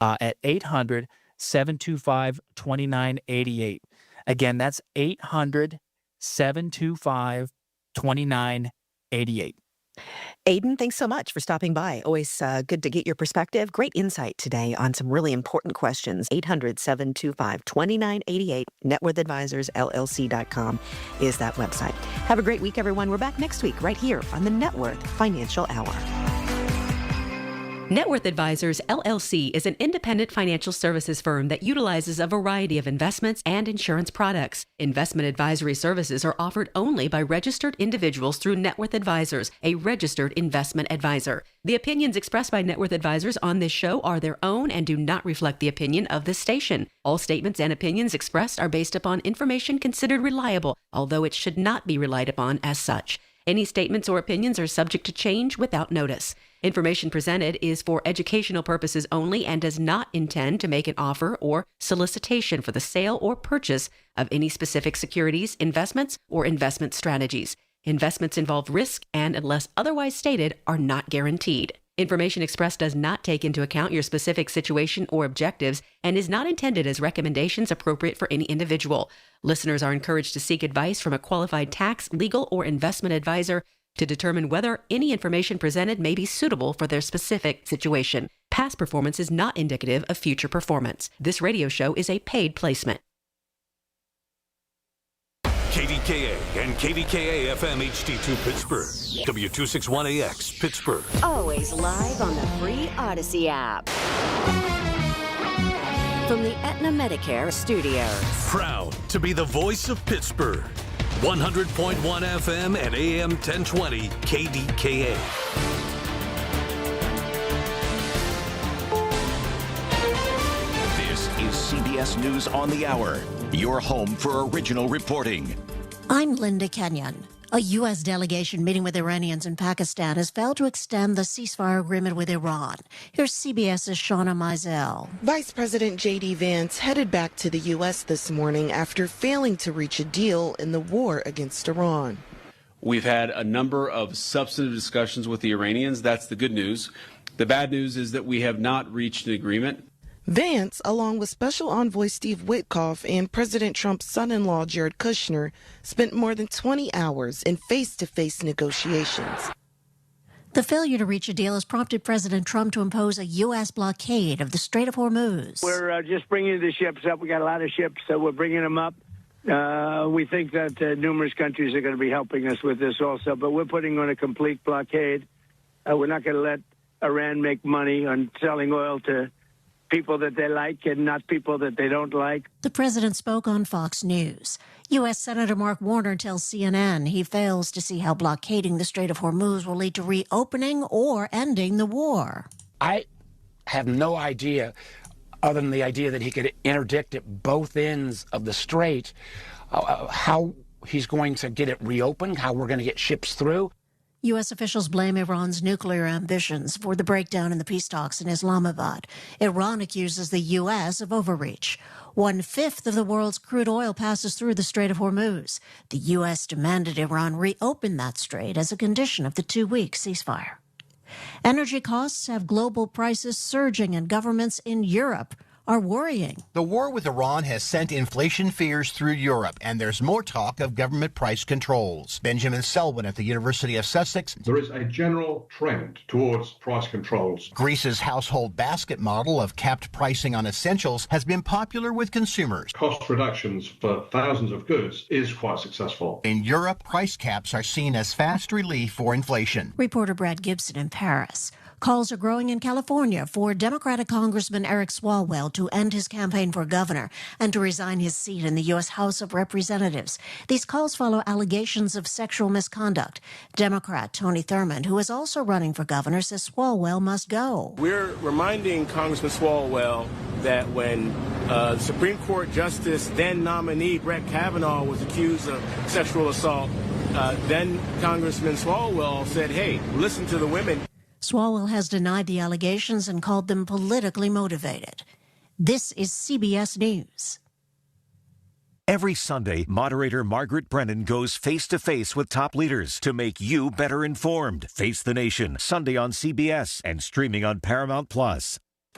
at 800-725-2988. Again, that's 800-725-2988. Aiden, thanks so much for stopping by. Always good to get your perspective. Great insight today on some really important questions. 800-725-2988. NetworthAdvisorsLLC.com is that website. Have a great week, everyone. We're back next week right here on the Net Worth Financial Hour. Net Worth Advisors, LLC is an independent financial services firm that utilizes a variety of investments and insurance products. Investment advisory services are offered only by registered individuals through Net Worth Advisors, a registered investment advisor. The opinions expressed by Net Worth Advisors on this show are their own and do not reflect the opinion of this station. All statements and opinions expressed are based upon information considered reliable, although it should not be relied upon as such. Any statements or opinions are subject to change without notice. Information presented is for educational purposes only and does not intend to make an offer or solicitation for the sale or purchase of any specific securities, investments, or investment strategies. Investments involve risk and, unless otherwise stated, are not guaranteed. Information expressed does not take into account your specific situation or objectives and is not intended as recommendations appropriate for any individual. Listeners are encouraged to seek advice from a qualified tax, legal, or investment advisor to determine whether any information presented may be suitable for their specific situation. Past performance is not indicative of future performance. This radio show is a paid placement. KDKA and KDKA-FM HD2 Pittsburgh. W261AX Pittsburgh. Always live on the free Odyssey app. From the Aetna Medicare studios. Proud to be the voice of Pittsburgh. 100.1 FM and AM 1020 KDKA. This is CBS News on the Hour, your home for original reporting. I'm Linda Kenyon. A U.S. delegation meeting with Iranians in Pakistan has failed to extend the ceasefire agreement with Iran. Here's CBS's Shauna Mizell. Vice President J.D. Vance headed back to the U.S. this morning after failing to reach a deal in the war against Iran. We've had a number of substantive discussions with the Iranians. That's the good news. The bad news is that we have not reached an agreement. Vance, along with Special Envoy Steve Witkoff and President Trump's son-in-law Jared Kushner, spent more than 20 hours in face-to-face negotiations. The failure to reach a deal has prompted President Trump to impose a U.S. blockade of the Strait of Hormuz. We're just bringing the ships up. We got a lot of ships, so we're bringing them up. We think that numerous countries are going to be helping us with this also, but we're putting on a complete blockade. We're not going to let Iran make money on selling oil to people that they like and not people that they don't like. The president spoke on Fox News. U.S. Senator Mark Warner tells CNN he fails to see how blockading the Strait of Hormuz will lead to reopening or ending the war. I have no idea, other than the idea that he could interdict at both ends of the strait, how he's going to get it reopened, how we're going to get ships through. U.S. officials blame Iran's nuclear ambitions for the breakdown in the peace talks in Islamabad. Iran accuses the U.S. of overreach. 1/5 of the world's crude oil passes through the Strait of Hormuz. The U.S. demanded Iran reopen that strait as a condition of the 2-week ceasefire. Energy costs have global prices surging, and governments in Europe are worrying. The war with Iran has sent inflation fears through Europe, and there's more talk of government price controls. Benjamin Selwyn at the University of Sussex. There is a general trend towards price controls. Greece's household basket model of capped pricing on essentials has been popular with consumers. Cost reductions for thousands of goods is quite successful. In Europe, price caps are seen as fast relief for inflation. Reporter Brad Gibson in Paris. Calls are growing in California for Democratic Congressman Eric Swalwell to end his campaign for governor and to resign his seat in the U.S. House of Representatives. These calls follow allegations of sexual misconduct. Democrat Tony Thurmond, who is also running for governor, says Swalwell must go. We're reminding Congressman Swalwell that when Supreme Court Justice, then nominee Brett Kavanaugh, was accused of sexual assault, then Congressman Swalwell said, hey, listen to the women. Swalwell has denied the allegations and called them politically motivated. This is CBS News. Every Sunday, moderator Margaret Brennan goes face-to-face with top leaders to make you better informed. Face the Nation, Sunday on CBS and streaming on Paramount+.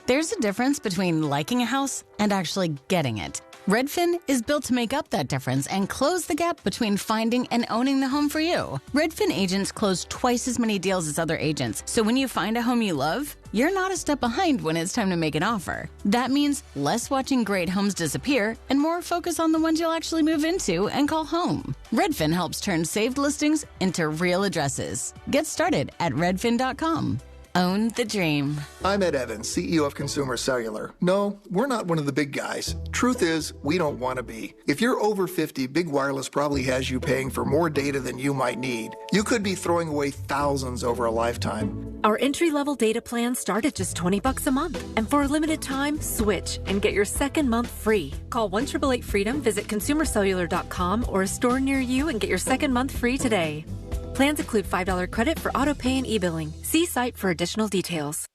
There's a difference between liking a house and actually getting it. Redfin is built to make up that difference and close the gap between finding and owning the home for you. Redfin agents close twice as many deals as other agents, so when you find a home you love, you're not a step behind when it's time to make an offer. That means less watching great homes disappear and more focus on the ones you'll actually move into and call home. Redfin helps turn saved listings into real addresses. Get started at redfin.com. Own the dream. I'm Ed Evans, CEO of Consumer Cellular. No, we're not one of the big guys. Truth is, we don't want to be. If you're over 50, Big Wireless probably has you paying for more data than you might need. You could be throwing away thousands over a lifetime. Our entry-level data plans start at just $20 a month. And for a limited time, switch and get your second month free. Call 1-888-FREEDOM, visit consumercellular.com or a store near you and get your second month free today. Plans include $5 credit for auto pay and e-billing. See site for additional details.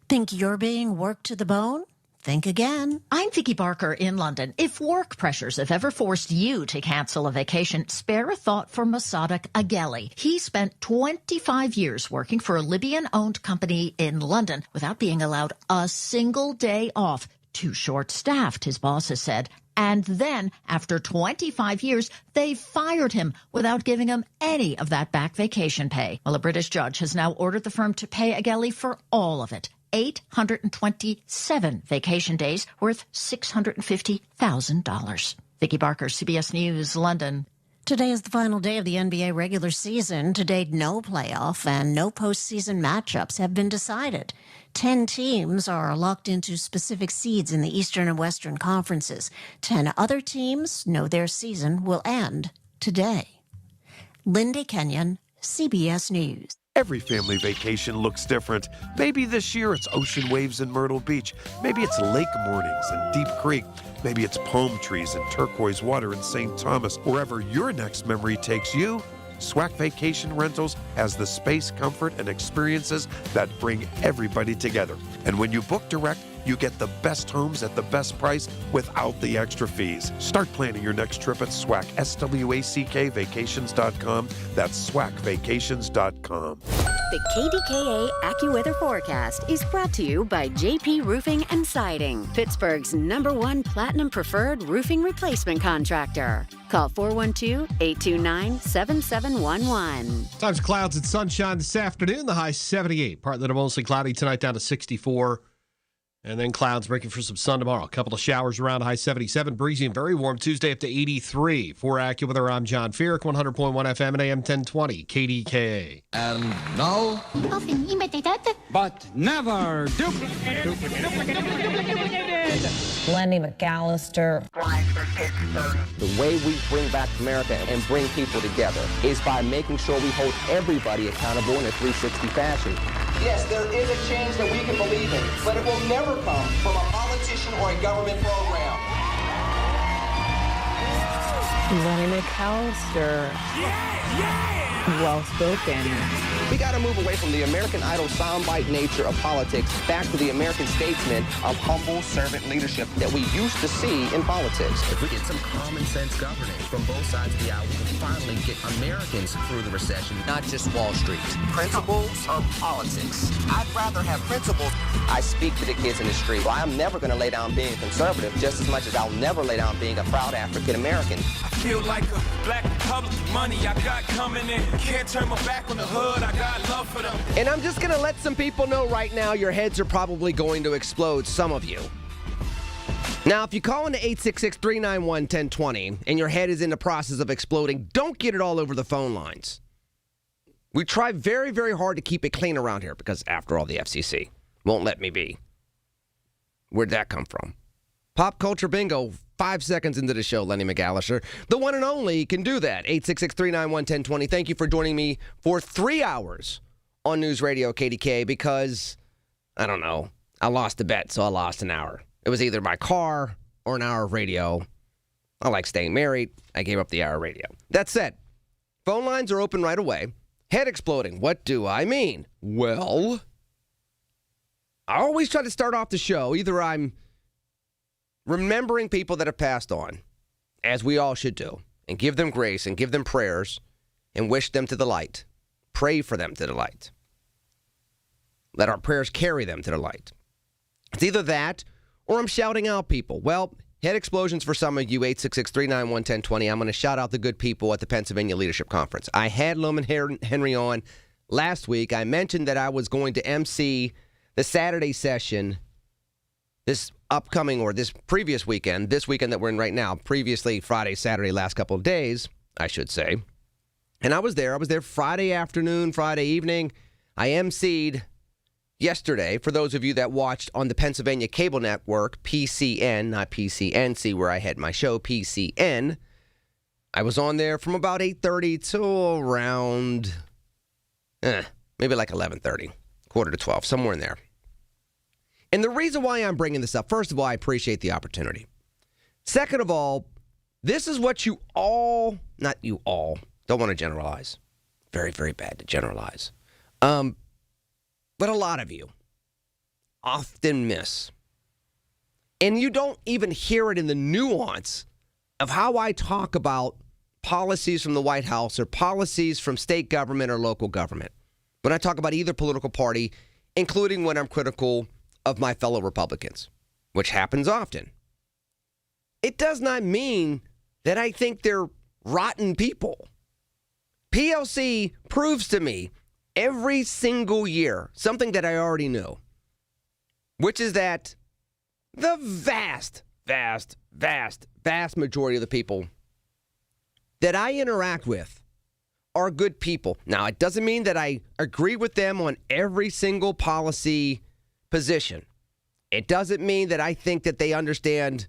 Think you're being worked to the bone? Think again. I'm Vicky Barker in London. If work pressures have ever forced you to cancel a vacation, spare a thought for Masadak Agheli. He spent 25 years working for a Libyan-owned company in London without being allowed a single day off. Too short-staffed, his boss has said. And then, after 25 years, they fired him without giving him any of that back vacation pay. Well, a British judge has now ordered the firm to pay Agheli for all of it. 827 vacation days worth $650,000. Vicky Barker, CBS News, London. Today is the final day of the NBA regular season. To date, no playoff and no postseason matchups have been decided. 10 teams are locked into specific seeds in the Eastern and Western conferences. 10 other teams know their season will end today. Lindy Kenyon, CBS News. Every family vacation looks different. Maybe this year it's ocean waves in Myrtle Beach. Maybe it's lake mornings in Deep Creek. Maybe it's palm trees and turquoise water in St. Thomas. Wherever your next memory takes you, SWAC Vacation Rentals has the space, comfort, and experiences that bring everybody together. And when you book direct, you get the best homes at the best price without the extra fees. Start planning your next trip at SWAC, SWACK vacations.com. That's SWACvacations.com. The KDKA AccuWeather forecast is brought to you by JP Roofing and Siding, Pittsburgh's #1 Platinum Preferred Roofing Replacement Contractor. Call 412-829-7711. Times clouds and sunshine this afternoon. The high 78. Partly to mostly cloudy tonight, down to 64. And then clouds breaking for some sun tomorrow. A couple of showers around, high 77. Breezy and very warm Tuesday up to 83. For AccuWeather, I'm John Feerick, 100.1 FM and AM 1020, KDKA. And now, often imitated, but never duplicated. Lenny McAllister. The way we bring back America and bring people together is by making sure we hold everybody accountable in a 360 fashion. Yes, there is a change that we can believe in, but it will never come from a politician or a government program. Lenny McAllister. Well spoken. We got to move away from the American Idol soundbite nature of politics back to the American statesman of humble servant leadership that we used to see in politics. If we get some common sense governing from both sides of the aisle, we can finally get Americans through the recession, not just Wall Street. Principles or politics? I'd rather have principles. I speak to the kids in the street. Well, I'm never going to lay down being conservative just as much as I'll never lay down being a proud African American. I feel like a black Republic. Money I got coming in. Can't turn my back on the hood. I got love for them. And I'm just going to let some people know right now your heads are probably going to explode, some of you. Now, if you call into 866-391-1020 and your head is in the process of exploding, don't get it all over the phone lines. We try very, very hard to keep it clean around here because, after all, the FCC won't let me be. Where'd that come from? Pop Culture Bingo, 5 seconds into the show, Lenny McAllister. The one and only can do that. 866-391-1020. Thank you for joining me for 3 hours on News Radio KDKA because, I don't know, I lost a bet, so I lost an hour. It was either my car or an hour of radio. I like staying married. I gave up the hour of radio. That said, phone lines are open right away. Head exploding. What do I mean? Well, I always try to start off the show. Either I'm remembering people that have passed on, as we all should do, and give them grace and give them prayers and wish them to the light. Pray for them to the light. Let our prayers carry them to the light. It's either that or I'm shouting out people. Well, head explosions for some of you, 866-391-1020. I'm going to shout out the good people at the Pennsylvania Leadership Conference. I had Loman Henry on last week. I mentioned that I was going to MC the Saturday session this upcoming or this previous weekend, this weekend that we're in right now, previously Friday, Saturday, last couple of days, I should say. And I was there. I was there Friday afternoon, Friday evening. I MC'd yesterday, for those of you that watched on the Pennsylvania Cable Network, PCN, not PCNC, where I had my show, PCN. I was on there from about 8:30 till around, maybe like 11:30, quarter to 12, somewhere in there. And the reason why I'm bringing this up, first of all, I appreciate the opportunity. Second of all, this is what you all, not you all, don't want to generalize. Very, very bad to generalize. But a lot of you often miss. And you don't even hear it in the nuance of how I talk about policies from the White House or policies from state government or local government. When I talk about either political party, including when I'm critical of my fellow Republicans, which happens often. It does not mean that I think they're rotten people. PLC proves to me every single year something that I already knew, which is that the vast majority of the people that I interact with are good people. Now, it doesn't mean that I agree with them on every single policy position. It doesn't mean that I think that they understand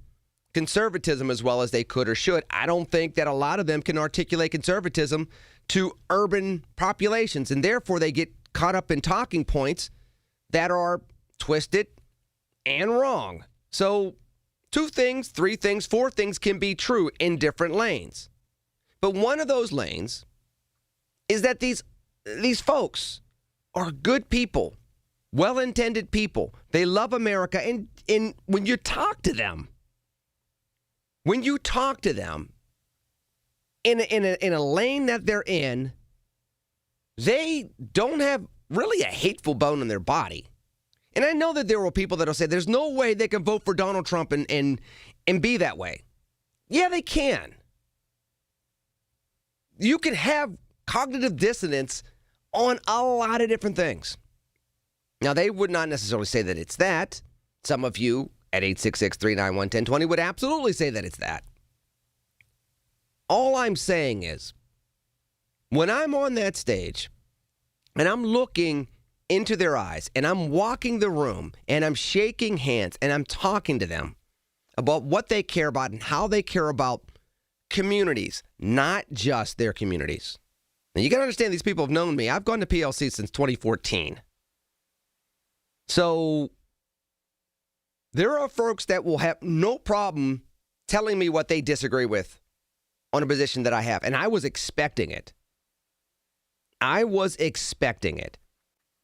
conservatism as well as they could or should. I don't think that a lot of them can articulate conservatism to urban populations, and therefore they get caught up in talking points that are twisted and wrong. So 2 things, 3 things, 4 things can be true in different lanes. But one of those lanes is that these folks are good people. Well-intended people. They love America. And when you talk to them in a lane that they're in, they don't have really a hateful bone in their body. And I know that there will people that will say there's no way they can vote for Donald Trump and be that way. Yeah, they can. You can have cognitive dissonance on a lot of different things. Now, they would not necessarily say that it's that. Some of you at 866-391-1020 would absolutely say that it's that. All I'm saying is, when I'm on that stage and I'm looking into their eyes and I'm walking the room and I'm shaking hands and I'm talking to them about what they care about and how they care about communities, not just their communities. Now, you got to understand, these people have known me. I've gone to PLC since 2014. So there are folks that will have no problem telling me what they disagree with on a position that I have. And I was expecting it.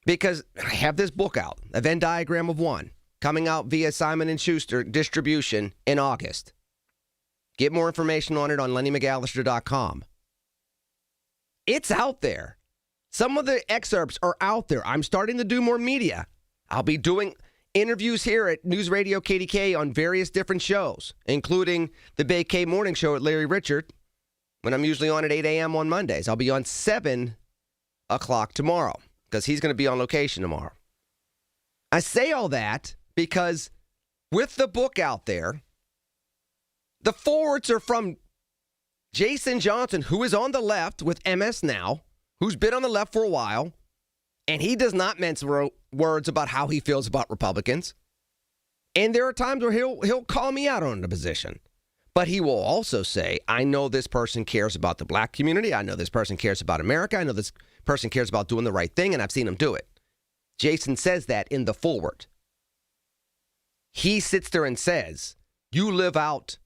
Because I have this book out, A Venn Diagram of One, coming out via Simon & Schuster distribution in August. Get more information on it on LennyMcAllister.com. It's out there. Some of the excerpts are out there. I'm starting to do more media. I'll be doing interviews here at News Radio KDKA on various different shows, including the Bay K Morning Show at Larry Richard, when I'm usually on at 8 a.m. on Mondays. I'll be on 7 o'clock tomorrow, because he's going to be on location tomorrow. I say all that because with the book out there, the forwards are from Jason Johnson, who is on the left with MS Now, who's been on the left for a while, and he does not mince words about how he feels about Republicans. And there are times where he'll call me out on the position. But he will also say, I know this person cares about the black community. I know this person cares about America. I know this person cares about doing the right thing, and I've seen him do it. Jason says that in the forward. He sits there and says, you live out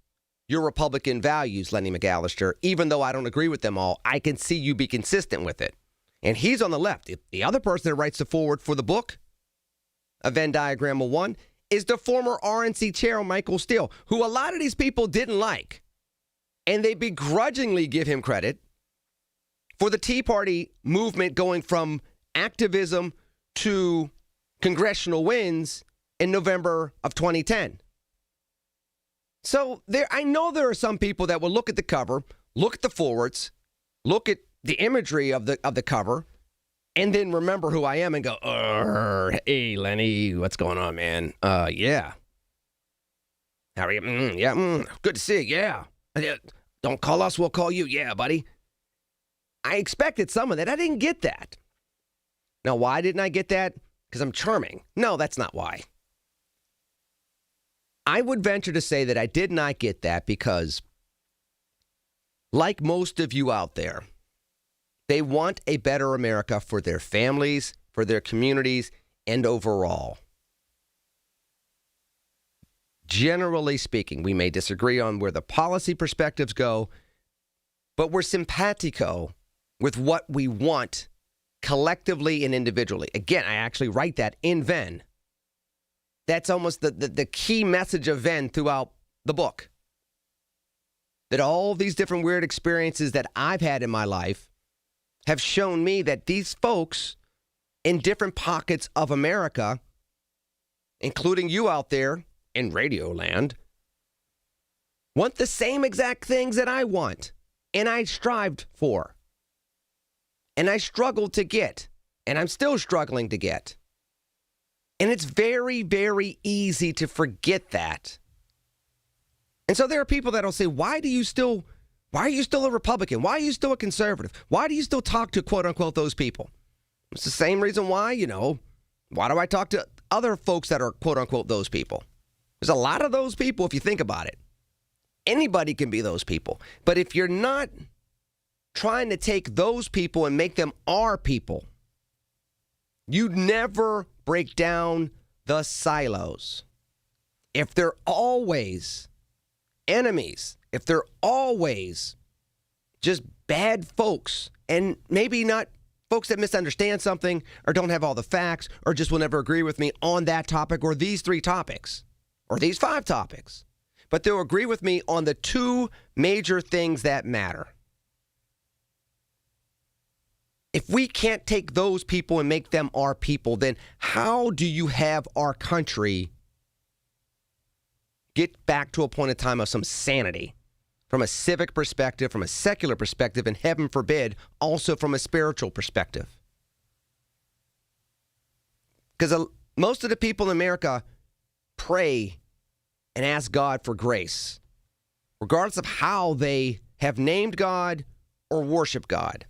your Republican values, Lenny McAllister. Even though I don't agree with them all, I can see you be consistent with it. And he's on the left. The other person that writes the forward for the book, A Venn Diagram of One, is the former RNC chair, Michael Steele, who a lot of these people didn't like. And they begrudgingly give him credit for the Tea Party movement going from activism to congressional wins in November of 2010. So I know there are some people that will look at the cover, look at the forwards, look at the imagery of the cover, and then remember who I am and go, hey, Lenny, what's going on, man? Yeah. How are you? Good to see you. Yeah. Don't call us, we'll call you. Yeah, buddy. I expected some of that. I didn't get that. Now, why didn't I get that? Because I'm charming. No, that's not why. I would venture to say that I did not get that because, like most of you out there, they want a better America for their families, for their communities, and overall. Generally speaking, we may disagree on where the policy perspectives go, but we're simpatico with what we want collectively and individually. Again, I actually write that in Venn. That's almost the key message of Venn throughout the book. That all these different weird experiences that I've had in my life have shown me that these folks in different pockets of America, including you out there in Radio Land, want the same exact things that I want and I strived for. And I struggled to get, and I'm still struggling to get. And it's very, very easy to forget that. And so there are people that will say, why are you still a Republican? Why are you still a conservative? Why do you still talk to, quote unquote, those people? It's the same reason why, why do I talk to other folks that are, quote unquote, those people? There's a lot of those people if you think about it. Anybody can be those people. But if you're not trying to take those people and make them our people, you never break down the silos. If they're always enemies, if they're always just bad folks, and maybe not folks that misunderstand something or don't have all the facts or just will never agree with me on that topic or these 3 topics or these 5 topics, but they'll agree with me on the 2 major things that matter. If we can't take those people and make them our people, then how do you have our country get back to a point in time of some sanity from a civic perspective, from a secular perspective, and heaven forbid, also from a spiritual perspective? Because most of the people in America pray and ask God for grace, regardless of how they have named God or worship God.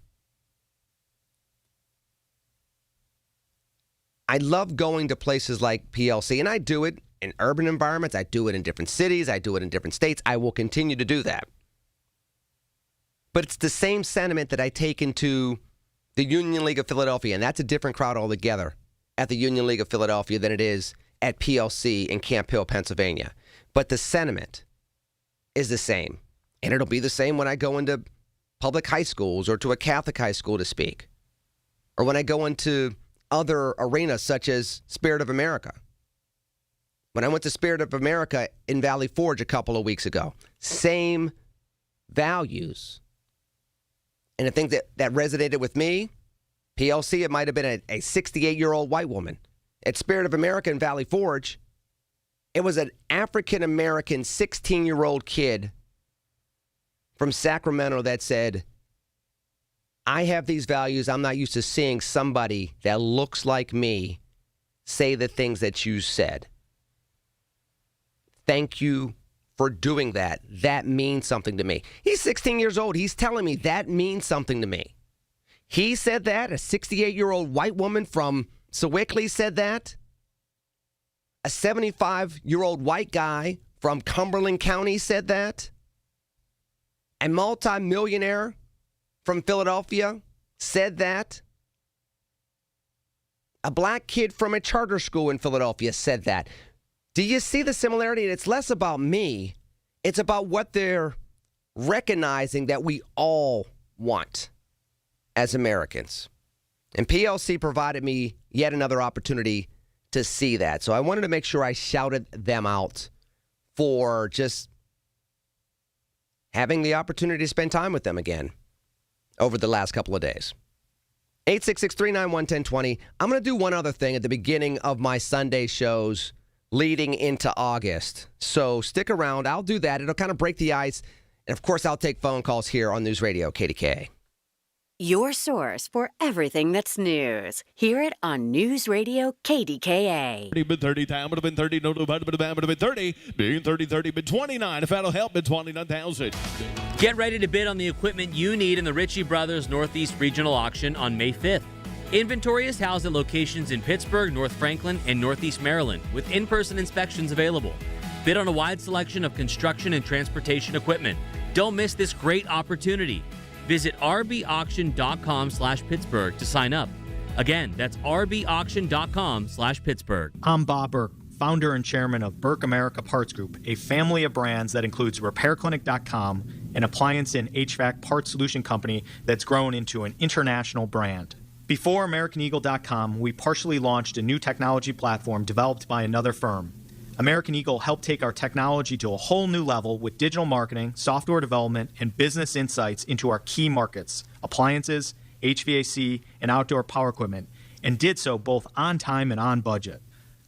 I love going to places like PLC, and I do it in urban environments. I do it in different cities. I do it in different states. I will continue to do that. But it's the same sentiment that I take into the Union League of Philadelphia, and that's a different crowd altogether at the Union League of Philadelphia than it is at PLC in Camp Hill, Pennsylvania. But the sentiment is the same, and it'll be the same when I go into public high schools or to a Catholic high school to speak, or when I go into other arenas such as Spirit of America. When I went to Spirit of America in Valley Forge a couple of weeks ago, same values. And the thing that resonated with me, PLC, it might have been a 68-year-old white woman. At Spirit of America in Valley Forge, it was an African-American 16-year-old kid from Sacramento that said, I have these values. I'm not used to seeing somebody that looks like me say the things that you said. Thank you for doing that. That means something to me. He's 16 years old. He's telling me that means something to me. He said that. A 68-year-old white woman from Sewickley said that. A 75-year-old white guy from Cumberland County said that. A multimillionaire from Philadelphia said that. A black kid from a charter school in Philadelphia said that. Do you see the similarity? It's less about me. It's about what they're recognizing that we all want as Americans. And PLC provided me yet another opportunity to see that. So I wanted to make sure I shouted them out for just having the opportunity to spend time with them again over the last couple of days. 866-391-1020. I'm going to do one other thing at the beginning of my Sunday shows leading into August. So stick around. I'll do that. It'll kind of break the ice. And, of course, I'll take phone calls here on News Radio KDKA. Your source for everything that's news. Hear it on News Radio KDKA. 30, time would have been 30, no, would have been 30, being 30, been 29. If that'll help, been 29,000. Get ready to bid on the equipment you need in the Ritchie Brothers Northeast Regional Auction on May 5th. Inventory is housed at locations in Pittsburgh, North Franklin, and Northeast Maryland, with in-person inspections available. Bid on a wide selection of construction and transportation equipment. Don't miss this great opportunity. Visit rbauction.com/Pittsburgh to sign up. Again, that's rbauction.com/Pittsburgh. I'm Bob Burke, founder and chairman of Burke America Parts Group, a family of brands that includes RepairClinic.com, an appliance and HVAC parts solution company that's grown into an international brand. Before AmericanEagle.com, we partially launched a new technology platform developed by another firm. American Eagle helped take our technology to a whole new level with digital marketing, software development, and business insights into our key markets, appliances, HVAC, and outdoor power equipment, and did so both on time and on budget.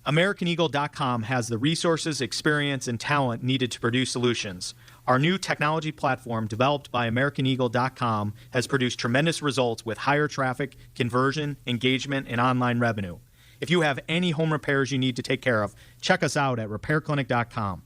AmericanEagle.com has the resources, experience, and talent needed to produce solutions. Our new technology platform, developed by AmericanEagle.com, has produced tremendous results with higher traffic, conversion, engagement, and online revenue. If you have any home repairs you need to take care of, check us out at RepairClinic.com.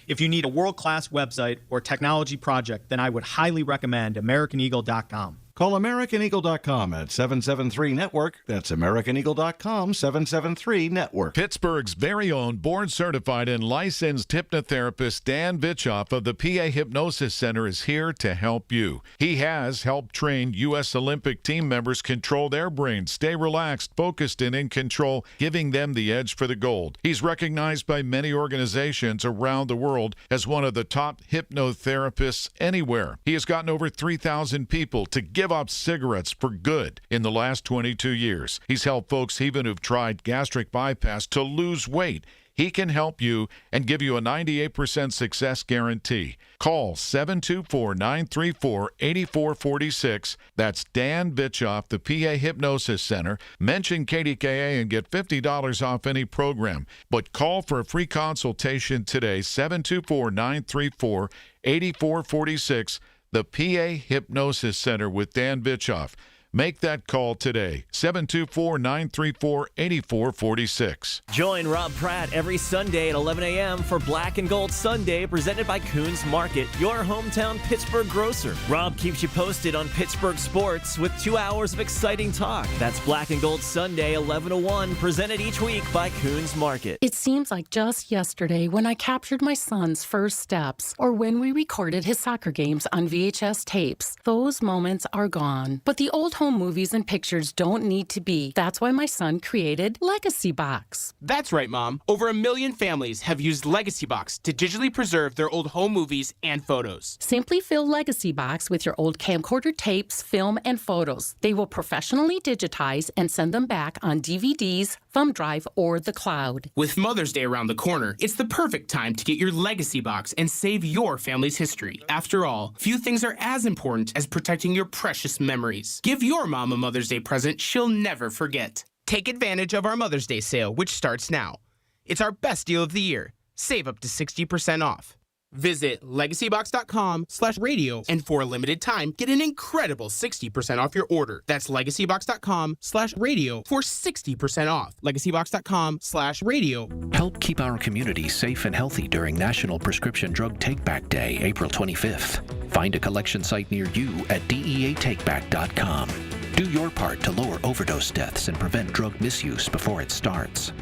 If you need a world-class website or technology project, then I would highly recommend AmericanEagle.com. Call AmericanEagle.com at 773-NETWORK. That's AmericanEagle.com, 773-NETWORK. Pittsburgh's very own board-certified and licensed hypnotherapist Dan Vitchoff of the PA Hypnosis Center is here to help you. He has helped train U.S. Olympic team members control their brains, stay relaxed, focused, and in control, giving them the edge for the gold. He's recognized by many organizations around the world as one of the top hypnotherapists anywhere. He has gotten over 3,000 people to give up cigarettes for good in the last 22 years. He's helped folks even who've tried gastric bypass to lose weight. He can help you and give you a 98% success guarantee. Call 724-934-8446. That's Dan Vitchoff, the PA Hypnosis Center. Mention KDKA and get $50 off any program. But call for a free consultation today, 724-934-8446. The PA Hypnosis Center with Dan Vitchoff. Make that call today, 724-934-8446. Join Rob Pratt every Sunday at 11 a.m. for Black and Gold Sunday, presented by Coons Market, your hometown Pittsburgh grocer. Rob keeps you posted on Pittsburgh sports with 2 hours of exciting talk. That's Black and Gold Sunday, 11 to 1, presented each week by Coons Market. It seems like just yesterday when I captured my son's first steps, or when we recorded his soccer games on VHS tapes. Those moments are gone. But the old home movies and pictures don't need to be. That's why my son created Legacy Box. That's right, Mom. Over 1 million families have used Legacy Box to digitally preserve their old home movies and photos. Simply fill Legacy Box with your old camcorder tapes, film, and photos. They will professionally digitize and send them back on DVDs, thumb drive, or the cloud. With Mother's Day around the corner, it's the perfect time to get your Legacy Box and save your family's history. After all, few things are as important as protecting your precious memories. Give your mom a Mother's Day present she'll never forget. Take advantage of our Mother's Day sale, which starts now. It's our best deal of the year. Save up to 60% off. Visit legacybox.com/radio and for a limited time, get an incredible 60% off your order. That's legacybox.com/radio for 60% off. legacybox.com/radio. Help keep our community safe and healthy during National Prescription Drug Take-Back Day, April 25th. Find a collection site near you at DEATakeback.com. Do your part to lower overdose deaths and prevent drug misuse before it starts.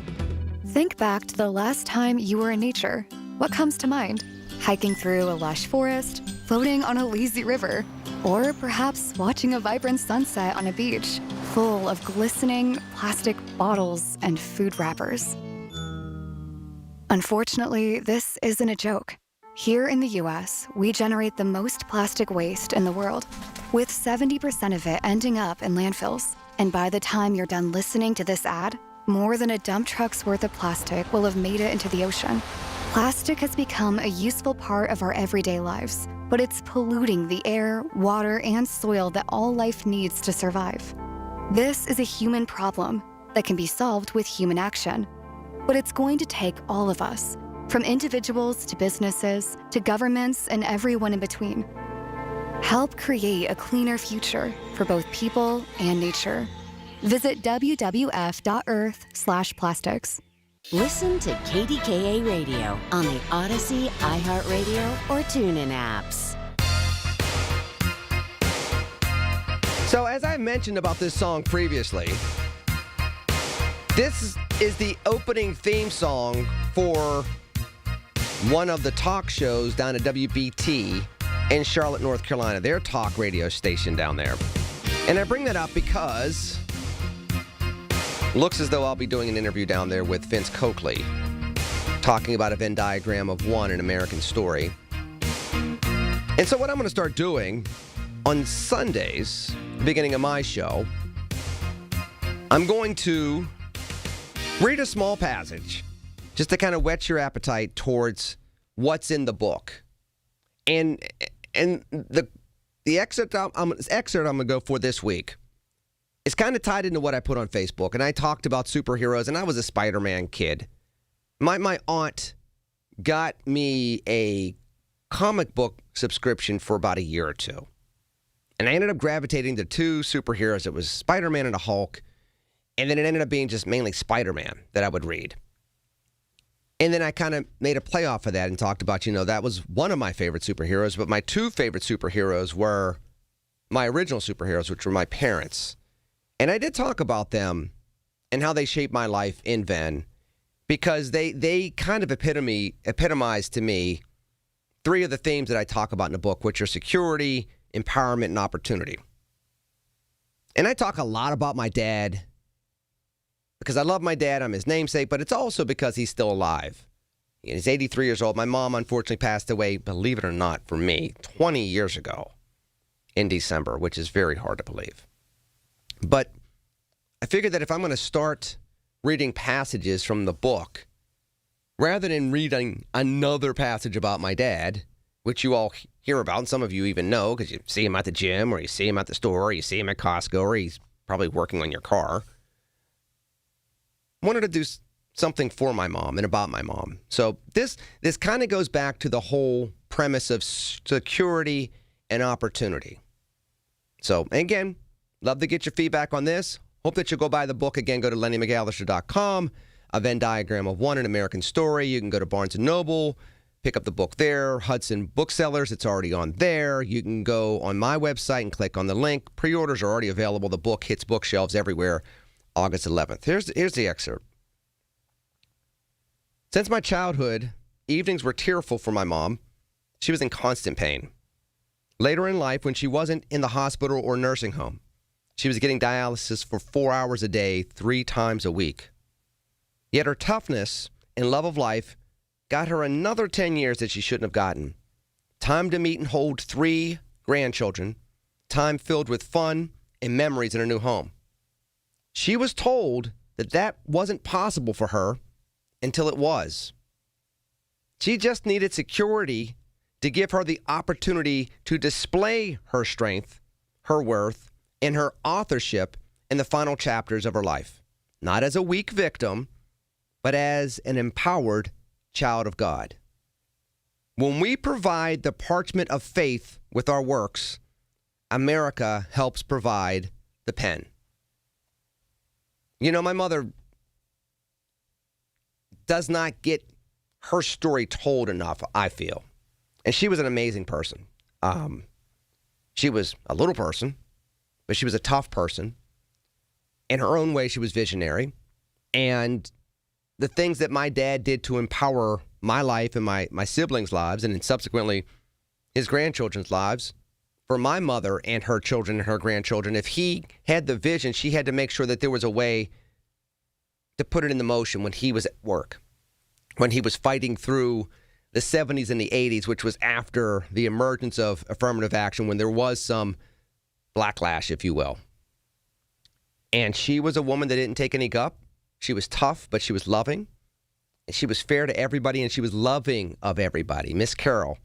Think back to the last time you were in nature. What comes to mind? Hiking through a lush forest, floating on a lazy river, or perhaps watching a vibrant sunset on a beach full of glistening plastic bottles and food wrappers. Unfortunately, this isn't a joke. Here in the U.S., we generate the most plastic waste in the world, with 70% of it ending up in landfills. And by the time you're done listening to this ad, more than a dump truck's worth of plastic will have made it into the ocean. Plastic has become a useful part of our everyday lives, but it's polluting the air, water, and soil that all life needs to survive. This is a human problem that can be solved with human action. But it's going to take all of us, from individuals to businesses to governments and everyone in between. Help create a cleaner future for both people and nature. Visit wwf.earth/plastics. Listen to KDKA Radio on the Odyssey, iHeartRadio, or TuneIn apps. So, as I mentioned about this song previously, this is the opening theme song for one of the talk shows down at WBT in Charlotte, North Carolina, their talk radio station down there. And I bring that up because it looks as though I'll be doing an interview down there with Vince Coakley, talking about a Venn diagram of one, an American story. And so what I'm going to start doing on Sundays, the beginning of my show, I'm going to read a small passage just to kind of whet your appetite towards what's in the book. And the excerpt I'm going to go for this week is kind of tied into what I put on Facebook. And I talked about superheroes, and I was a Spider-Man kid. My aunt got me a comic book subscription for about a year or two. And I ended up gravitating to two superheroes. It was Spider-Man and a Hulk. And then it ended up being just mainly Spider-Man that I would read. And then I kind of made a play off of that and talked about, that was one of my favorite superheroes. But my two favorite superheroes were my original superheroes, which were my parents. And I did talk about them and how they shaped my life in Venn, because they kind of epitomized to me three of the themes that I talk about in the book, which are security, empowerment, and opportunity. And I talk a lot about my dad because I love my dad. I'm his namesake, but it's also because he's still alive. He's 83 years old. My mom, unfortunately, passed away, believe it or not, for me, 20 years ago in December, which is very hard to believe. But I figured that if I'm going to start reading passages from the book, rather than reading another passage about my dad, which you all hear about, and some of you even know because you see him at the gym, or you see him at the store, or you see him at Costco, or he's probably working on your car, I wanted to do something for my mom and about my mom. So this kind of goes back to the whole premise of security and opportunity. So, again, love to get your feedback on this. Hope that you'll go buy the book. Again, go to LennyMcAllister.com. A Venn diagram of one, an American story. You can go to Barnes & Noble, pick up the book there. Hudson Booksellers, it's already on there. You can go on my website and click on the link. Pre-orders are already available. The book hits bookshelves everywhere August 11th. Here's the excerpt. Since my childhood, evenings were tearful for my mom. She was in constant pain. Later in life, when she wasn't in the hospital or nursing home, she was getting dialysis for 4 hours a day, 3 times a week. Yet her toughness and love of life got her another 10 years that she shouldn't have gotten. Time to meet and hold 3 grandchildren, time filled with fun and memories in her new home. She was told that wasn't possible for her until it was. She just needed security to give her the opportunity to display her strength, her worth, and her authorship in the final chapters of her life. Not as a weak victim, but as an empowered child of God. When we provide the parchment of faith with our works, America helps provide the pen. My mother does not get her story told enough, I feel. And she was an amazing person. She was a little person, but she was a tough person. In her own way, she was visionary. And the things that my dad did to empower my life and my siblings' lives, and then subsequently his grandchildren's lives, for my mother and her children and her grandchildren, if he had the vision, she had to make sure that there was a way to put it into motion when he was at work, when he was fighting through the 70s and the 80s, which was after the emergence of affirmative action, when there was some backlash, if you will. And she was a woman that didn't take any gup. She was tough, but she was loving. And she was fair to everybody, and she was loving of everybody. Miss Carol.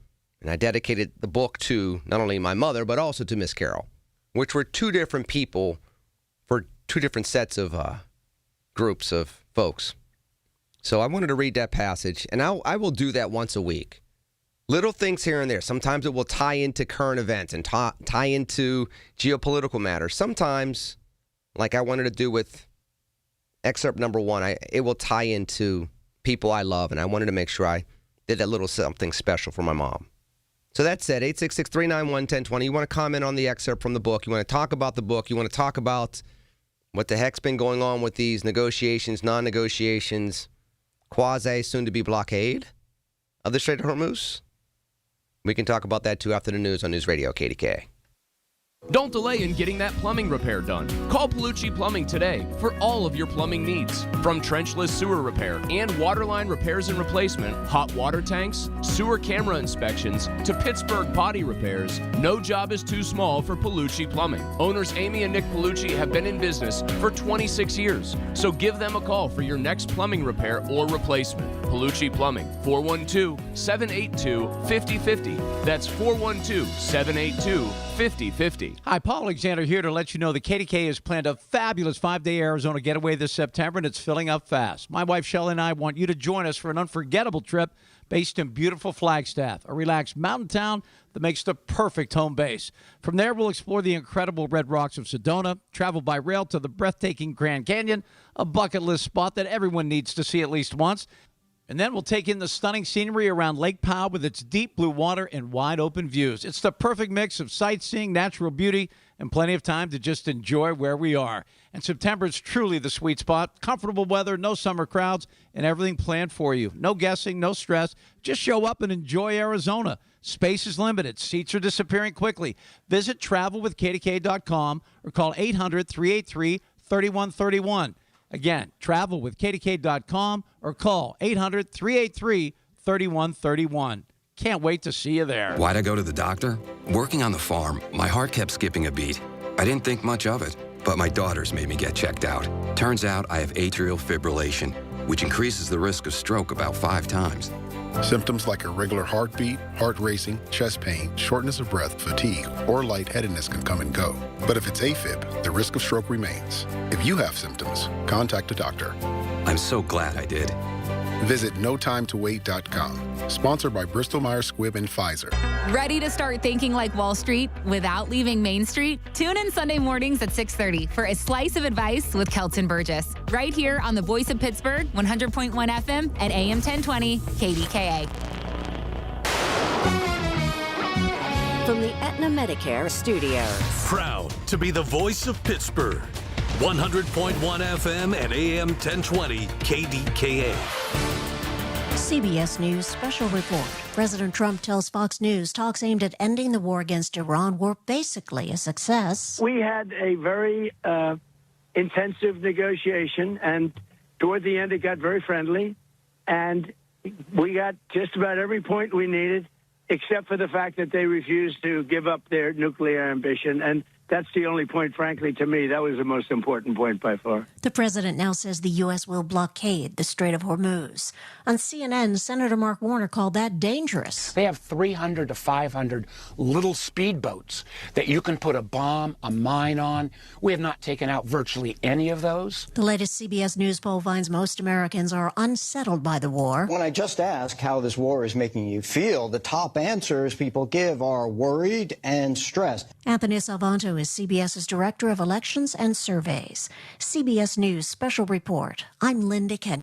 And I dedicated the book to not only my mother, but also to Miss Carol, which were 2 different people for two different sets of groups of folks. So I wanted to read that passage, and I will do that once a week. Little things here and there. Sometimes it will tie into current events and tie into geopolitical matters. Sometimes, like I wanted to do with excerpt number 1, it will tie into people I love, and I wanted to make sure I did that little something special for my mom. So that said, 866-391-1020. You want to comment on the excerpt from the book. You want to talk about the book. You want to talk about what the heck's been going on with these negotiations, non-negotiations, quasi soon-to-be blockade of the Strait of Hormuz. We can talk about that, too, after the news on News Radio KDKA. Don't delay in getting that plumbing repair done. Call Palucci Plumbing today for all of your plumbing needs. From trenchless sewer repair and waterline repairs and replacement, hot water tanks, sewer camera inspections, to Pittsburgh potty repairs, no job is too small for Palucci Plumbing. Owners Amy and Nick Palucci have been in business for 26 years, so give them a call for your next plumbing repair or replacement. Palucci Plumbing, 412-782-5050. That's 412-782-5050. Hi, Paul Alexander here to let you know that KDKA has planned a fabulous 5-day Arizona getaway this September, and it's filling up fast. My wife Shelley and I want you to join us for an unforgettable trip based in beautiful Flagstaff, a relaxed mountain town that makes the perfect home base. From there, we'll explore the incredible red rocks of Sedona, travel by rail to the breathtaking Grand Canyon, a bucket list spot that everyone needs to see at least once. And then we'll take in the stunning scenery around Lake Powell with its deep blue water and wide open views. It's the perfect mix of sightseeing, natural beauty, and plenty of time to just enjoy where we are. And September is truly the sweet spot. Comfortable weather, no summer crowds, and everything planned for you. No guessing, no stress. Just show up and enjoy Arizona. Space is limited. Seats are disappearing quickly. Visit travelwithkdk.com or call 800-383-3131. Again, travelwithkdk.com or call 800-383-3131. Can't wait to see you there. Why'd I go to the doctor? Working on the farm, my heart kept skipping a beat. I didn't think much of it, but my daughters made me get checked out. Turns out I have atrial fibrillation, which increases the risk of stroke about 5 times. Symptoms like irregular heartbeat, heart racing, chest pain, shortness of breath, fatigue, or lightheadedness can come and go. But if it's AFib, the risk of stroke remains. If you have symptoms, contact a doctor. I'm so glad I did. Visit notimetowait.com. Sponsored by Bristol-Myers Squibb and Pfizer. Ready to start thinking like Wall Street without leaving Main Street? Tune in Sunday mornings at 6:30 for a slice of advice with Kelton Burgess. Right here on the Voice of Pittsburgh, 100.1 FM and AM 1020 KDKA. From the Aetna Medicare studios. Proud to be the voice of Pittsburgh. 100.1 FM and AM 1020 KDKA. CBS News Special Report. President Trump tells Fox News talks aimed at ending the war against Iran were basically a success. We had a very intensive negotiation, and toward the end it got very friendly, and we got just about every point we needed, except for the fact that they refused to give up their nuclear ambition. And that's the only point, frankly, to me. That was the most important point by far. The president now says the U.S. will blockade the Strait of Hormuz. On CNN, Senator Mark Warner called that dangerous. They have 300 to 500 little speedboats that you can put a bomb, a mine on. We have not taken out virtually any of those. The latest CBS News poll finds most Americans are unsettled by the war. When I just ask how this war is making you feel, the top answers people give are worried and stressed. Anthony Salvanto is CBS's Director of Elections and Surveys. CBS News Special Report. I'm Linda Kent.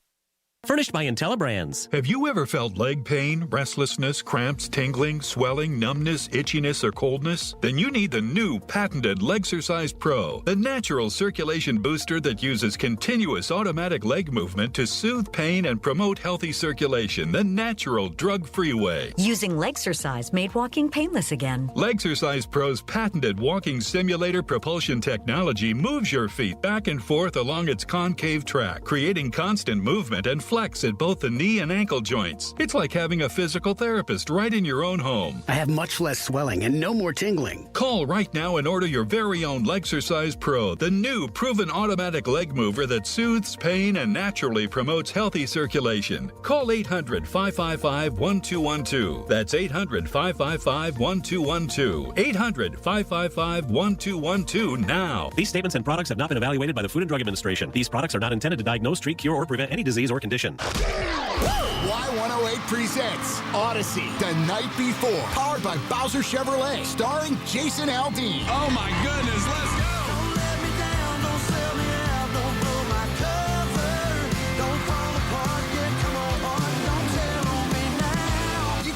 Furnished by IntelliBrands. Have you ever felt leg pain, restlessness, cramps, tingling, swelling, numbness, itchiness, or coldness? Then you need the new patented Legsercise Pro, the natural circulation booster that uses continuous automatic leg movement to soothe pain and promote healthy circulation the natural, drug-free way. Using Legsercise made walking painless again. Legsercise Pro's patented walking simulator propulsion technology moves your feet back and forth along its concave track, creating constant movement and flex at both the knee and ankle joints. It's like having a physical therapist right in your own home. I have much less swelling and no more tingling. Call right now and order your very own Legsercise Pro, the new proven automatic leg mover that soothes pain and naturally promotes healthy circulation. Call 800-555-1212. That's 800-555-1212. 800-555-1212 now. These statements and products have not been evaluated by the Food and Drug Administration. These products are not intended to diagnose, treat, cure, or prevent any disease or condition. Y108 presents Odyssey, The Night Before, powered by Bowser Chevrolet, starring Jason Aldean. Oh my goodness, let's go!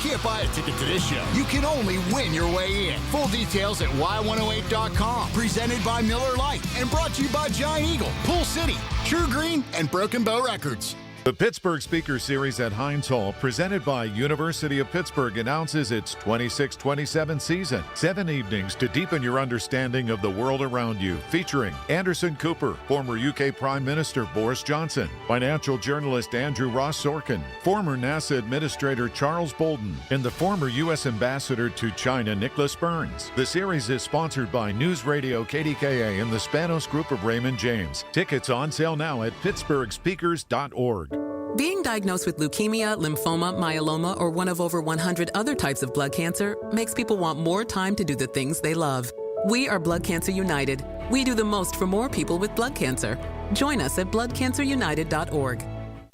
Can't buy a ticket to this show. You can only win your way in. Full details at y108.com. Presented by Miller Lite and brought to you by Giant Eagle, Pool City, True Green, and Broken Bow Records. The Pittsburgh Speaker Series at Heinz Hall, presented by University of Pittsburgh, announces its 26-27 season. 7 evenings to deepen your understanding of the world around you, featuring Anderson Cooper, former UK Prime Minister Boris Johnson, financial journalist Andrew Ross Sorkin, former NASA Administrator Charles Bolden, and the former U.S. Ambassador to China Nicholas Burns. The series is sponsored by News Radio KDKA and the Spanos Group of Raymond James. Tickets on sale now at pittsburghspeakers.org. Being diagnosed with leukemia, lymphoma, myeloma, or one of over 100 other types of blood cancer makes people want more time to do the things they love. We are Blood Cancer United. We do the most for more people with blood cancer. Join us at bloodcancerunited.org.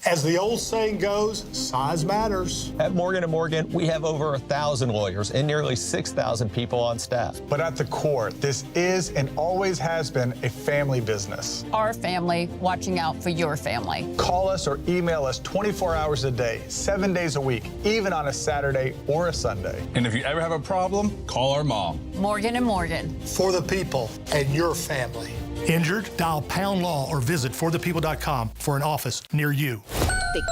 As the old saying goes, size matters. At Morgan & Morgan, we have over 1,000 lawyers and nearly 6,000 people on staff. But at the core, this is and always has been a family business. Our family watching out for your family. Call us or email us 24 hours a day, 7 days a week, even on a Saturday or a Sunday. And if you ever have a problem, call our mom. Morgan & Morgan. For the people and your family. Injured? Dial Pound Law or visit forthepeople.com for an office near you. The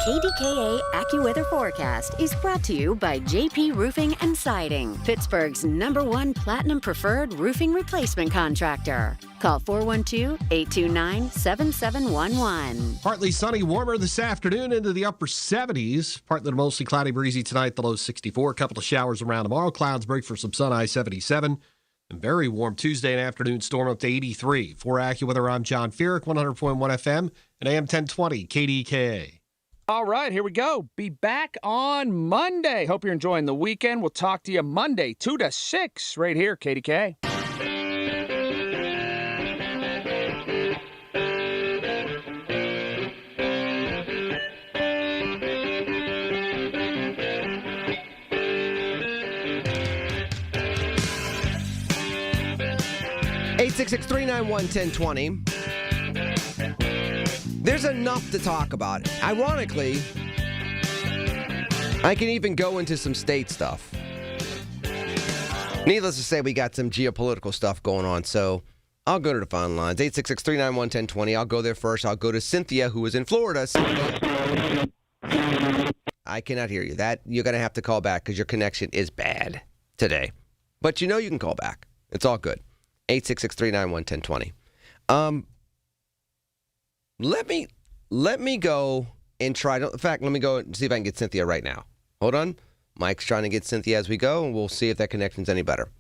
KDKA AccuWeather forecast is brought to you by JP Roofing and Siding, Pittsburgh's #1 Platinum Preferred Roofing Replacement Contractor. Call 412-829-7711. Partly sunny, warmer this afternoon into the upper 70s. Partly to mostly cloudy, breezy tonight, the low 64. A couple of showers around tomorrow. Clouds break for some sun, high 77. And very warm Tuesday and afternoon, storm up to 83. For AccuWeather, I'm John Feerick, 100.1 FM and AM 1020 KDKA. All right, here we go. Be back on Monday. Hope you're enjoying the weekend. We'll talk to you Monday, 2 to 6, right here, KDK. Eight 866-391-1020. There's enough to talk about. Ironically, I can even go into some state stuff. Needless to say, we got some geopolitical stuff going on, so I'll go to the phone lines. 866-391-1020. I'll go there first. I'll go to Cynthia, who is in Florida. Cynthia. I cannot hear you. That you're going to have to call back because your connection is bad today. But you know you can call back. It's all good. 866-391-1020. Let me go and try to, in fact, let me go and see if I can get Cynthia right now. Hold on. Mike's trying to get Cynthia as we go, and we'll see if that connection's any better.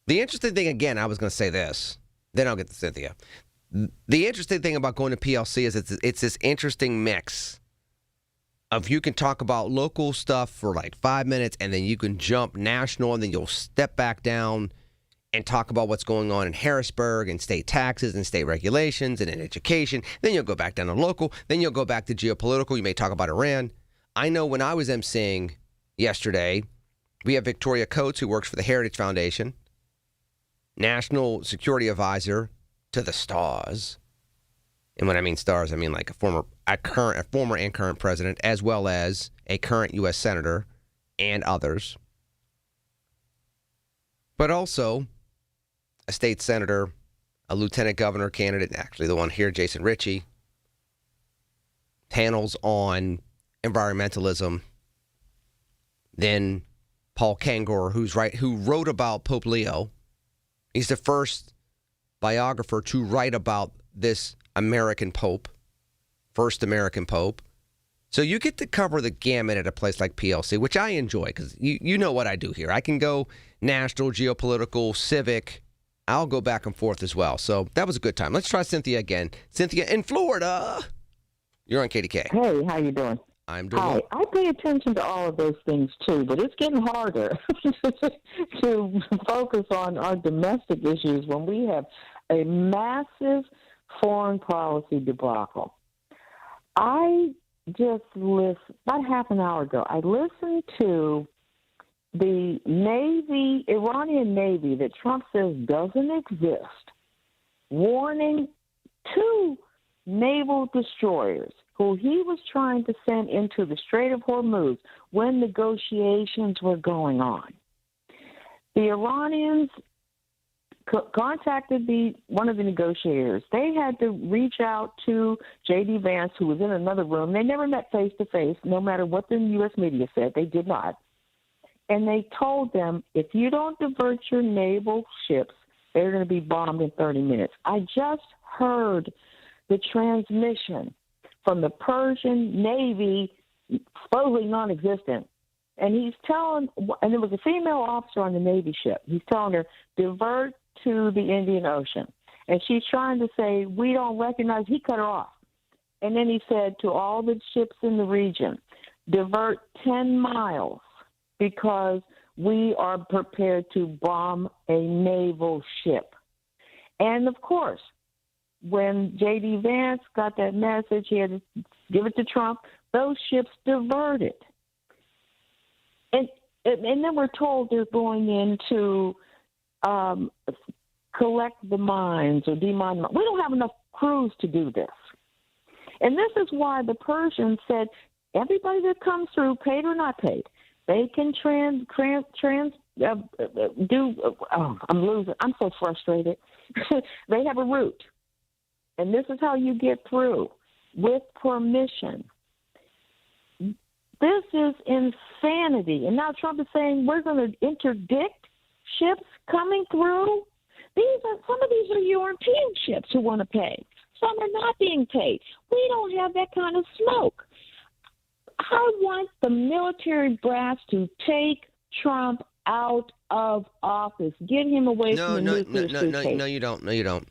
The interesting thing, again, I was going to say this, then I'll get to Cynthia. The interesting thing about going to PLC is it's this interesting mix of you can talk about local stuff for like 5 minutes, and then you can jump national, and then you'll step back down and talk about what's going on in Harrisburg and state taxes and state regulations and in education. Then you'll go back down to local. Then you'll go back to geopolitical. You may talk about Iran. I know when I was emceeing yesterday, we have Victoria Coates, who works for the Heritage Foundation, National Security Advisor to the stars. And when I mean stars, I mean like a former and current president, as well as a current U.S. senator and others. But also a state senator, a lieutenant governor candidate, actually the one here, Jason Ritchie, panels on environmentalism. Then Paul Kangor, who wrote about Pope Leo. He's the first biographer to write about this American Pope, first American Pope. So you get to cover the gamut at a place like PLC, which I enjoy because you know what I do here. I can go national, geopolitical, civic. I'll go back and forth as well. So that was a good time. Let's try Cynthia again. Cynthia in Florida. You're on KDK. Hey, how you doing? I'm doing Hi. well. I pay attention to all of those things, too, but it's getting harder to focus on our domestic issues when we have a massive foreign policy debacle. I just listened, about half an hour ago, I listened to the Navy, Iranian Navy that Trump says doesn't exist, warning two naval destroyers who he was trying to send into the Strait of Hormuz when negotiations were going on. The Iranians contacted one of the negotiators. They had to reach out to J.D. Vance, who was in another room. They never met face-to-face, no matter what the U.S. media said. They did not. And they told them, if you don't divert your naval ships, they're going to be bombed in 30 minutes. I just heard the transmission from the Persian Navy, supposedly non-existent. And he's telling, and there was a female officer on the Navy ship. He's telling her, divert to the Indian Ocean. And she's trying to say, we don't recognize, he cut her off. And then he said to all the ships in the region, divert 10 miles because we are prepared to bomb a naval ship. And of course, when J.D. Vance got that message, he had to give it to Trump, those ships diverted. And then we're told they're going in to collect the mines or demine. We don't have enough crews to do this. And this is why the Persians said, everybody that comes through, paid or not paid, they can I'm losing. I'm so frustrated. They have a route. And this is how you get through, with permission. This is insanity. And now Trump is saying we're going to interdict ships coming through. Some of these are European ships who want to pay. Some are not being paid. We don't have that kind of smoke. I want the military brass to take Trump out of office. Get him away from the nuclear suitcase. No, you don't. No, you don't.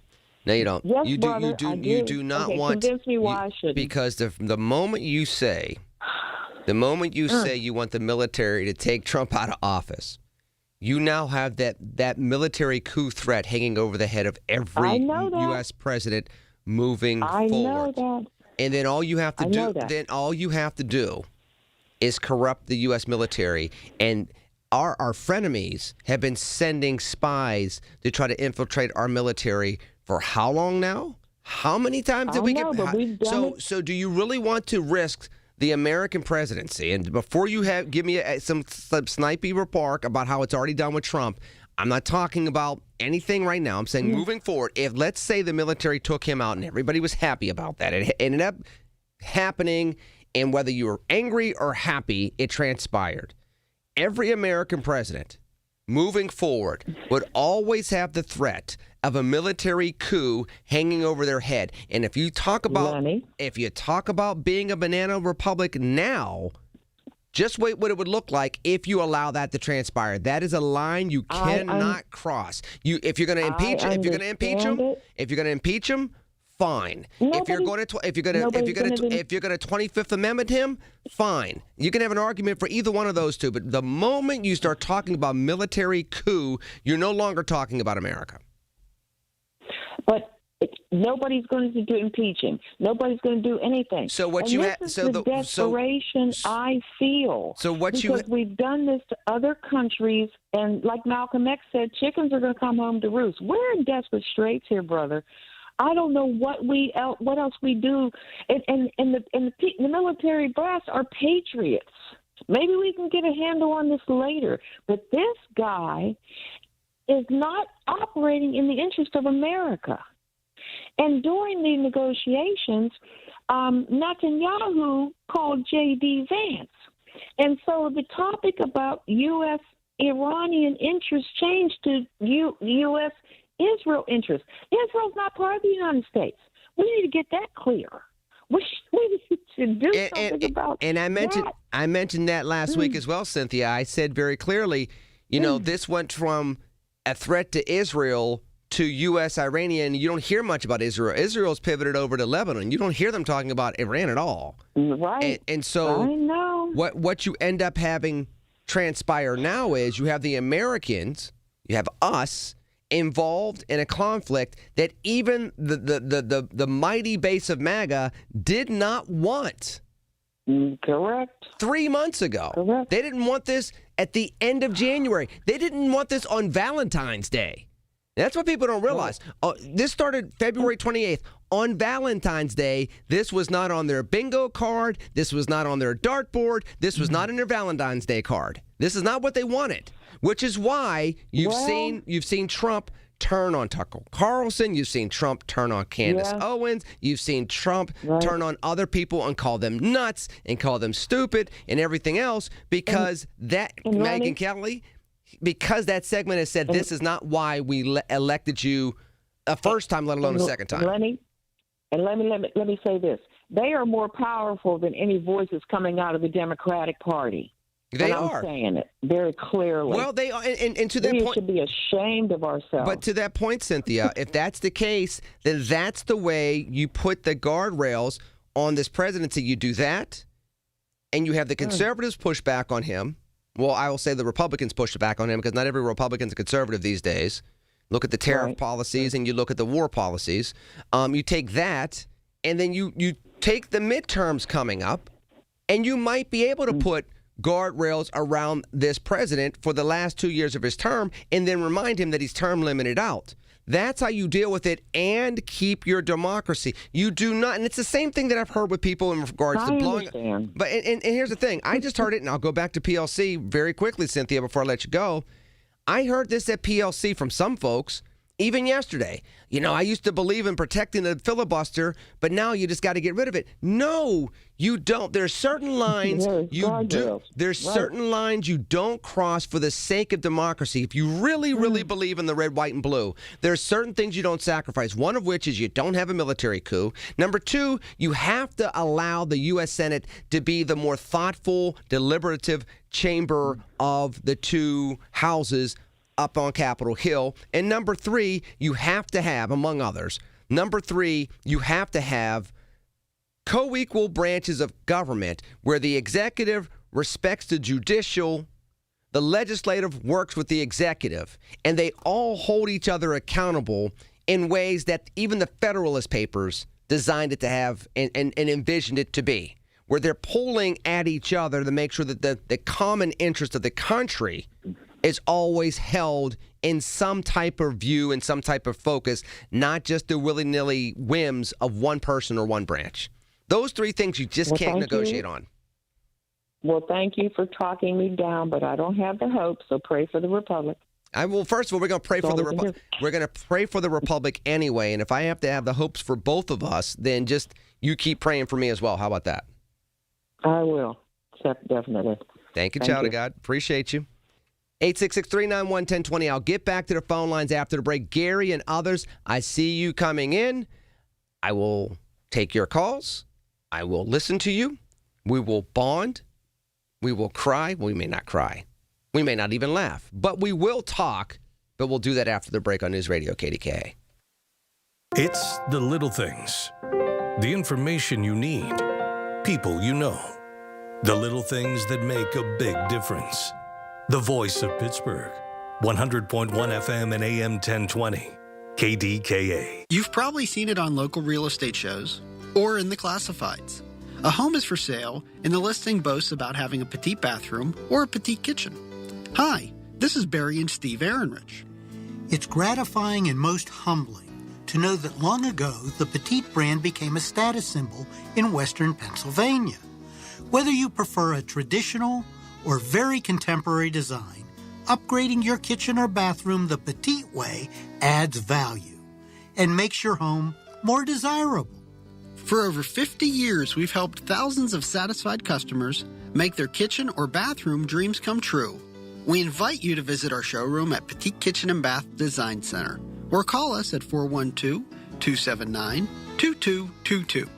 No, you don't. Yes, you brother, you do not want. Convince me why I shouldn't. Because the moment you say you want the military to take Trump out of office, you now have that military coup threat hanging over the head of every U.S. president moving forward. I know that. And then all you have to do is corrupt the U.S. military. And our frenemies have been sending spies to try to infiltrate our military for how long now? How many times did we get? So do you really want to risk the American presidency? And before you give me some snipey remark about how it's already done with Trump, I'm not talking about anything right now. I'm saying moving forward, if let's say the military took him out and everybody was happy about that, it ended up happening, and whether you were angry or happy, it transpired. Every American president moving forward would always have the threat of a military coup hanging over their head. And if you talk about being a banana republic now, just wait what it would look like if you allow that to transpire. That is a line you cannot cross. If you're going to impeach him, fine. If you're going to 25th Amendment him, fine. You can have an argument for either one of those two. But the moment you start talking about military coup, you're no longer talking about America. But nobody's going to impeach him. Nobody's going to do anything. So what the desperation I feel. Because we've done this to other countries, and like Malcolm X said, chickens are going to come home to roost. We're in desperate straits here, brother. I don't know what else we do, and the military brass are patriots. Maybe we can get a handle on this later. But this guy is not operating in the interest of America. And during the negotiations, Netanyahu called J.D. Vance. And so the topic about U.S.-Iranian interests changed to U.S.-Israel interests. Israel's not part of the United States. We need to get that clear. We should do something about and I mentioned that last week as well, Cynthia. I said very clearly, this went from a threat to Israel to U.S. Iranian. You don't hear much about Israel. Israel's pivoted over to Lebanon. You don't hear them talking about Iran at all. Right. And so I know. What you end up having transpire now is you have the Americans, you have us, involved in a conflict that even the mighty base of MAGA did not want. Correct. 3 months ago. Correct. They didn't want this at the end of January. They didn't want this on Valentine's Day. That's what people don't realize. This started February 28th. On Valentine's Day, this was not on their bingo card. This was not on their dartboard. This was not in their Valentine's Day card. This is not what they wanted, which is why you've seen Trump turn on Tucker Carlson. You've seen Trump turn on Candace Owens. You've seen Trump turn on other people and call them nuts and call them stupid and everything else because Megyn Kelly, because that segment has said this is not why we elected you a first time, let alone a second time. Let me say this. They are more powerful than any voices coming out of the Democratic Party. They are. I'm saying it very clearly. Well, they are, and to that point, we should be ashamed of ourselves. But to that point, Cynthia, if that's the case, then that's the way you put the guardrails on this presidency. You do that, and you have the conservatives push back on him. Well, I will say the Republicans push back on him because not every Republican's a conservative these days. Look at the tariff policies and you look at the war policies. You take that, and then you take the midterms coming up, and you might be able to put guardrails around this president for the last 2 years of his term and then remind him that he's term limited out. That's how you deal with it and keep your democracy. You do not, and it's the same thing that I've heard with people in regards to blowing. But and here's the thing. I just heard it, and I'll go back to PLC very quickly, Cynthia, before I let you go. I heard this at PLC from some folks, even yesterday. I used to believe in protecting the filibuster, but now you just got to get rid of it. No, you don't. There's certain lines you do. There's certain lines you don't cross for the sake of democracy. If you really, really believe in the red, white, and blue, there's certain things you don't sacrifice. One of which is you don't have a military coup. Number two, you have to allow the U.S. Senate to be the more thoughtful, deliberative chamber of the two houses up on Capitol Hill. And number three, you have to have, among others, you have to have co-equal branches of government where the executive respects the judicial, the legislative works with the executive, and they all hold each other accountable in ways that even the Federalist Papers designed it to have and envisioned it to be, where they're pulling at each other to make sure that the common interest of the country is always held in some type of view and some type of focus, not just the willy-nilly whims of one person or one branch. Those three things you just can't negotiate on. Well, thank you for talking me down, but I don't have the hope, so pray for the Republic. First of all, we're going to pray for the Republic. We're going to pray for the Republic anyway, and if I have to have the hopes for both of us, then just you keep praying for me as well. How about that? I will, definitely. Thank you, child of God. Appreciate you. 866-391-1020. I'll get back to the phone lines after the break. Gary and others, I see you coming in. I will take your calls. I will listen to you. We will bond. We will cry. We may not cry. We may not even laugh. But we will talk. But we'll do that after the break on News Radio KDKA. It's the little things. The information you need. People you know. The little things that make a big difference. The voice of Pittsburgh. 100.1 FM and AM 1020. KDKA. You've probably seen it on local real estate shows or in the classifieds. A home is for sale, and the listing boasts about having a petite bathroom or a petite kitchen. Hi, this is Barry and Steve Ehrenrich. It's gratifying and most humbling to know that long ago the Petite brand became a status symbol in Western Pennsylvania. Whether you prefer a traditional or very contemporary design, upgrading your kitchen or bathroom the Petite way adds value and makes your home more desirable. For over 50 years, we've helped thousands of satisfied customers make their kitchen or bathroom dreams come true. We invite you to visit our showroom at Petite Kitchen and Bath Design Center or call us at 412-279-2222.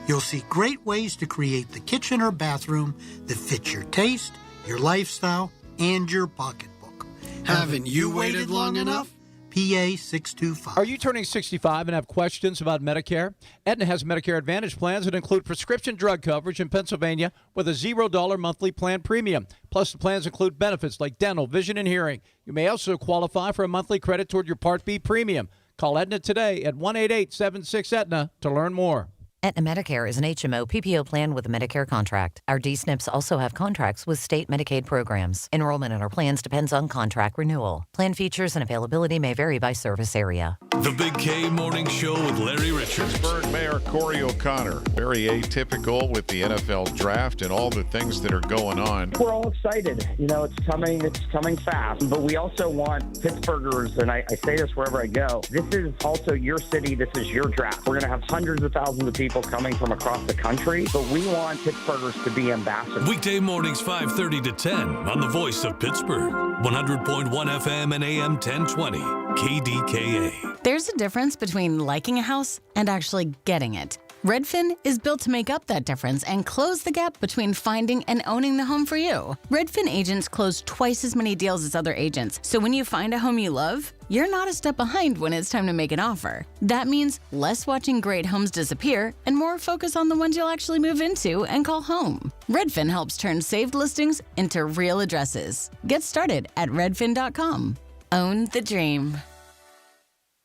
You'll see great ways to create the kitchen or bathroom that fits your taste, your lifestyle, and your pocketbook. Haven't you waited long enough? PA 625. Are you turning 65 and have questions about Medicare? Aetna has Medicare Advantage plans that include prescription drug coverage in Pennsylvania with a $0 monthly plan premium. Plus, the plans include benefits like dental, vision, and hearing. You may also qualify for a monthly credit toward your Part B premium. Call Aetna today at 1-888-76-AETNA to learn more. Aetna Medicare is an HMO PPO plan with a Medicare contract. Our D-SNPs also have contracts with state Medicaid programs. Enrollment in our plans depends on contract renewal. Plan features and availability may vary by service area. The Big K Morning Show with Larry Richards. Pittsburgh Mayor Corey O'Connor, very atypical with the NFL draft and all the things that are going on. We're all excited. You know, it's coming fast. But we also want Pittsburghers, and I say this wherever I go, this is also your city, this is your draft. We're going to have hundreds of thousands of people coming from across the country, but we want Pittsburghers to be ambassadors. Weekday mornings 5:30 to 10 on the Voice of Pittsburgh. 100.1 FM and AM 1020. KDKA. There's a difference between liking a house and actually getting it. Redfin is built to make up that difference and close the gap between finding and owning the home for you. Redfin agents close twice as many deals as other agents, so when you find a home you love, you're not a step behind when it's time to make an offer. That means less watching great homes disappear and more focus on the ones you'll actually move into and call home. Redfin helps turn saved listings into real addresses. Get started at redfin.com. Own the dream.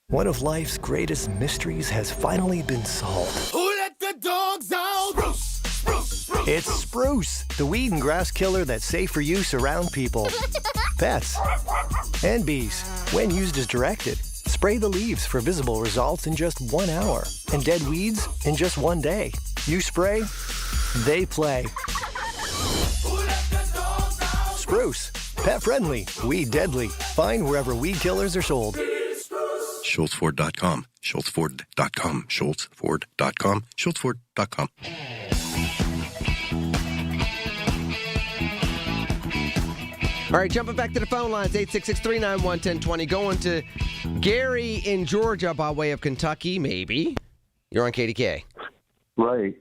One of life's greatest mysteries has finally been solved. Who let the dogs out? Spruce, spruce, spruce. It's Spruce, the weed and grass killer that's safe for use around people, pets, and bees. When used as directed, spray the leaves for visible results in just 1 hour and dead weeds in just 1 day. You spray, they play. Spruce, pet friendly, weed deadly. Find wherever weed killers are sold. SchultzFord.com, SchultzFord.com, SchultzFord.com, SchultzFord.com. All right, jumping back to the phone lines, 866-391-1020. Going to Gary in Georgia by way of Kentucky, maybe. You're on KDKA. Right.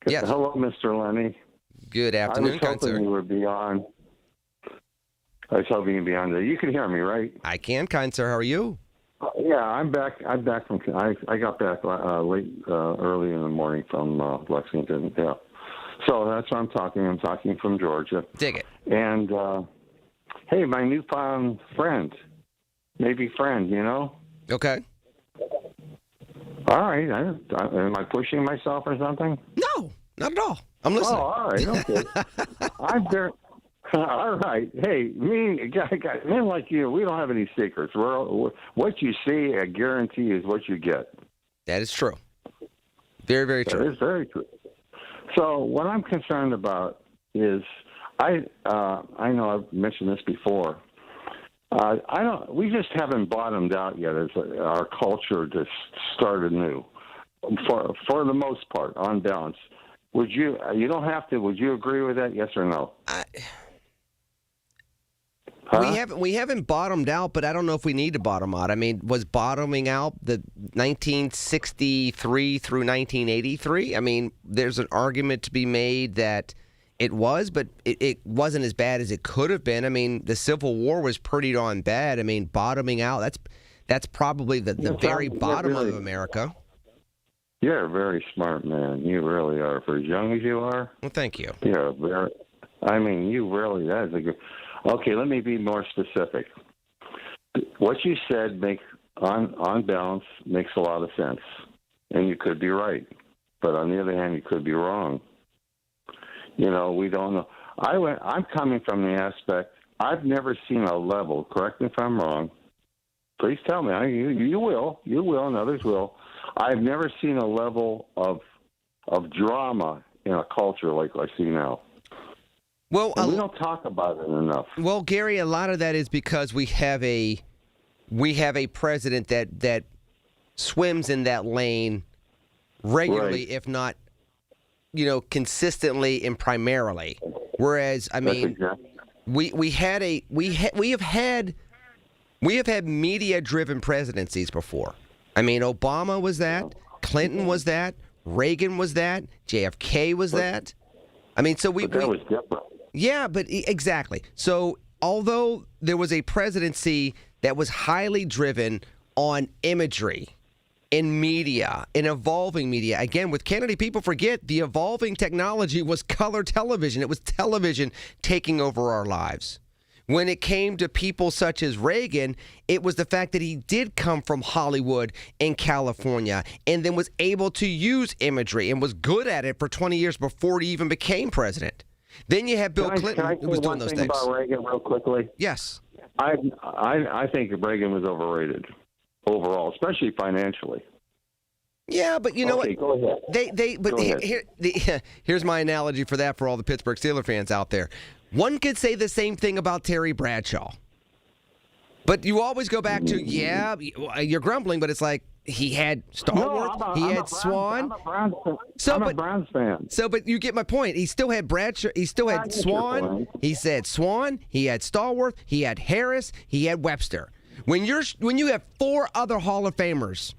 Yes. Hello, Mr. Lenny. Good afternoon, I was hoping you would be on. I was hoping you'd be on there. You can hear me, right? I can, kind sir. How are you? Yeah, I'm back. I'm back from. I got back late, early in the morning from Lexington. Yeah, so that's what I'm talking. I'm talking from Georgia. Dig it. And hey, my newfound friend, maybe friend, you know. Okay. All right. Am I pushing myself or something? No, not at all. I'm listening. Oh, all right. Okay. I'm very. All right. Hey, men like you, we don't have any secrets. What you see, I guarantee, is what you get. That is true. Very, very true. That is very true. So what I'm concerned about is, I know I've mentioned this before. We just haven't bottomed out yet as our culture to start anew. For the most part, on balance. Would you? You don't have to. Would you agree with that? Yes or no? Huh? We haven't bottomed out, but I don't know if we need to bottom out. I mean, was bottoming out the 1963 through 1983? I mean, there's an argument to be made that it was, but it wasn't as bad as it could have been. I mean, the Civil War was pretty darn bad. I mean, bottoming out, that's probably the very bottom of America. You're a very smart man. You really are. For as young as you are. Well, thank you. Yeah, that is a good... Okay, let me be more specific. What you said on balance makes a lot of sense, and you could be right. But on the other hand, you could be wrong. You know, we don't know. I'm coming from the aspect, I've never seen a level, correct me if I'm wrong. Please tell me. You will, and others will. I've never seen a level of drama in a culture like I see now. Well, we don't talk about it enough. Well, Gary, a lot of that is because we have a president that swims in that lane regularly, right, if not, consistently and primarily. Whereas, I mean, we have had media-driven presidencies before. I mean, Obama was that, Clinton was that, Reagan was that. JFK was that. I mean, so that was different. Yeah, but exactly. So although there was a presidency that was highly driven on imagery in media, in evolving media, again, with Kennedy, people forget the evolving technology was color television. It was television taking over our lives. When it came to people such as Reagan, it was the fact that he did come from Hollywood in California and then was able to use imagery and was good at it for 20 years before he even became president. Then you have Bill Clinton, who was doing those things. Can I say one thing about Reagan real quickly? Yes. I think Reagan was overrated overall, especially financially. Yeah, but you know what? Go ahead. Here's my analogy for that for all the Pittsburgh Steelers fans out there. One could say the same thing about Terry Bradshaw. But you always go back to, you're grumbling, but it's like he had Starworth, he had Swan. I'm a Browns fan. So, but you get my point. He still had Bradshaw, he still had Swan. He said Swan, he had Starworth, he had Harris, he had Webster. When you have 4 other Hall of Famers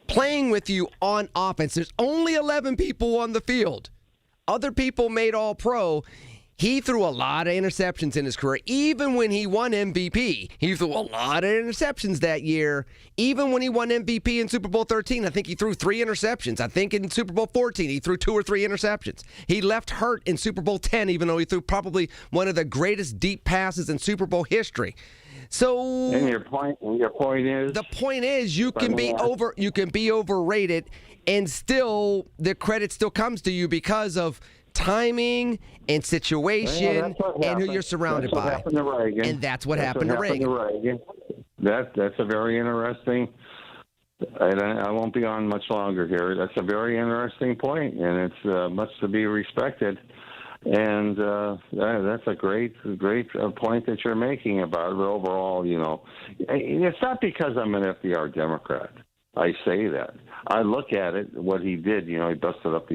playing with you on offense, there's only 11 people on the field. Other people made All-Pro. He threw a lot of interceptions in his career. Even when he won MVP, he threw a lot of interceptions that year. Even when he won MVP in Super Bowl 13, I think he threw 3 interceptions. I think in Super Bowl 14, he threw 2 or 3 interceptions. He left hurt in Super Bowl 10, even though he threw probably one of the greatest deep passes in Super Bowl history. So, and your point is, the point is you can be overrated, and still the credit still comes to you because of timing and situation and who you're surrounded by. And that's what happened to Reagan. That's a very interesting, and I won't be on much longer here. That's a very interesting point, and it's much to be respected. And that's a great point that you're making about it. But overall, you know, it's not because I'm an FDR Democrat. I say that. I look at it, what he did, you know, he busted up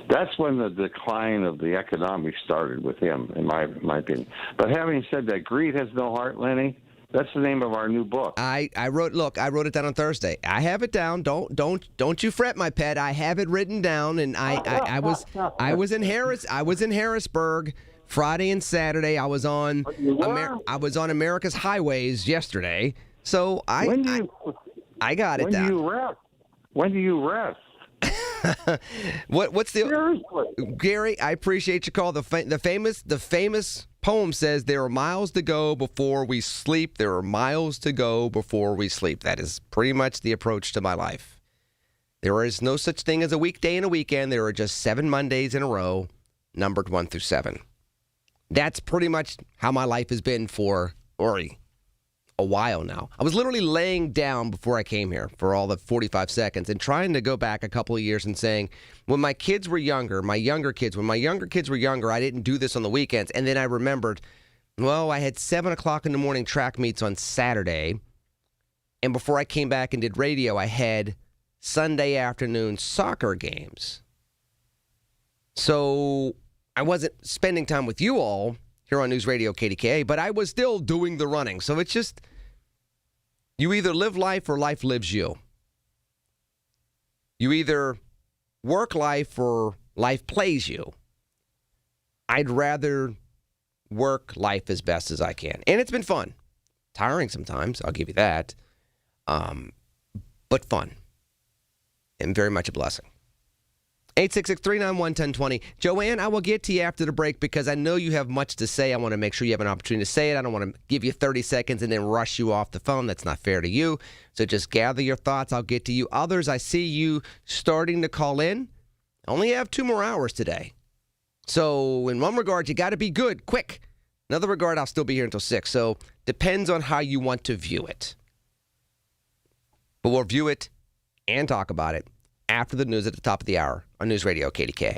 that's when the decline of the economics started with him, in my opinion. But having said that, Greed Has No Heart, Lenny, that's the name of our new book. I wrote it down on Thursday. I have it down. Don't you fret, my pet. I have it written down, and I was in Harrisburg Friday and Saturday. I was on America's Highways yesterday. So I got it down. When do you rest? What's the Gary? I appreciate your call. The famous poem says, "There are miles to go before we sleep. There are miles to go before we sleep." That is pretty much the approach to my life. There is no such thing as a weekday and a weekend. There are just 7 Mondays in a row, numbered 1 through 7. That's pretty much how my life has been for a while now. I was literally laying down before I came here for all the 45 seconds and trying to go back a couple of years and saying, when my kids were younger, when my younger kids were younger, I didn't do this on the weekends. And then I remembered, well, I had 7 o'clock in the morning track meets on Saturday. And before I came back and did radio, I had Sunday afternoon soccer games. So I wasn't spending time with you all here on News Radio KDKA, but I was still doing the running. So it's just, you either live life or life lives you. You either work life or life plays you. I'd rather work life as best as I can. And it's been fun. Tiring sometimes, I'll give you that. But fun. And very much a blessing. 866-391-1020. Joanne, I will get to you after the break because I know you have much to say. I want to make sure you have an opportunity to say it. I don't want to give you 30 seconds and then rush you off the phone. That's not fair to you. So just gather your thoughts. I'll get to you. Others, I see you starting to call in. I only have 2 more hours today. So in one regard, you got to be good, quick. Another regard, I'll still be here until 6. So depends on how you want to view it. But we'll view it and talk about it after the news at the top of the hour on News Radio KDKA.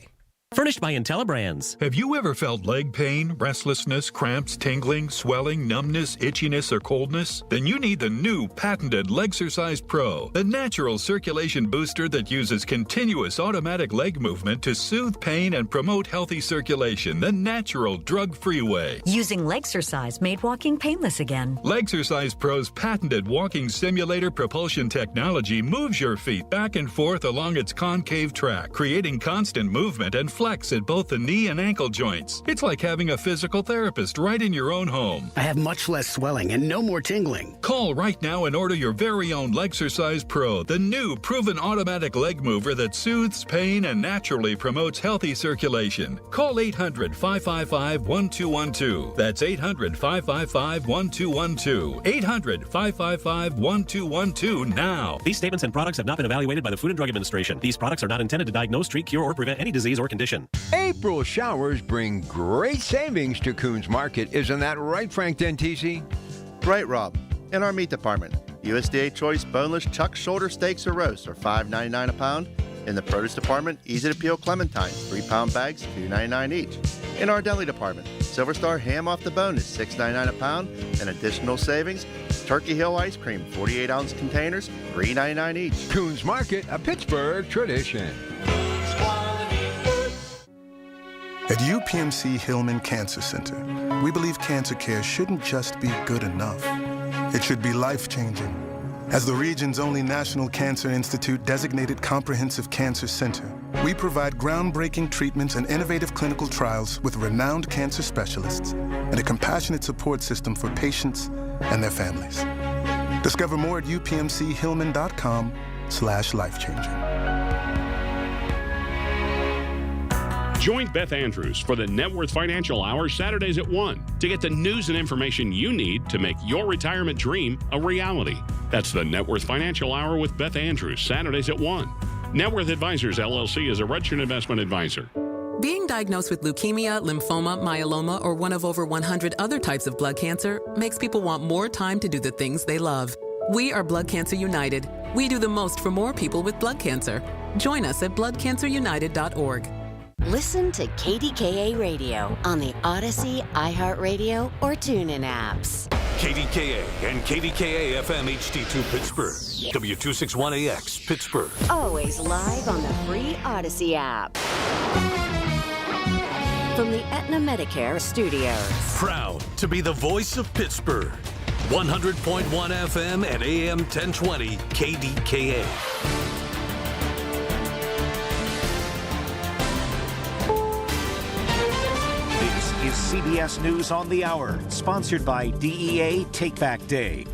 Furnished by IntelliBrands. Have you ever felt leg pain, restlessness, cramps, tingling, swelling, numbness, itchiness, or coldness? Then you need the new patented Legsercise Pro, the natural circulation booster that uses continuous automatic leg movement to soothe pain and promote healthy circulation the natural, drug-free way. Using Legsercise made walking painless again. Legsercise Pro's patented walking simulator propulsion technology moves your feet back and forth along its concave track, creating constant movement and flex at both the knee and ankle joints. It's like having a physical therapist right in your own home. I have much less swelling and no more tingling. Call right now and order your very own Legsercise Pro, the new proven automatic leg mover that soothes pain and naturally promotes healthy circulation. Call 800-555-1212. That's 800-555-1212. 800-555-1212 now. These statements and products have not been evaluated by the Food and Drug Administration. These products are not intended to diagnose, treat, cure, or prevent any disease or condition. April showers bring great savings to Coons Market. Isn't that right, Frank Dentisi? Right, Rob. In our meat department, USDA Choice boneless chuck shoulder steaks or roasts are $5.99 a pound. In the produce department, easy to peel clementines, 3-pound bags, $2.99 each. In our deli department, Silver Star ham off the bone is $6.99 a pound. And additional savings, Turkey Hill ice cream, 48-ounce containers, $3.99 each. Coons Market, a Pittsburgh tradition. At UPMC Hillman Cancer Center, we believe cancer care shouldn't just be good enough. It should be life-changing. As the region's only National Cancer Institute designated comprehensive cancer center, we provide groundbreaking treatments and innovative clinical trials with renowned cancer specialists and a compassionate support system for patients and their families. Discover more at upmchillman.com/lifechanging. Join Beth Andrews for the Net Worth Financial Hour Saturdays at 1 to get the news and information you need to make your retirement dream a reality. That's the Net Worth Financial Hour with Beth Andrews, Saturdays at 1. Net Worth Advisors, LLC is a registered investment advisor. Being diagnosed with leukemia, lymphoma, myeloma, or one of over 100 other types of blood cancer makes people want more time to do the things they love. We are Blood Cancer United. We do the most for more people with blood cancer. Join us at bloodcancerunited.org. Listen to KDKA Radio on the Odyssey, iHeartRadio, or TuneIn apps. KDKA and KDKA-FM HD2 Pittsburgh. W261AX Pittsburgh. Always live on the free Odyssey app. From the Aetna Medicare Studios. Proud to be the voice of Pittsburgh. 100.1 FM and AM 1020 KDKA. Is CBS News on the Hour, sponsored by DEA Take Back Day.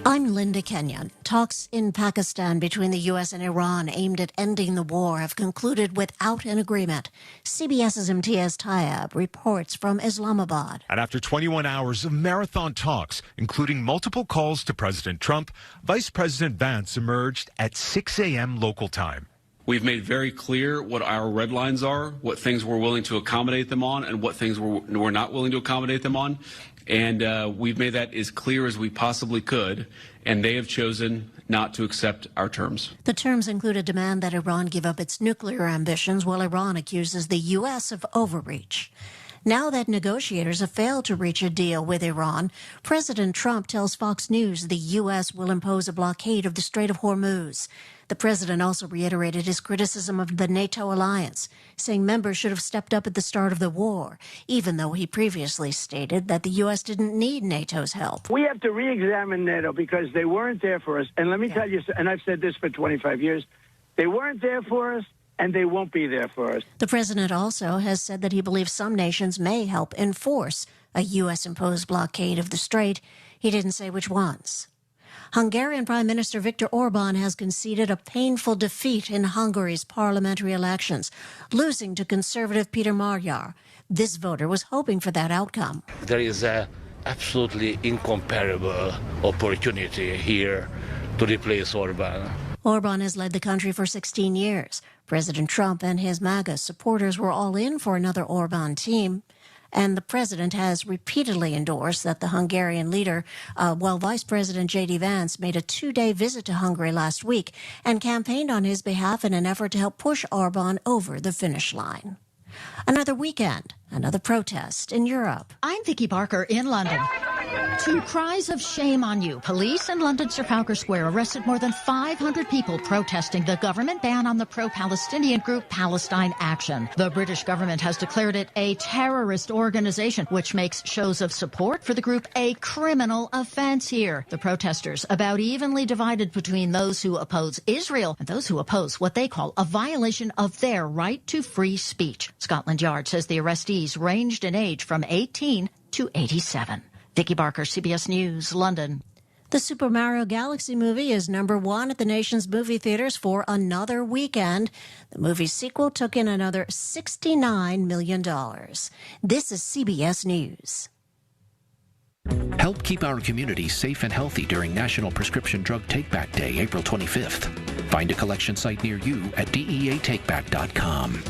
I'm Linda Kenyon. Talks in Pakistan between the U.S. and Iran aimed at ending the war have concluded without an agreement. CBS's Imtiaz Tyab reports from Islamabad. And after 21 hours of marathon talks, including multiple calls to President Trump, Vice President Vance emerged at 6 a.m. local time. We've made very clear what our red lines are, what things we're willing to accommodate them on, and what things we're not willing to accommodate them on. And we've made that as clear as we possibly could, and they have chosen not to accept our terms. The terms include a demand that Iran give up its nuclear ambitions, while Iran accuses the U.S. of overreach. Now that negotiators have failed to reach a deal with Iran, President Trump tells Fox News the U.S. will impose a blockade of the Strait of Hormuz. The president also reiterated his criticism of the NATO alliance, saying members should have stepped up at the start of the war, even though he previously stated that the U.S. didn't need NATO's help. We have to re-examine NATO because they weren't there for us. And let me tell you, and I've said this for 25 years, they weren't there for us, and they won't be there for us. The president also has said that he believes some nations may help enforce a U.S.-imposed blockade of the strait. He didn't say which ones. Hungarian Prime Minister Viktor Orban has conceded a painful defeat in Hungary's parliamentary elections, losing to conservative Peter Magyar. This voter was hoping for that outcome. There is an absolutely incomparable opportunity here to replace Orban. Orban has led the country for 16 years. President Trump and his MAGA supporters were all in for another Orban team. And the president has repeatedly endorsed that the Hungarian leader, while Vice President J.D. Vance made a 2-day visit to Hungary last week and campaigned on his behalf in an effort to help push Orban over the finish line. Another weekend, another protest in Europe. I'm Vicky Barker in London. To cries of shame on you, police in London's Trafalgar Square arrested more than 500 people protesting the government ban on the pro-Palestinian group Palestine Action. The British government has declared it a terrorist organization, which makes shows of support for the group a criminal offense here. The protesters about evenly divided between those who oppose Israel and those who oppose what they call a violation of their right to free speech. Scotland Yard says the arrestees ranged in age from 18 to 87. Vicky Barker, CBS News, London. The Super Mario Galaxy movie is #1 at the nation's movie theaters for another weekend. The movie's sequel took in another $69 million. This is CBS News. Help keep our community safe and healthy during National Prescription Drug Take-Back Day, April 25th. Find a collection site near you at DEATakeback.com.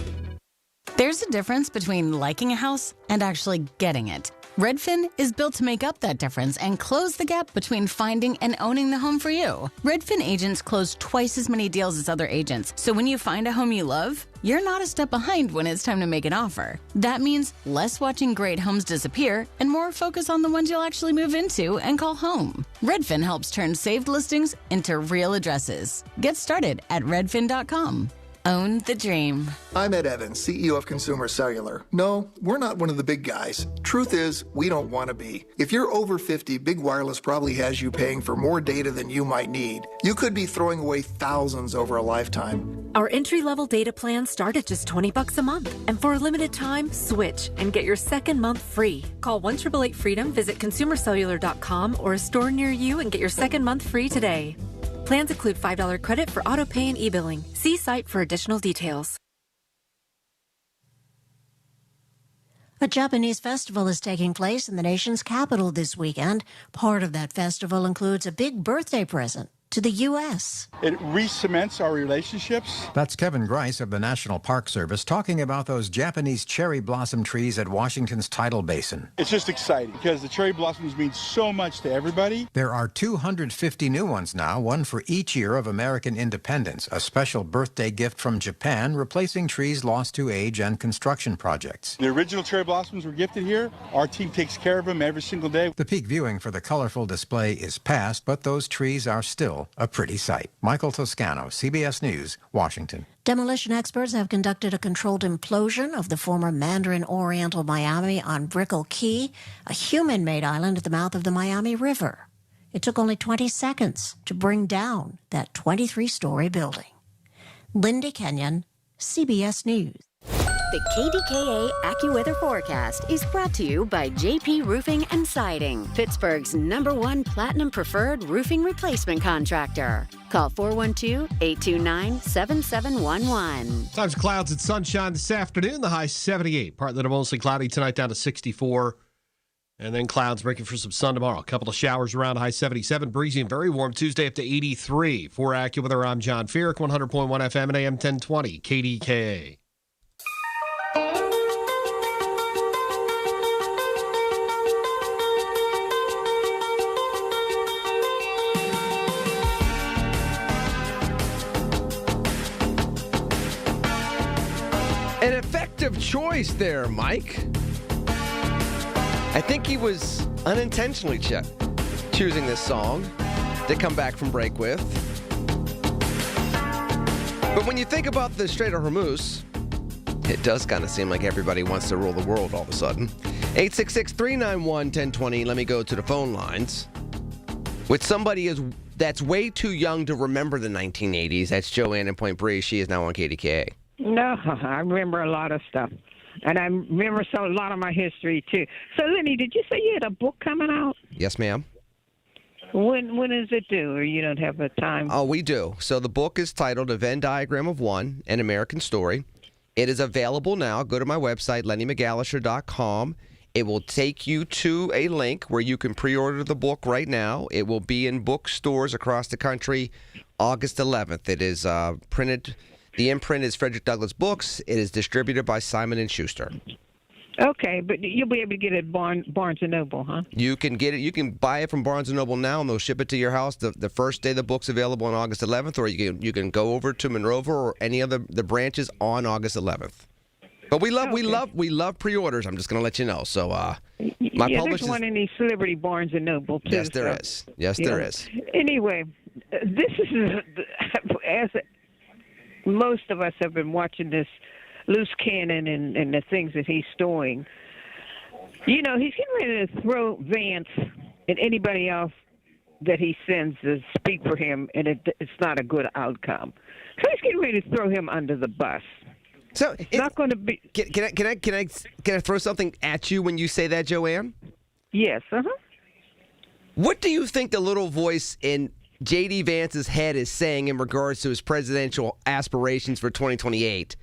There's a difference between liking a house and actually getting it. Redfin is built to make up that difference and close the gap between finding and owning the home for you. Redfin agents close twice as many deals as other agents, so when you find a home you love, you're not a step behind when it's time to make an offer. That means less watching great homes disappear and more focus on the ones you'll actually move into and call home. Redfin helps turn saved listings into real addresses. Get started at redfin.com. Own the dream. I'm Ed Evans, CEO of Consumer Cellular. No, we're not one of the big guys. Truth is, we don't want to be. If you're over 50, Big Wireless probably has you paying for more data than you might need. You could be throwing away thousands over a lifetime. Our entry-level data plans start at just $20 a month. And for a limited time, switch and get your second month free. Call 1-888-FREEDOM, visit consumercellular.com or a store near you and get your second month free today. Plans include $5 credit for auto pay and e-billing. See site for additional details. A Japanese festival is taking place in the nation's capital this weekend. Part of that festival includes a big birthday present to the U.S. It re-cements our relationships. That's Kevin Grice of the National Park Service talking about those Japanese cherry blossom trees at Washington's tidal basin. It's just exciting because the cherry blossoms mean so much to everybody. There are 250 new ones now, one for each year of American independence, a special birthday gift from Japan replacing trees lost to age and construction projects. The original cherry blossoms were gifted here. Our team takes care of them every single day. The peak viewing for the colorful display is past, but those trees are still a pretty sight. Michael Toscano, CBS News, Washington. Demolition experts have conducted a controlled implosion of the former Mandarin Oriental Miami on Brickell Key, a human-made island at the mouth of the Miami River. It took only 20 seconds to bring down that 23-story building. Lindy Kenyon, CBS News. The KDKA AccuWeather forecast is brought to you by JP Roofing and Siding, Pittsburgh's #1 Platinum Preferred Roofing Replacement Contractor. Call 412-829-7711. Times clouds and sunshine this afternoon. The high 78. Partly to mostly cloudy tonight, down to 64. And then clouds breaking for some sun tomorrow. A couple of showers around, high 77. Breezy and very warm Tuesday up to 83. For AccuWeather, I'm John Feerick, 100.1 FM and AM 1020, KDKA. An effective choice there, Mike. I think he was unintentionally choosing this song to come back from break with. But when you think about the Strait of Hormuz, it does kind of seem like everybody wants to rule the world all of a sudden. 866-391-1020. Let me go to the phone lines with somebody that's way too young to remember the 1980s. That's Joanne in Point Breeze. She is now on KDKA. No, I remember a lot of stuff. And I remember a lot of my history, too. So, Lenny, did you say you had a book coming out? Yes, ma'am. When is it due, or you don't have a time? Oh, we do. So the book is titled A Venn Diagram of One, An American Story. It is available now. Go to my website, lennymcallister.com. It will take you to a link where you can pre-order the book right now. It will be in bookstores across the country August 11th. It is printed. The imprint is Frederick Douglass Books. It is distributed by Simon & Schuster. Okay, but you'll be able to get it at Barnes & Noble, huh? You can get it. You can buy it from Barnes & Noble now, and they'll ship it to your house the first day the book's available on August 11th, or you can go over to Monroeville or any of the branches on August 11th. But we love pre-orders. I'm just going to let you know. So my publishers. There's one in the Celebrity Barnes & Noble too. Yes, there is. Yes, there is. Anyway, this is as most of us have been watching this loose cannon and the things that he's doing. You know, he's getting ready to throw Vance and anybody else that he sends to speak for him, and it's not a good outcome. So he's getting ready to throw him under the bus. So it's not going to be. Can I throw something at you when you say that, Joanne? Yes. What do you think the little voice in J.D. Vance's head is saying in regards to his presidential aspirations for 2028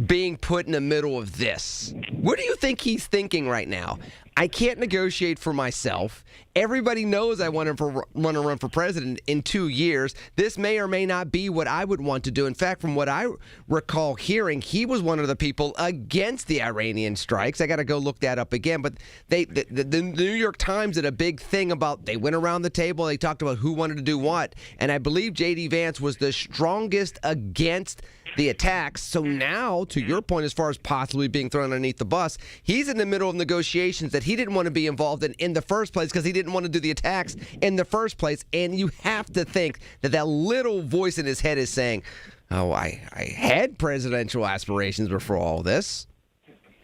being put in the middle of this? What do you think he's thinking right now? I can't negotiate for myself. Everybody knows I want to run for president in 2 years. This may or may not be what I would want to do. In fact, from what I recall hearing, he was one of the people against the Iranian strikes. I got to go look that up again. But the New York Times did a big thing about, they went around the table, they talked about who wanted to do what. And I believe J.D. Vance was the strongest against the attacks. So now, to your point, as far as possibly being thrown underneath the bus, he's in the middle of negotiations that he didn't want to be involved in the first place because he didn't want to do the attacks in the first place. And you have to think that little voice in his head is saying, oh, I had presidential aspirations before all this.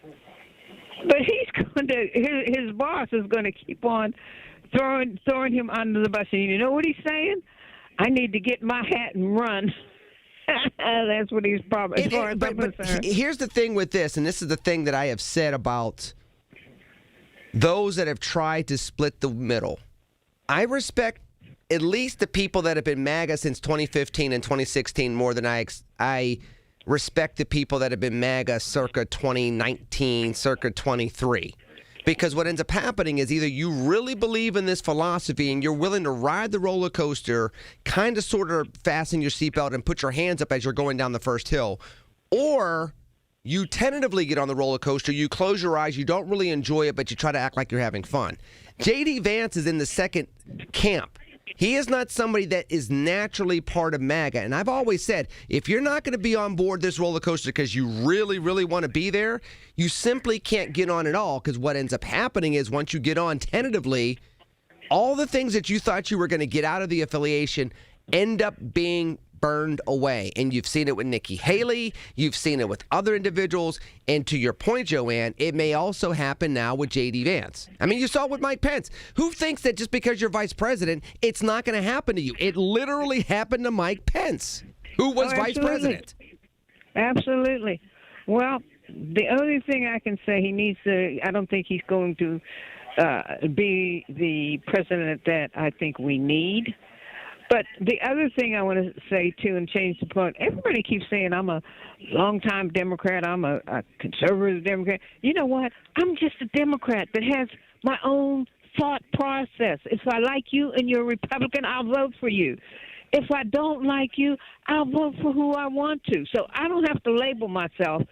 But he's going to, his boss is going to keep on throwing him under the bus. And you know what he's saying? I need to get my hat and run. That's what he's probably. But here's the thing with this, and this is the thing that I have said about those that have tried to split the middle. I respect at least the people that have been MAGA since 2015 and 2016 more than I respect the people that have been MAGA circa 2019, circa 23. Because what ends up happening is either you really believe in this philosophy and you're willing to ride the roller coaster, kind of sort of fasten your seatbelt and put your hands up as you're going down the first hill, or you tentatively get on the roller coaster, you close your eyes, you don't really enjoy it, but you try to act like you're having fun. J.D. Vance is in the second camp. He is not somebody that is naturally part of MAGA. And I've always said, if you're not going to be on board this roller coaster because you really, really want to be there, you simply can't get on at all, because what ends up happening is once you get on tentatively, all the things that you thought you were going to get out of the affiliation end up being burned away. And you've seen it with Nikki Haley. You've seen it with other individuals. And to your point, Joanne, it may also happen now with J.D. Vance. I mean, you saw it with Mike Pence. Who thinks that just because you're vice president, it's not going to happen to you? It literally happened to Mike Pence, who was vice president. Absolutely. Well, the only thing I can say, I don't think he's going to be the president that I think we need. But the other thing I want to say, too, and change the point, everybody keeps saying I'm a longtime Democrat, I'm a conservative Democrat. You know what? I'm just a Democrat that has my own thought process. If I like you and you're a Republican, I'll vote for you. If I don't like you, I'll vote for who I want to. So I don't have to label myself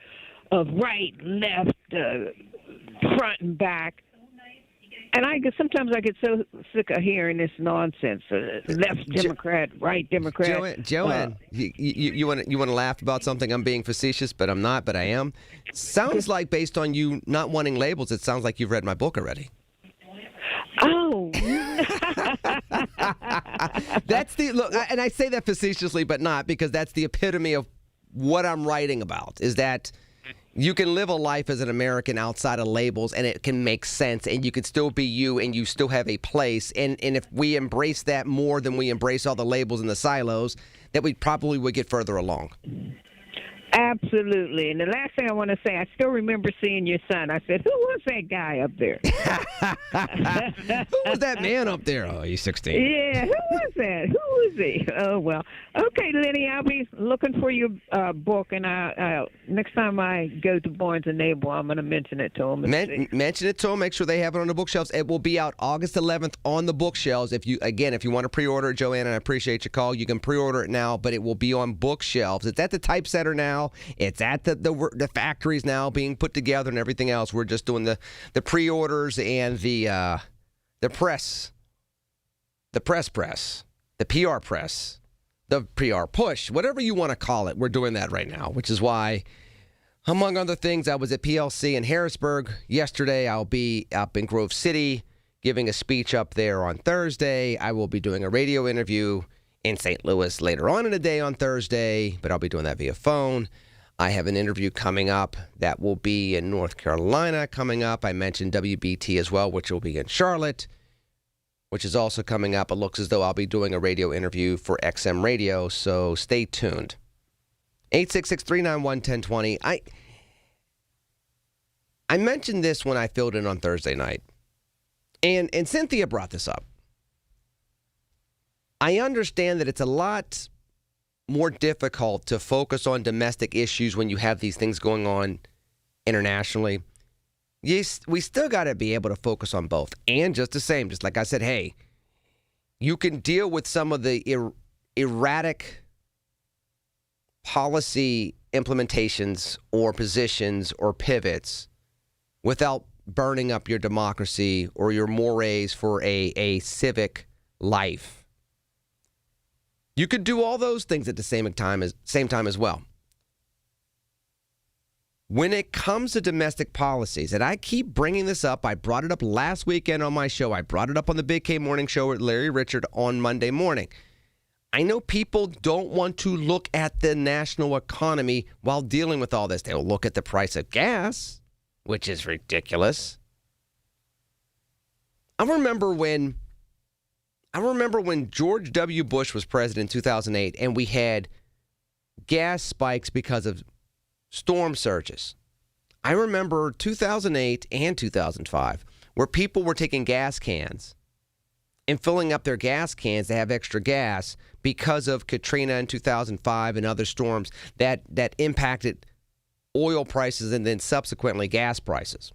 of right, left, front and back. And sometimes I get so sick of hearing this nonsense. Left Democrat, right Democrat. Joanne, you want to laugh about something? I'm being facetious, but I'm not, but I am. Sounds like, based on you not wanting labels, it sounds like you've read my book already. Oh. That's look, and I say that facetiously, but not, because that's the epitome of what I'm writing about, is that you can live a life as an American outside of labels, and it can make sense, and you can still be you, and you still have a place. And if we embrace that more than we embrace all the labels and the silos, that we probably would get further along. Absolutely. And the last thing I want to say, I still remember seeing your son. I said, who was that guy up there? Who was that man up there? Oh, he's 16. Yeah, who was that? Who was he? Oh, well. Okay, Lenny, I'll be looking for your book, and next time I go to Barnes & Noble, I'm going to mention it to them. Mention it to them. Make sure they have it on the bookshelves. It will be out August 11th on the bookshelves. If you want to pre-order it, Joanne, and I appreciate your call, you can pre-order it now, but it will be on bookshelves. It's at the typesetter now. now. It's at the factories now being put together and everything else. We're just doing the pre-orders and the press, the press, the PR press, the PR push, whatever you want to call it. We're doing that right now, which is why, among other things, I was at PLC in Harrisburg yesterday. I'll be up in Grove City giving a speech up there on Thursday. I will be doing a radio interview in St. Louis later on in the day on Thursday, but I'll be doing that via phone. I have an interview coming up that will be in North Carolina coming up. I mentioned WBT as well, which will be in Charlotte, which is also coming up. It looks as though I'll be doing a radio interview for XM Radio, so stay tuned. 866-391-1020. I mentioned this when I filled in on Thursday night. And Cynthia brought this up. I understand that it's a lot more difficult to focus on domestic issues when you have these things going on internationally. Yes, we still got to be able to focus on both. And just the same, just like I said, hey, you can deal with some of the erratic policy implementations or positions or pivots without burning up your democracy or your mores for a civic life. You could do all those things at the same time as well. When it comes to domestic policies, and I keep bringing this up, I brought it up last weekend on my show. I brought it up on the Big K Morning Show with Larry Richard on Monday morning. I know people don't want to look at the national economy while dealing with all this. They'll look at the price of gas, which is ridiculous. I remember when George W. Bush was president in 2008 and we had gas spikes because of storm surges. I remember 2008 and 2005 where people were taking gas cans and filling up their gas cans to have extra gas because of Katrina in 2005 and other storms that impacted oil prices and then subsequently gas prices.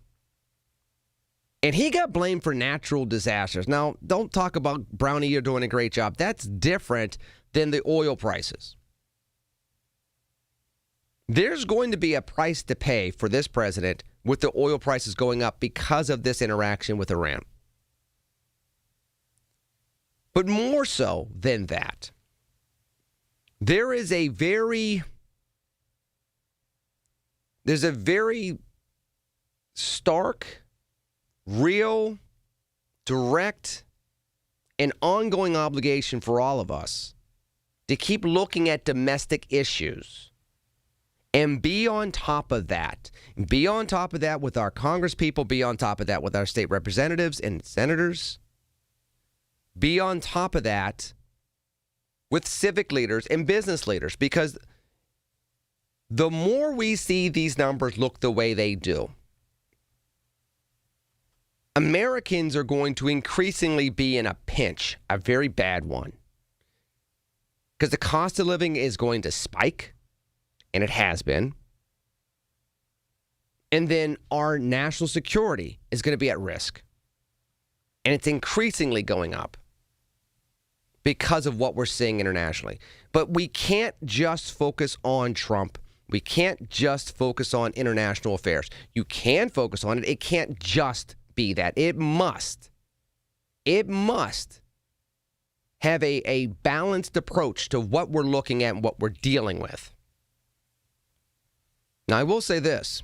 And he got blamed for natural disasters. Now, don't talk about Brownie, you're doing a great job. That's different than the oil prices. There's going to be a price to pay for this president with the oil prices going up because of this interaction with Iran. But more so than that, there's a very stark, real, direct, and ongoing obligation for all of us to keep looking at domestic issues and be on top of that. Be on top of that with our congresspeople, be on top of that with our state representatives and senators. Be on top of that with civic leaders and business leaders, because the more we see these numbers look the way they do, Americans are going to increasingly be in a pinch, a very bad one. Because the cost of living is going to spike, and it has been. And then our national security is going to be at risk. And it's increasingly going up because of what we're seeing internationally. But we can't just focus on Trump. We can't just focus on international affairs. You can focus on it. It can't just be that. It must have a balanced approach to what we're looking at and what we're dealing with. Now, I will say this.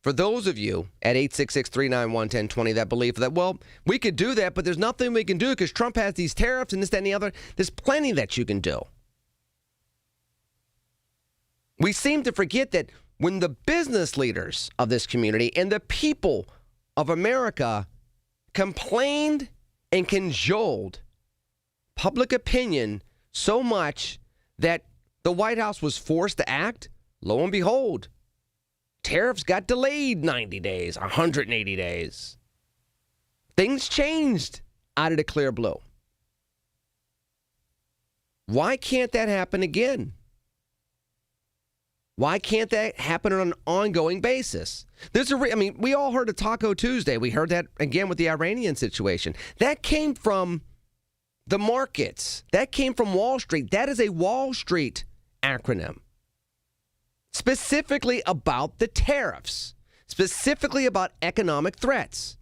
For those of you at 866-391-1020 that believe that, well, we could do that, but there's nothing we can do because Trump has these tariffs and this, that, and the other, there's plenty that you can do. We seem to forget that when the business leaders of this community and the people of America complained and cajoled public opinion so much that the White House was forced to act, lo and behold, tariffs got delayed 90 days, 180 days. Things changed out of the clear blue. Why can't that happen again? Why can't that happen on an ongoing basis? We all heard of Taco Tuesday. We heard that again with the Iranian situation. That came from the markets. That came from Wall Street. That is a Wall Street acronym. specifically about the tariffs, specifically about economic threats.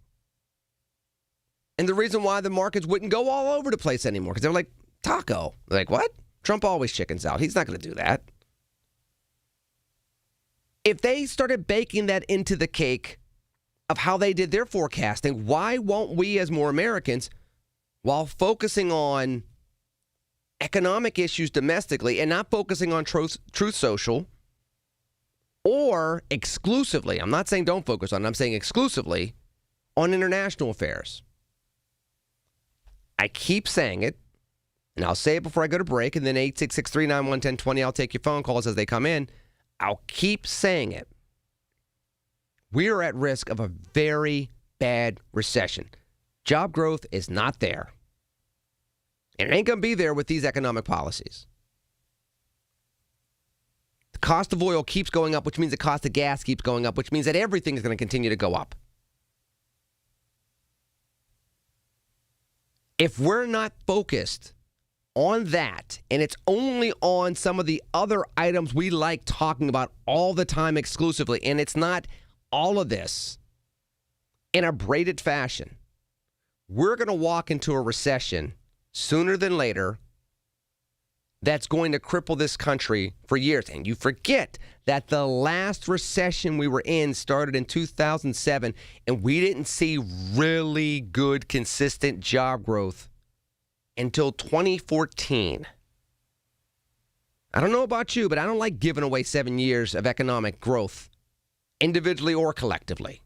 And the reason why the markets wouldn't go all over the place anymore, because they're like, taco. They're like, what? Trump always chickens out. He's not going to do that. If they started baking that into the cake of how they did their forecasting, why won't we as more Americans, while focusing on economic issues domestically and not focusing on Truth Social or exclusively, I'm not saying don't focus on it, I'm saying exclusively on international affairs. I keep saying it, and I'll say it before I go to break, and then 866-391-1020, I'll take your phone calls as they come in. I'll keep saying it. We are at risk of a very bad recession. Job growth is not there. And it ain't going to be there with these economic policies. The cost of oil keeps going up, which means the cost of gas keeps going up, which means that everything is going to continue to go up. If we're not focused on that, and it's only on some of the other items we like talking about all the time exclusively, and it's not all of this in a braided fashion, we're going to walk into a recession sooner than later that's going to cripple this country for years. And you forget that the last recession we were in started in 2007, and we didn't see really good, consistent job growth until 2014. I don't know about you, but I don't like giving away 7 years of economic growth, individually or collectively.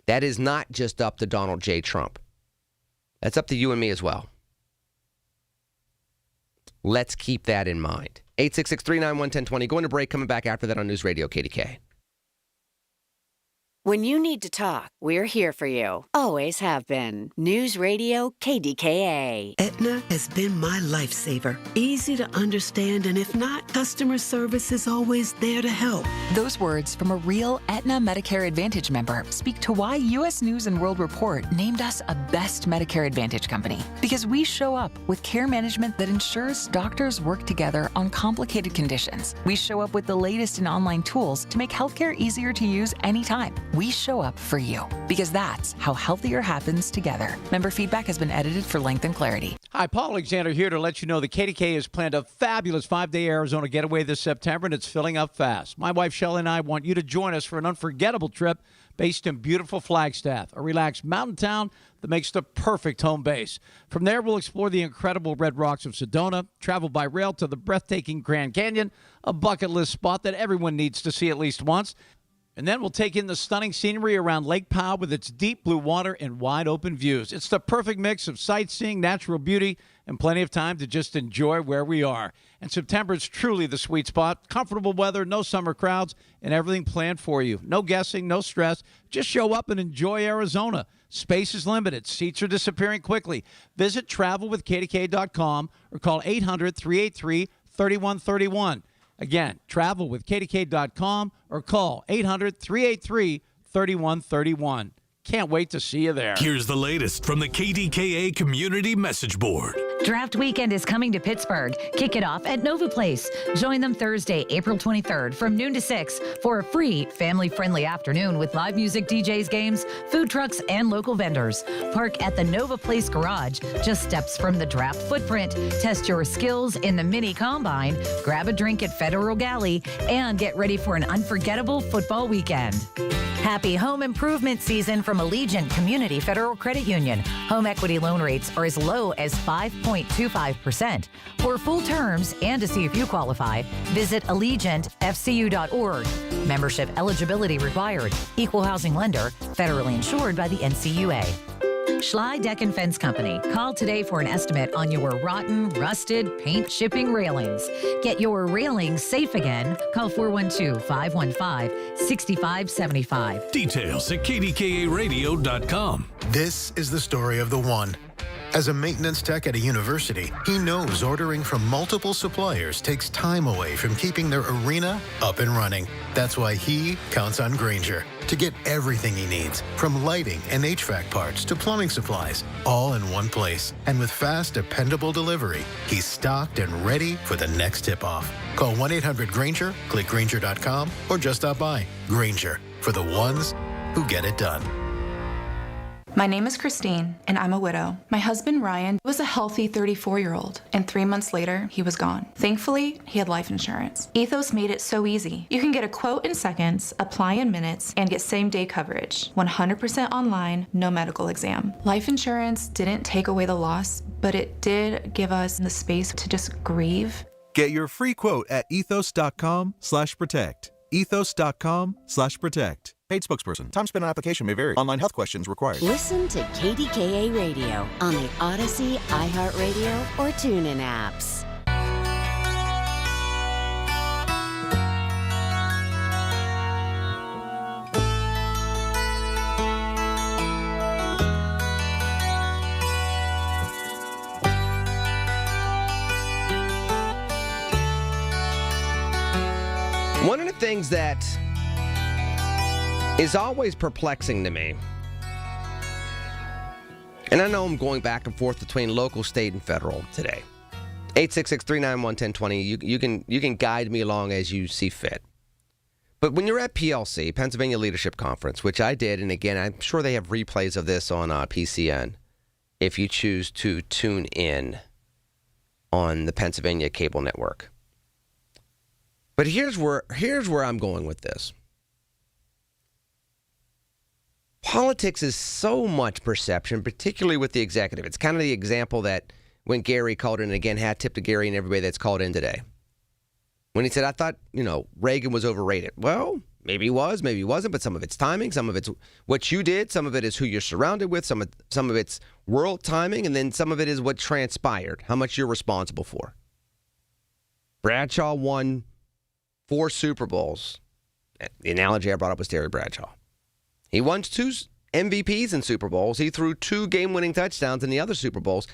That is not just up to Donald J. Trump. That's up to you and me as well. Let's keep that in mind. 866-391-1020. Going to break, coming back after that on News Radio KDK. When you need to talk, we're here for you. Always have been. News Radio KDKA. Aetna has been my lifesaver. Easy to understand, and if not, customer service is always there to help. Those words from a real Aetna Medicare Advantage member speak to why U.S. News & World Report named us a Best Medicare Advantage company. Because we show up with care management that ensures doctors work together on complicated conditions. We show up with the latest in online tools to make healthcare easier to use anytime. We show up for you, because that's how healthier happens together. Member feedback has been edited for length and clarity. Hi, Paul Alexander here to let you know the KDK has planned a fabulous 5-day Arizona getaway this September, and it's filling up fast. My wife, Shelley, and I want you to join us for an unforgettable trip based in beautiful Flagstaff, a relaxed mountain town that makes the perfect home base. From there, we'll explore the incredible red rocks of Sedona, travel by rail to the breathtaking Grand Canyon, a bucket list spot that everyone needs to see at least once. And then we'll take in the stunning scenery around Lake Powell with its deep blue water and wide open views. It's the perfect mix of sightseeing, natural beauty, and plenty of time to just enjoy where we are. And September is truly the sweet spot. Comfortable weather, no summer crowds, and everything planned for you. No guessing, no stress. Just show up and enjoy Arizona. Space is limited. Seats are disappearing quickly. Visit travelwithkdk.com or call 800-383-3131. Again, travel with KDK.com or call 800-383-3131. Can't wait to see you there. Here's the latest from the KDKA Community Message Board. Draft weekend is coming to Pittsburgh. Kick it off at Nova Place. Join them Thursday, April 23rd from noon to 6 for a free, family-friendly afternoon with live music, DJs, games, food trucks, and local vendors. Park at the Nova Place Garage, just steps from the draft footprint. Test your skills in the mini combine, grab a drink at Federal Galley, and get ready for an unforgettable football weekend. Happy home improvement season from Allegiant Community Federal Credit Union. Home equity loan rates are as low as 5.25%. For full terms and to see if you qualify, visit AllegiantFCU.org. Membership eligibility required. Equal housing lender. Federally insured by the NCUA. Schley Deck and Fence Company. Call today for an estimate on your rotten, rusted, paint chipping railings. Get your railings safe again. Call 412-515-6575. Details at kdkaradio.com. This is the story of the one. As a maintenance tech at a university, he knows ordering from multiple suppliers takes time away from keeping their arena up and running. That's why he counts on Grainger to get everything he needs, from lighting and HVAC parts to plumbing supplies, all in one place. And with fast, dependable delivery, he's stocked and ready for the next tip-off. Call 1-800-GRAINGER, click Grainger.com, or just stop by. Grainger, for the ones who get it done. My name is Christine, and I'm a widow. My husband, Ryan, was a healthy 34-year-old, and 3 months later, he was gone. Thankfully, he had life insurance. Ethos made it so easy. You can get a quote in seconds, apply in minutes, and get same-day coverage. 100% online, no medical exam. Life insurance didn't take away the loss, but it did give us the space to just grieve. Get your free quote at ethos.com/protect. ethos.com/protect. Paid spokesperson. Time spent on application may vary. Online health questions required. Listen to KDKA Radio on the Odyssey, iHeartRadio, or TuneIn apps. One of the things that is always perplexing to me, and I know I'm going back and forth between local, state, and federal today. 866-391-1020. You can guide me along as you see fit. But when you're at PLC, Pennsylvania Leadership Conference, which I did, and again, I'm sure they have replays of this on PCN, if you choose to tune in on the Pennsylvania Cable Network. But here's where I'm going with this. Politics is so much perception, particularly with the executive. It's kind of the example that when Gary called in, and again, hat tip to Gary and everybody that's called in today. When he said, I thought, Reagan was overrated. Well, maybe he was, maybe he wasn't, but some of it's timing, some of it's what you did, some of it is who you're surrounded with, some of it's world timing, and then some of it is what transpired, how much you're responsible for. Bradshaw won 4 Super Bowls. The analogy I brought up was Terry Bradshaw. He won 2 MVPs in Super Bowls. He threw 2 game-winning touchdowns in the other Super Bowls.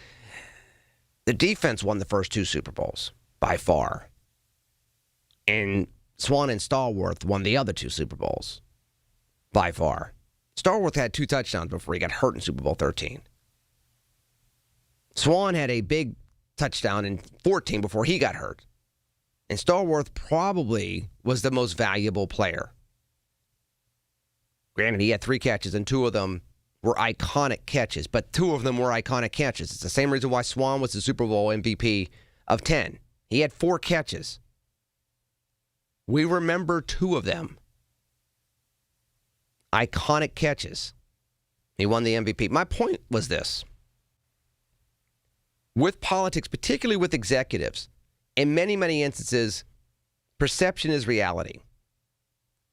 The defense won the first 2 Super Bowls by far. And Swan and Stallworth won the other 2 Super Bowls by far. Stallworth had 2 touchdowns before he got hurt in Super Bowl 13. Swan had a big touchdown in 14 before he got hurt. And Stallworth probably was the most valuable player. Granted, he had 3 catches, and 2 of them were iconic catches, but 2 of them were iconic catches. It's the same reason why Swan was the Super Bowl MVP of 10. He had 4 catches. We remember 2 of them. Iconic catches. He won the MVP. My point was this. With politics, particularly with executives, in many, many instances, perception is reality.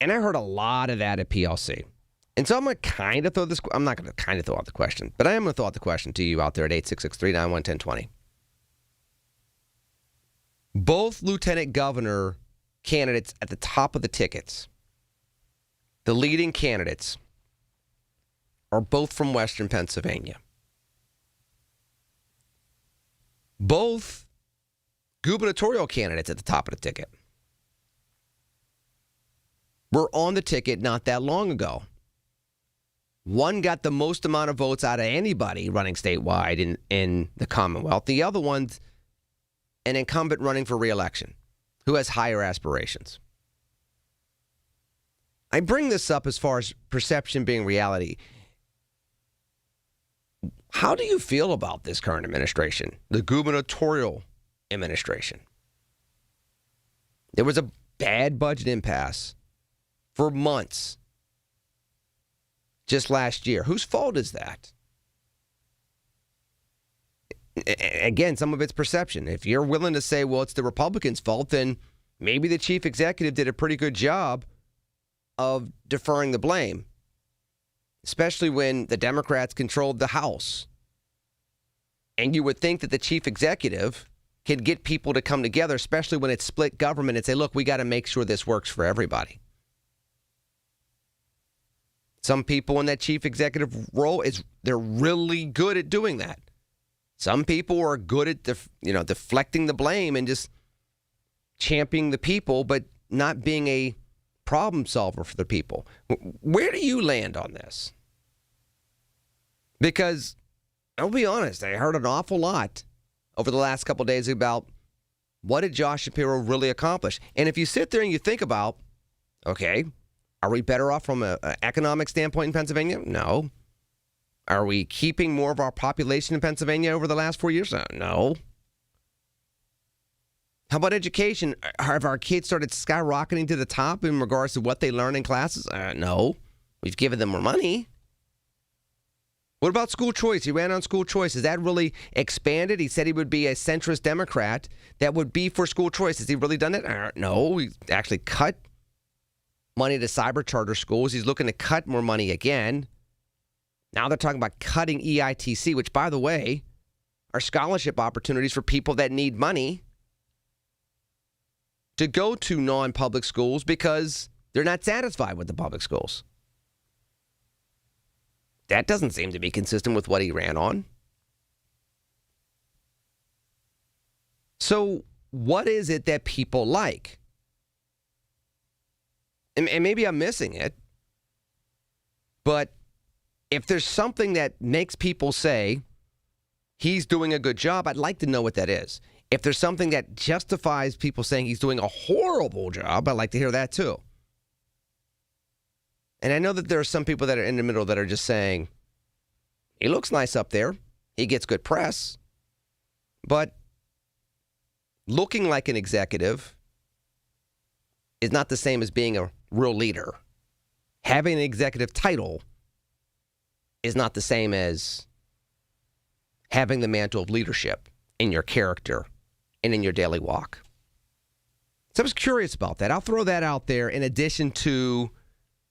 And I heard a lot of that at PLC. And so I'm going to kind of throw this, I'm not going to kind of throw out the question, but I am going to throw out the question to you out there at 866-391-1020. Both lieutenant governor candidates at the top of the tickets, the leading candidates, are both from Western Pennsylvania. Both gubernatorial candidates at the top of the ticket were on the ticket not that long ago. One got the most amount of votes out of anybody running statewide in the Commonwealth. The other one's an incumbent running for re-election who has higher aspirations. I bring this up as far as perception being reality. How do you feel about this current administration, the gubernatorial administration? There was a bad budget impasse for months just last year. Whose fault is that? Again, some of it's perception. If you're willing to say, well, it's the Republicans' fault, then maybe the chief executive did a pretty good job of deferring the blame, especially when the Democrats controlled the House. And you would think that the chief executive can get people to come together, especially when it's split government, and say, look, we got to make sure this works for everybody. Some people in that chief executive role, they're really good at doing that. Some people are good at deflecting the blame and just championing the people, but not being a problem solver for the people. Where do you land on this? Because I'll be honest, I heard an awful lot over the last couple of days about what did Josh Shapiro really accomplish? And if you sit there and you think about, okay, are we better off from an economic standpoint in Pennsylvania? No. Are we keeping more of our population in Pennsylvania over the last 4 years? No. How about education? Have our kids started skyrocketing to the top in regards to what they learn in classes? No. We've given them more money. What about school choice? He ran on school choice. Has that really expanded? He said he would be a centrist Democrat that would be for school choice. Has he really done it? No. He actually cut money to cyber charter schools. He's looking to cut more money again. Now they're talking about cutting EITC, which, by the way, are scholarship opportunities for people that need money to go to non-public schools because they're not satisfied with the public schools. That doesn't seem to be consistent with what he ran on. So what is it that people like? And maybe I'm missing it, but if there's something that makes people say he's doing a good job, I'd like to know what that is. If there's something that justifies people saying he's doing a horrible job, I'd like to hear that too. And I know that there are some people that are in the middle that are just saying, he looks nice up there. He gets good press. But looking like an executive is not the same as being a real leader. Having an executive title is not the same as having the mantle of leadership in your character and in your daily walk. So I was curious about that. I'll throw that out there in addition to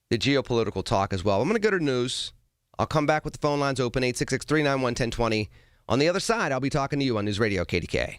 the geopolitical talk as well. I'm going to go to news. I'll come back with the phone lines open, 866-391-1020. On the other side, I'll be talking to you on News Radio KDKA.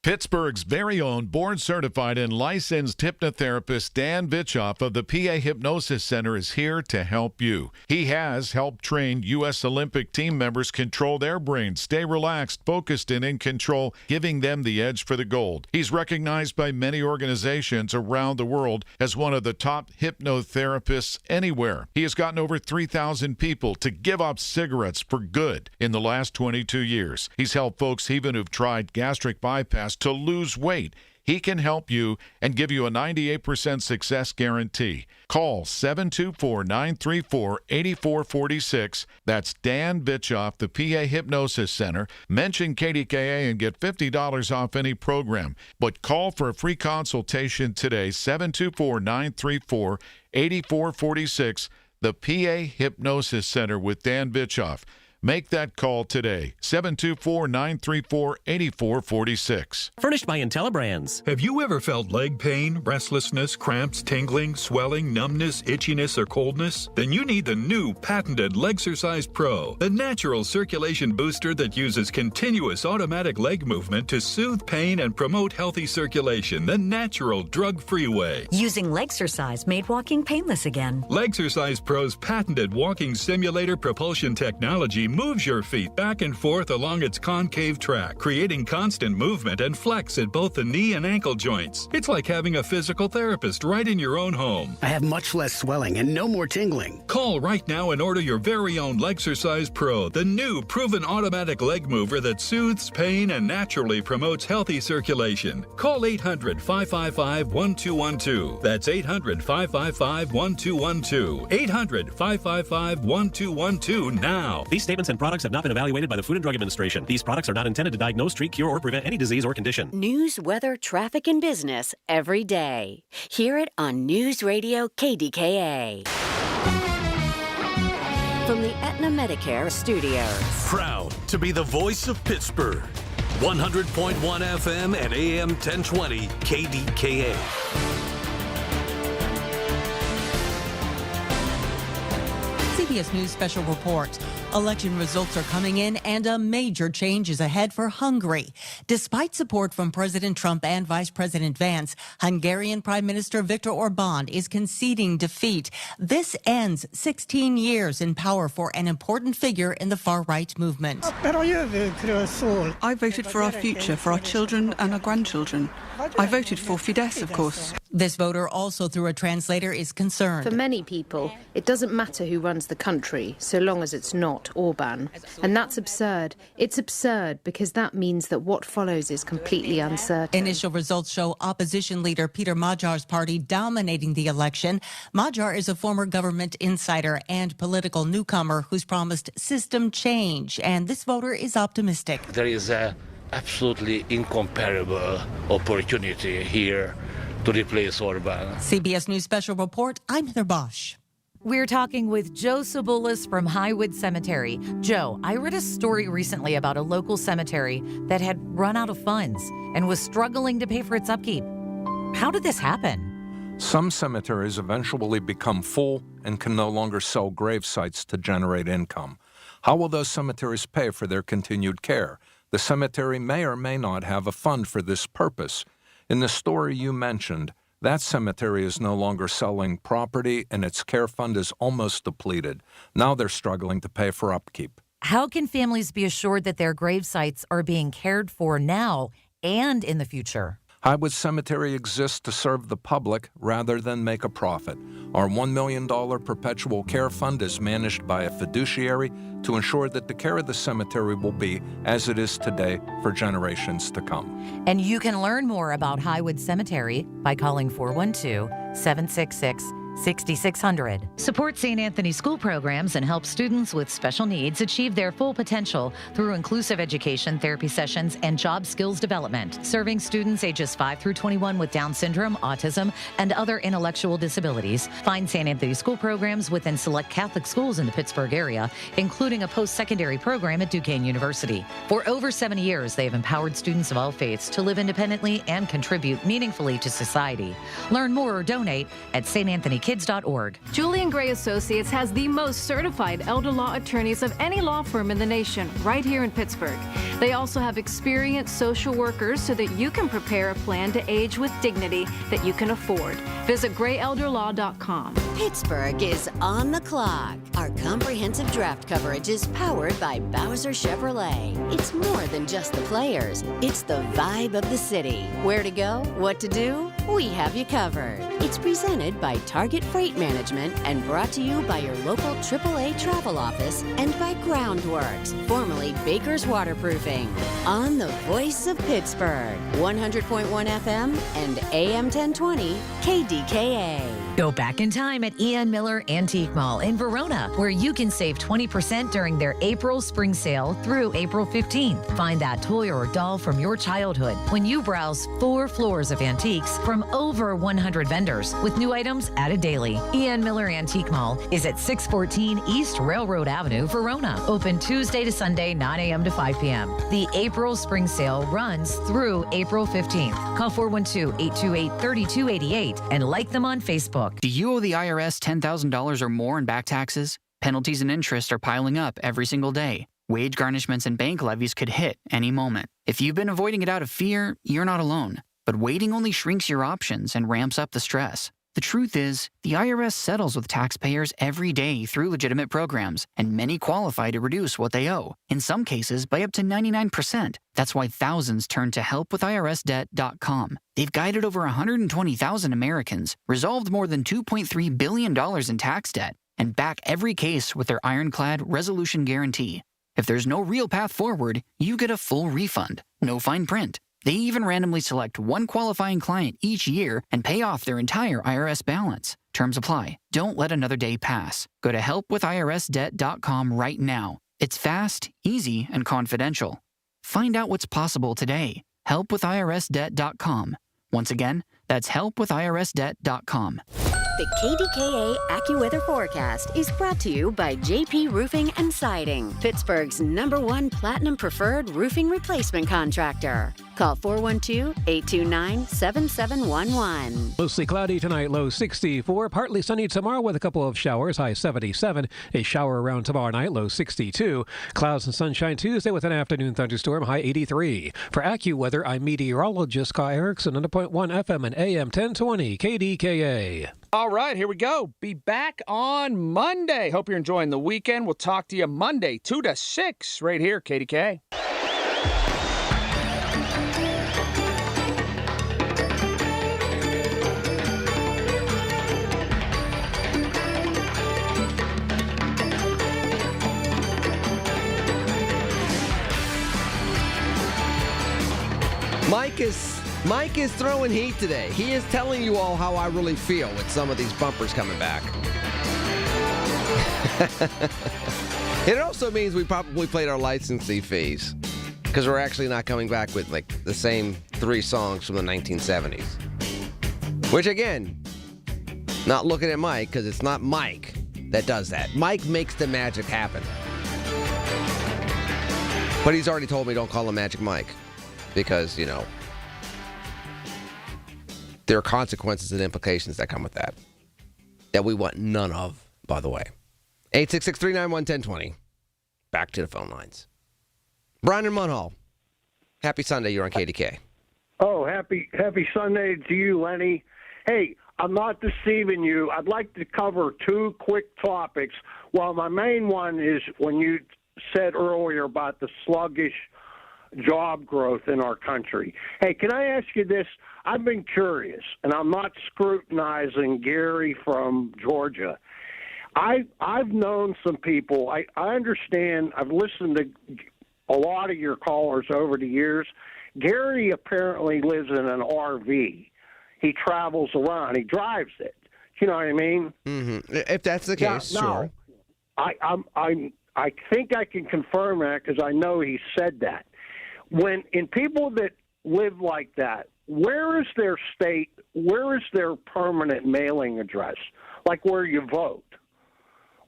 Pittsburgh's very own board-certified and licensed hypnotherapist Dan Vitchoff of the PA Hypnosis Center is here to help you. He has helped train U.S. Olympic team members control their brains, stay relaxed, focused, and in control, giving them the edge for the gold. He's recognized by many organizations around the world as one of the top hypnotherapists anywhere. He has gotten over 3,000 people to give up cigarettes for good in the last 22 years. He's helped folks even who've tried gastric bypass to lose weight. He can help you and give you a 98% success guarantee. Call 724-934-8446. That's Dan Vitchoff, the PA Hypnosis Center. Mention KDKA and get $50 off any program. But call for a free consultation today, 724-934-8446. The PA Hypnosis Center with Dan Vitchoff. Make that call today, 724-934-8446. Furnished by IntelliBrands. Have you ever felt leg pain, restlessness, cramps, tingling, swelling, numbness, itchiness, or coldness? Then you need the new patented Legsercise Pro, the natural circulation booster that uses continuous automatic leg movement to soothe pain and promote healthy circulation the natural, drug-free way. Using Legsercise made walking painless again. Legsercise Pro's patented walking simulator propulsion technology moves your feet back and forth along its concave track, creating constant movement and flex at both the knee and ankle joints. It's like having a physical therapist right in your own home. I have much less swelling and no more tingling. Call right now and order your very own Legsercise Pro, the new proven automatic leg mover that soothes pain and naturally promotes healthy circulation. Call 800-555-1212. That's 800-555-1212. 800-555-1212 now. These statements and products have not been evaluated by the Food and Drug Administration. These products are not intended to diagnose, treat, cure, or prevent any disease or condition. News, weather, traffic, and business every day. Hear it on News Radio KDKA. From the Aetna Medicare Studios. Proud to be the voice of Pittsburgh. 100.1 FM and AM 1020 KDKA. CBS News Special Report. Election results are coming in and a major change is ahead for Hungary. Despite support from President Trump and Vice President Vance, Hungarian Prime Minister Viktor Orbán is conceding defeat. This ends 16 years in power for an important figure in the far-right movement. I voted for our future, for our children and our grandchildren. I voted for Fidesz, of course. This voter, also through a translator, is concerned. For many people, it doesn't matter who runs the country, so long as it's not Orbán. And that's absurd. It's absurd because that means that what follows is completely uncertain. Initial results show opposition leader Peter Magyar's party dominating the election. Magyar is a former government insider and political newcomer who's promised system change, and this voter is optimistic. There is a absolutely incomparable opportunity here to replace Orbán. CBS News Special Report, I'm Heather Bosch. We're talking with Joe Sobulis from Highwood Cemetery. Joe, I read a story recently about a local cemetery that had run out of funds and was struggling to pay for its upkeep. How did this happen? Some cemeteries eventually become full and can no longer sell grave sites to generate income. How will those cemeteries pay for their continued care? The cemetery may or may not have a fund for this purpose. In the story you mentioned, that cemetery is no longer selling property and its care fund is almost depleted. Now they're struggling to pay for upkeep. How can families be assured that their grave sites are being cared for now and in the future? Highwood Cemetery exists to serve the public rather than make a profit. Our $1 million perpetual care fund is managed by a fiduciary to ensure that the care of the cemetery will be as it is today for generations to come. And you can learn more about Highwood Cemetery by calling 412-766-6600. Support St. Anthony school programs and help students with special needs achieve their full potential through inclusive education, therapy sessions, and job skills development, serving students ages 5 through 21 with Down syndrome, autism, and other intellectual disabilities. Find St. Anthony school programs within select Catholic schools in the Pittsburgh area, including a post-secondary program at Duquesne University. For over 70 years, they have empowered students of all faiths to live independently and contribute meaningfully to society. Learn more or donate at StAnthonyKids.org. Julian Gray Associates has the most certified elder law attorneys of any law firm in the nation, right here in Pittsburgh. They also have experienced social workers so that you can prepare a plan to age with dignity that you can afford. Visit grayelderlaw.com. Pittsburgh is on the clock. Our comprehensive draft coverage is powered by Bowser Chevrolet. It's more than just the players. It's the vibe of the city. Where to go? What to do? We have you covered. It's presented by Target Freight Management and brought to you by your local AAA travel office and by Groundworks, formerly Baker's Waterproofing. On the voice of Pittsburgh, 100.1 FM and AM 1020 KDKA. Go back in time at Ian Miller Antique Mall in Verona, where you can save 20% during their April spring sale through April 15th. Find that toy or doll from your childhood when you browse 4 floors of antiques from over 100 vendors with new items added daily. Ian Miller Antique Mall is at 614 East Railroad Avenue, Verona. Open Tuesday to Sunday, 9 a.m. to 5 p.m. The April spring sale runs through April 15th. Call 412-828-3288 and like them on Facebook. Do you owe the IRS $10,000 or more in back taxes? Penalties and interest are piling up every single day. Wage garnishments and bank levies could hit any moment. If you've been avoiding it out of fear, you're not alone. But waiting only shrinks your options and ramps up the stress. The truth is, the IRS settles with taxpayers every day through legitimate programs, and many qualify to reduce what they owe, in some cases by up to 99%. That's why thousands turn to helpwithirsdebt.com. They've guided over 120,000 Americans, resolved more than $2.3 billion in tax debt, and back every case with their ironclad resolution guarantee. If there's no real path forward, you get a full refund, no fine print. They even randomly select one qualifying client each year and pay off their entire IRS balance. Terms apply. Don't let another day pass. Go to helpwithirsdebt.com right now. It's fast, easy, and confidential. Find out what's possible today. Helpwithirsdebt.com. Once again, that's helpwithirsdebt.com. The KDKA AccuWeather forecast is brought to you by JP Roofing and Siding, Pittsburgh's #1 Platinum Preferred Roofing Replacement Contractor. Call 412-829-7711. Mostly cloudy tonight, low 64. Partly sunny tomorrow with a couple of showers, high 77. A shower around tomorrow night, low 62. Clouds and sunshine Tuesday with an afternoon thunderstorm, high 83. For AccuWeather, I'm meteorologist Kyle Erickson, 100.1 FM and AM 1020 KDKA. All right, here we go. Be back on Monday. Hope you're enjoying the weekend. We'll talk to you Monday, 2 to 6, right here, KDKA. Mike is throwing heat today. He is telling you all how I really feel with some of these bumpers coming back. It also means we probably played our licensing fees because we're actually not coming back with like the same 3 songs from the 1970s. Which again, not looking at Mike because it's not Mike that does that. Mike makes the magic happen. But he's already told me don't call him Magic Mike because, you know, there are consequences and implications that come with that we want none of, by the way. 866-391-1020. Back to the phone lines. Brian in Munhall. Happy Sunday. You're on KDK. Oh, happy Sunday to you, Lenny. Hey, I'm not deceiving you. I'd like to cover 2 quick topics. Well, my main one is when you said earlier about the sluggish job growth in our country. Hey, can I ask you this? I've been curious, and I'm not scrutinizing Gary from Georgia. I've known some people. I understand. I've listened to a lot of your callers over the years. Gary apparently lives in an RV. He travels around. He drives it. You know what I mean? Mm-hmm. If that's the case, sure. I think I can confirm that because I know he said that. In people that live like that, where is their state? Where is their permanent mailing address? Like where you vote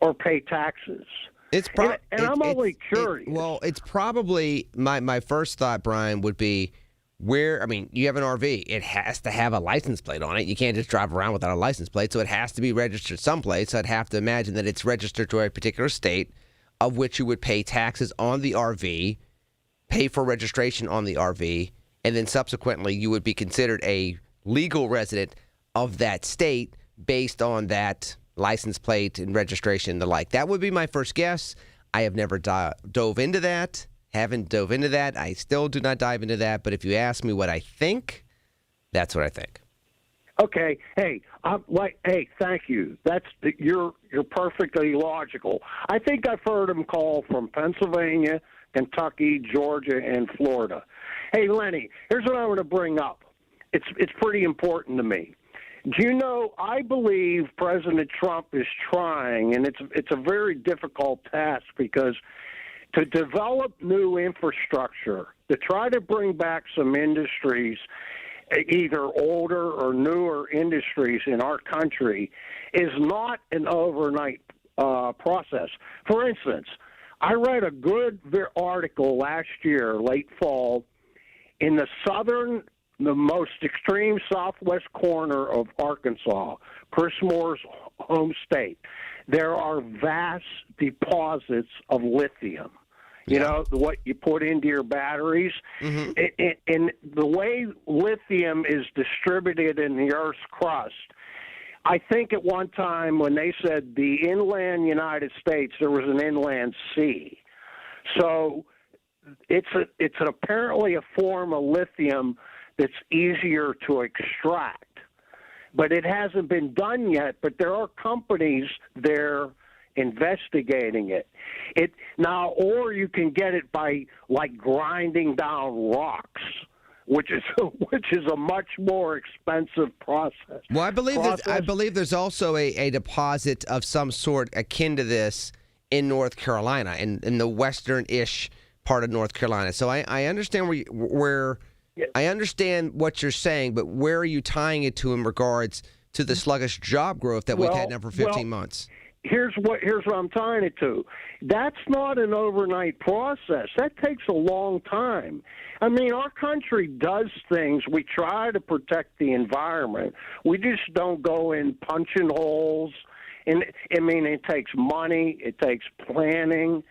or pay taxes? I'm only curious. It's probably my first thought, Brian, would be where. I mean, you have an RV; it has to have a license plate on it. You can't just drive around without a license plate, so it has to be registered someplace. So I'd have to imagine that it's registered to a particular state, of which you would pay taxes on the RV, pay for registration on the RV, and then subsequently you would be considered a legal resident of that state based on that license plate and registration and the like. That would be my first guess. I have never dove into that. Haven't dove into that. I still do not dive into that. But if you ask me what I think, that's what I think. Okay. Hey, thank you. You're perfectly logical. I think I've heard him call from Pennsylvania, Kentucky, Georgia, and Florida. Hey, Lenny, here's what I want to bring up. It's pretty important to me. Do you know, I believe President Trump is trying, and it's a very difficult task because to develop new infrastructure, to try to bring back some industries, either older or newer industries in our country, is not an overnight process. For instance, I read a good article last year, late fall, in the most extreme southwest corner of Arkansas, Chris Moore's home state. There are vast deposits of lithium. You know, what you put into your batteries. Mm-hmm. And the way lithium is distributed in the Earth's crust, I think at one time when they said the inland United States, there was an inland sea. So it's apparently a form of lithium that's easier to extract. But it hasn't been done yet, but there are companies there investigating it. Or you can get it by like grinding down rocks, which is a much more expensive process. Well, I believe there's also a deposit of some sort akin to this in North Carolina, in the western-ish part of North Carolina. So I understand where I understand what you're saying, but where are you tying it to in regards to the sluggish job growth that we've had now for 15 months. Here's what I'm tying it to. That's not an overnight process. That takes a long time. I mean, our country does things. We try to protect the environment. We just don't go in punching holes. And I mean, it takes money. It takes planning.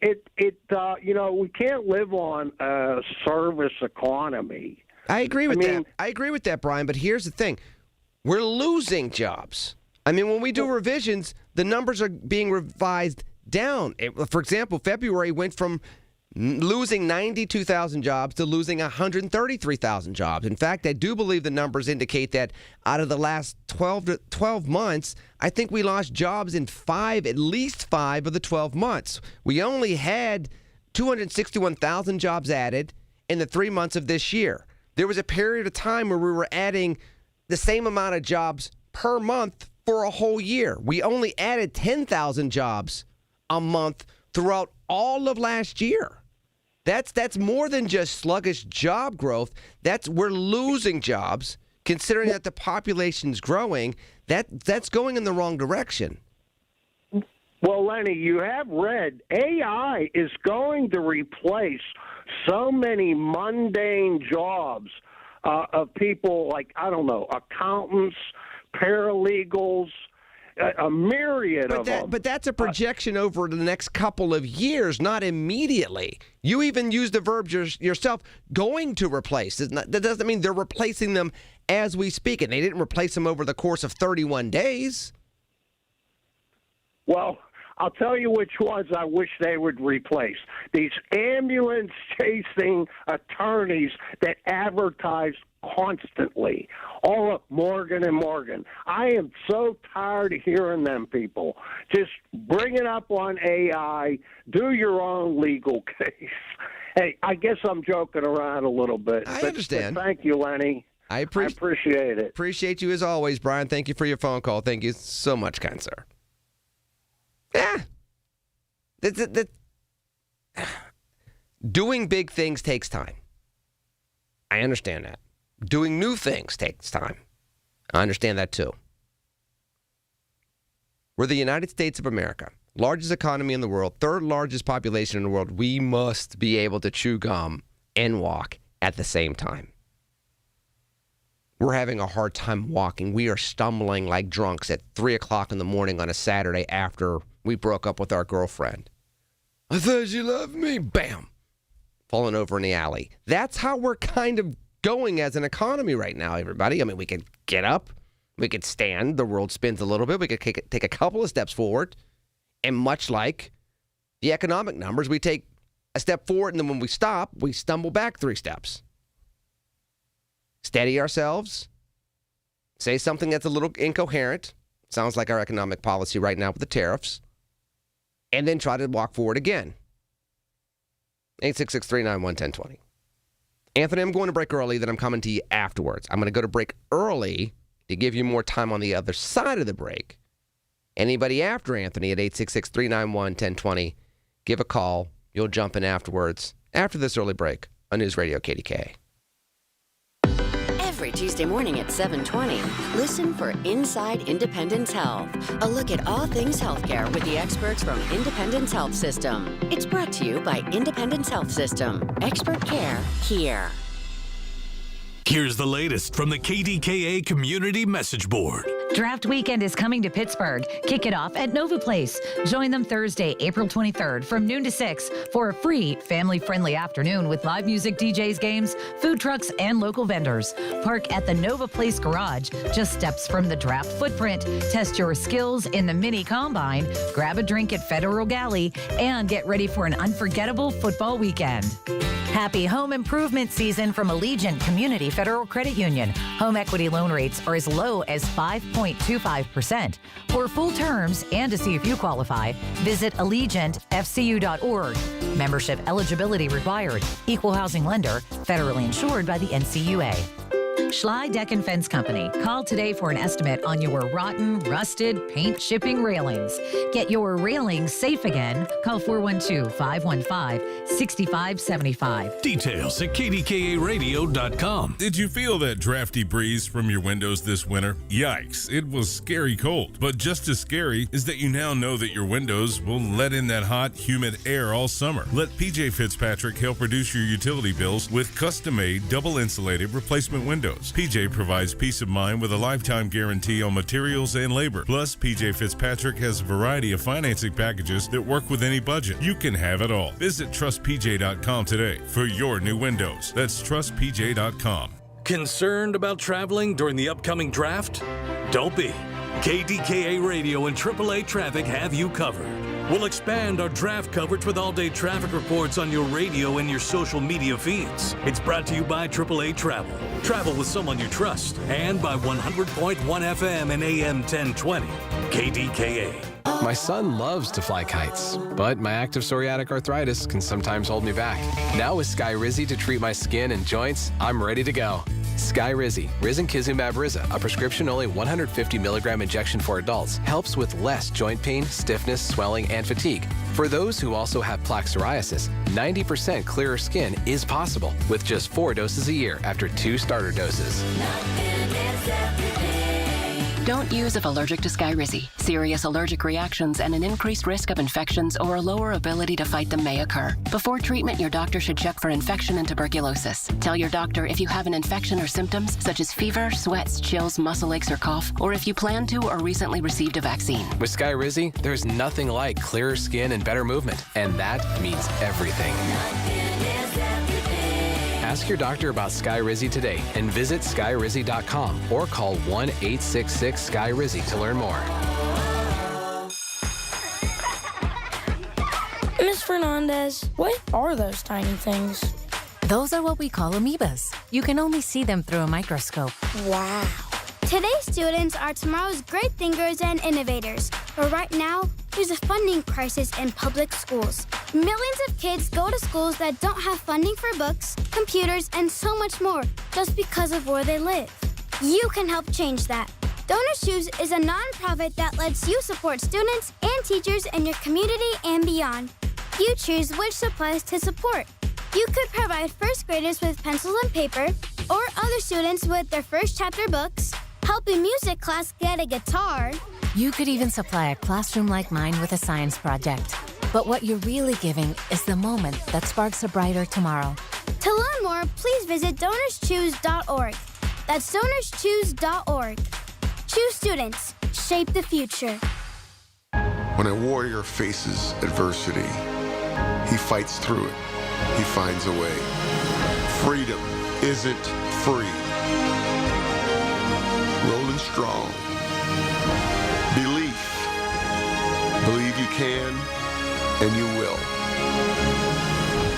We can't live on a service economy. I agree with that. I agree with that, Brian. But here's the thing: we're losing jobs. I mean, when we do revisions, the numbers are being revised down. For example, February went from losing 92,000 jobs to losing 133,000 jobs. In fact, I do believe the numbers indicate that out of the last 12 months, I think we lost jobs in at least 5 of the 12 months. We only had 261,000 jobs added in the 3 months of this year. There was a period of time where we were adding the same amount of jobs per month for a whole year. We only added 10,000 jobs a month throughout all of last year. That's more than just sluggish job growth. We're losing jobs, considering that the population's growing. That's going in the wrong direction. Well, Lenny, you have read AI is going to replace so many mundane jobs of people like, I don't know, accountants, paralegals, a myriad of them. But that's a projection over the next couple of years, not immediately. You even used the verb yourself, going to replace. That doesn't mean they're replacing them as we speak, and they didn't replace them over the course of 31 days. Well, I'll tell you which ones I wish they would replace. These ambulance-chasing attorneys that advertise constantly. All of Morgan & Morgan. I am so tired of hearing them people. Just bring it up on AI. Do your own legal case. Hey, I guess I'm joking around a little bit. I understand. But thank you, Lenny. I appreciate it. Appreciate you as always, Brian. Thank you for your phone call. Thank you so much, kind sir. Doing big things takes time. I understand that. Doing new things takes time. I understand that too. We're the United States of America, largest economy in the world, third largest population in the world. We must be able to chew gum and walk at the same time. We're having a hard time walking. We are stumbling like drunks at 3 o'clock in the morning on a Saturday after we broke up with our girlfriend. I thought you loved me. Bam. Falling over in the alley. That's how we're kind of going as an economy right now, everybody. I mean, we could get up. We could stand. The world spins a little bit. We could take a couple of steps forward. And much like the economic numbers, we take a step forward, and then when we stop, we stumble back 3 steps. Steady ourselves. Say something that's a little incoherent. Sounds like our economic policy right now with the tariffs. And then try to walk forward again. 866-391-1020. Anthony, I'm going to break early, then I'm coming to you afterwards. I'm going to go to break early to give you more time on the other side of the break. Anybody after Anthony at 866-391-1020, give a call. You'll jump in afterwards, after this early break on News Radio KDKA. Every Tuesday morning at 7:20, listen for Inside Independence Health, a look at all things healthcare with the experts from Independence Health System. It's brought to you by Independence Health System. Expert care here. Here's the latest from the KDKA Community Message Board. Draft weekend is coming to Pittsburgh. Kick it off at Nova Place. Join them Thursday, April 23rd from noon to 6 for a free, family-friendly afternoon with live music, DJs, games, food trucks, and local vendors. Park at the Nova Place Garage, just steps from the draft footprint. Test your skills in the mini combine, grab a drink at Federal Galley, and get ready for an unforgettable football weekend. Happy home improvement season from Allegiant Community Federal Credit Union. Home equity loan rates are as low as 5.25%. For full terms and to see if you qualify, visit AllegiantFCU.org. Membership eligibility required. Equal housing lender. Federally insured by the NCUA. Schley Deck and Fence Company. Call today for an estimate on your rotten, rusted, paint shipping railings. Get your railings safe again. Call 412-515-6575. Details at KDKA-radio.com. Did you feel that drafty breeze from your windows this winter? Yikes, it was scary cold. But just as scary is that you now know that your windows will let in that hot, humid air all summer. Let PJ Fitzpatrick help reduce your utility bills with custom-made, double-insulated replacement windows. PJ provides peace of mind with a lifetime guarantee on materials and labor. Plus, PJ Fitzpatrick has a variety of financing packages that work with any budget. You can have it all. Visit TrustPJ.com today for your new windows. That's TrustPJ.com. Concerned about traveling during the upcoming draft? Don't be. KDKA Radio and AAA Traffic have you covered. We'll expand our draft coverage with all-day traffic reports on your radio and your social media feeds. It's brought to you by AAA Travel. Travel with someone you trust. And by 100.1 FM and AM 1020. KDKA. My son loves to fly kites, but my active psoriatic arthritis can sometimes hold me back. Now with Skyrizi to treat my skin and joints, I'm ready to go. Skyrizi, risankizumab Riza, a prescription-only 150 milligram injection for adults, helps with less joint pain, stiffness, swelling, and fatigue. For those who also have plaque psoriasis, 90% clearer skin is possible with just 4 doses a year after 2 starter doses. Don't use if allergic to Skyrizi. Serious allergic reactions and an increased risk of infections or a lower ability to fight them may occur. Before treatment, your doctor should check for infection and tuberculosis. Tell your doctor if you have an infection or symptoms such as fever, sweats, chills, muscle aches, or cough, or if you plan to or recently received a vaccine. With Skyrizi, there's nothing like clearer skin and better movement, and that means everything. Ask your doctor about Skyrizi today and visit Skyrizi.com or call 1-866-SKY-RIZI to learn more. Ms. Fernandez, what are those tiny things? Those are what we call amoebas. You can only see them through a microscope. Wow. Today's students are tomorrow's great thinkers and innovators. But right now, there's a funding crisis in public schools. Millions of kids go to schools that don't have funding for books, computers, and so much more just because of where they live. You can help change that. Donors Choose is a nonprofit that lets you support students and teachers in your community and beyond. You choose which supplies to support. You could provide first graders with pencils and paper, or other students with their first chapter books, help a music class get a guitar. You could even supply a classroom like mine with a science project. But what you're really giving is the moment that sparks a brighter tomorrow. To learn more, please visit DonorsChoose.org. That's DonorsChoose.org. Choose students. Shape the future. When a warrior faces adversity, he fights through it. He finds a way. Freedom isn't free. Rolling strong. Belief. Believe you can, and you will.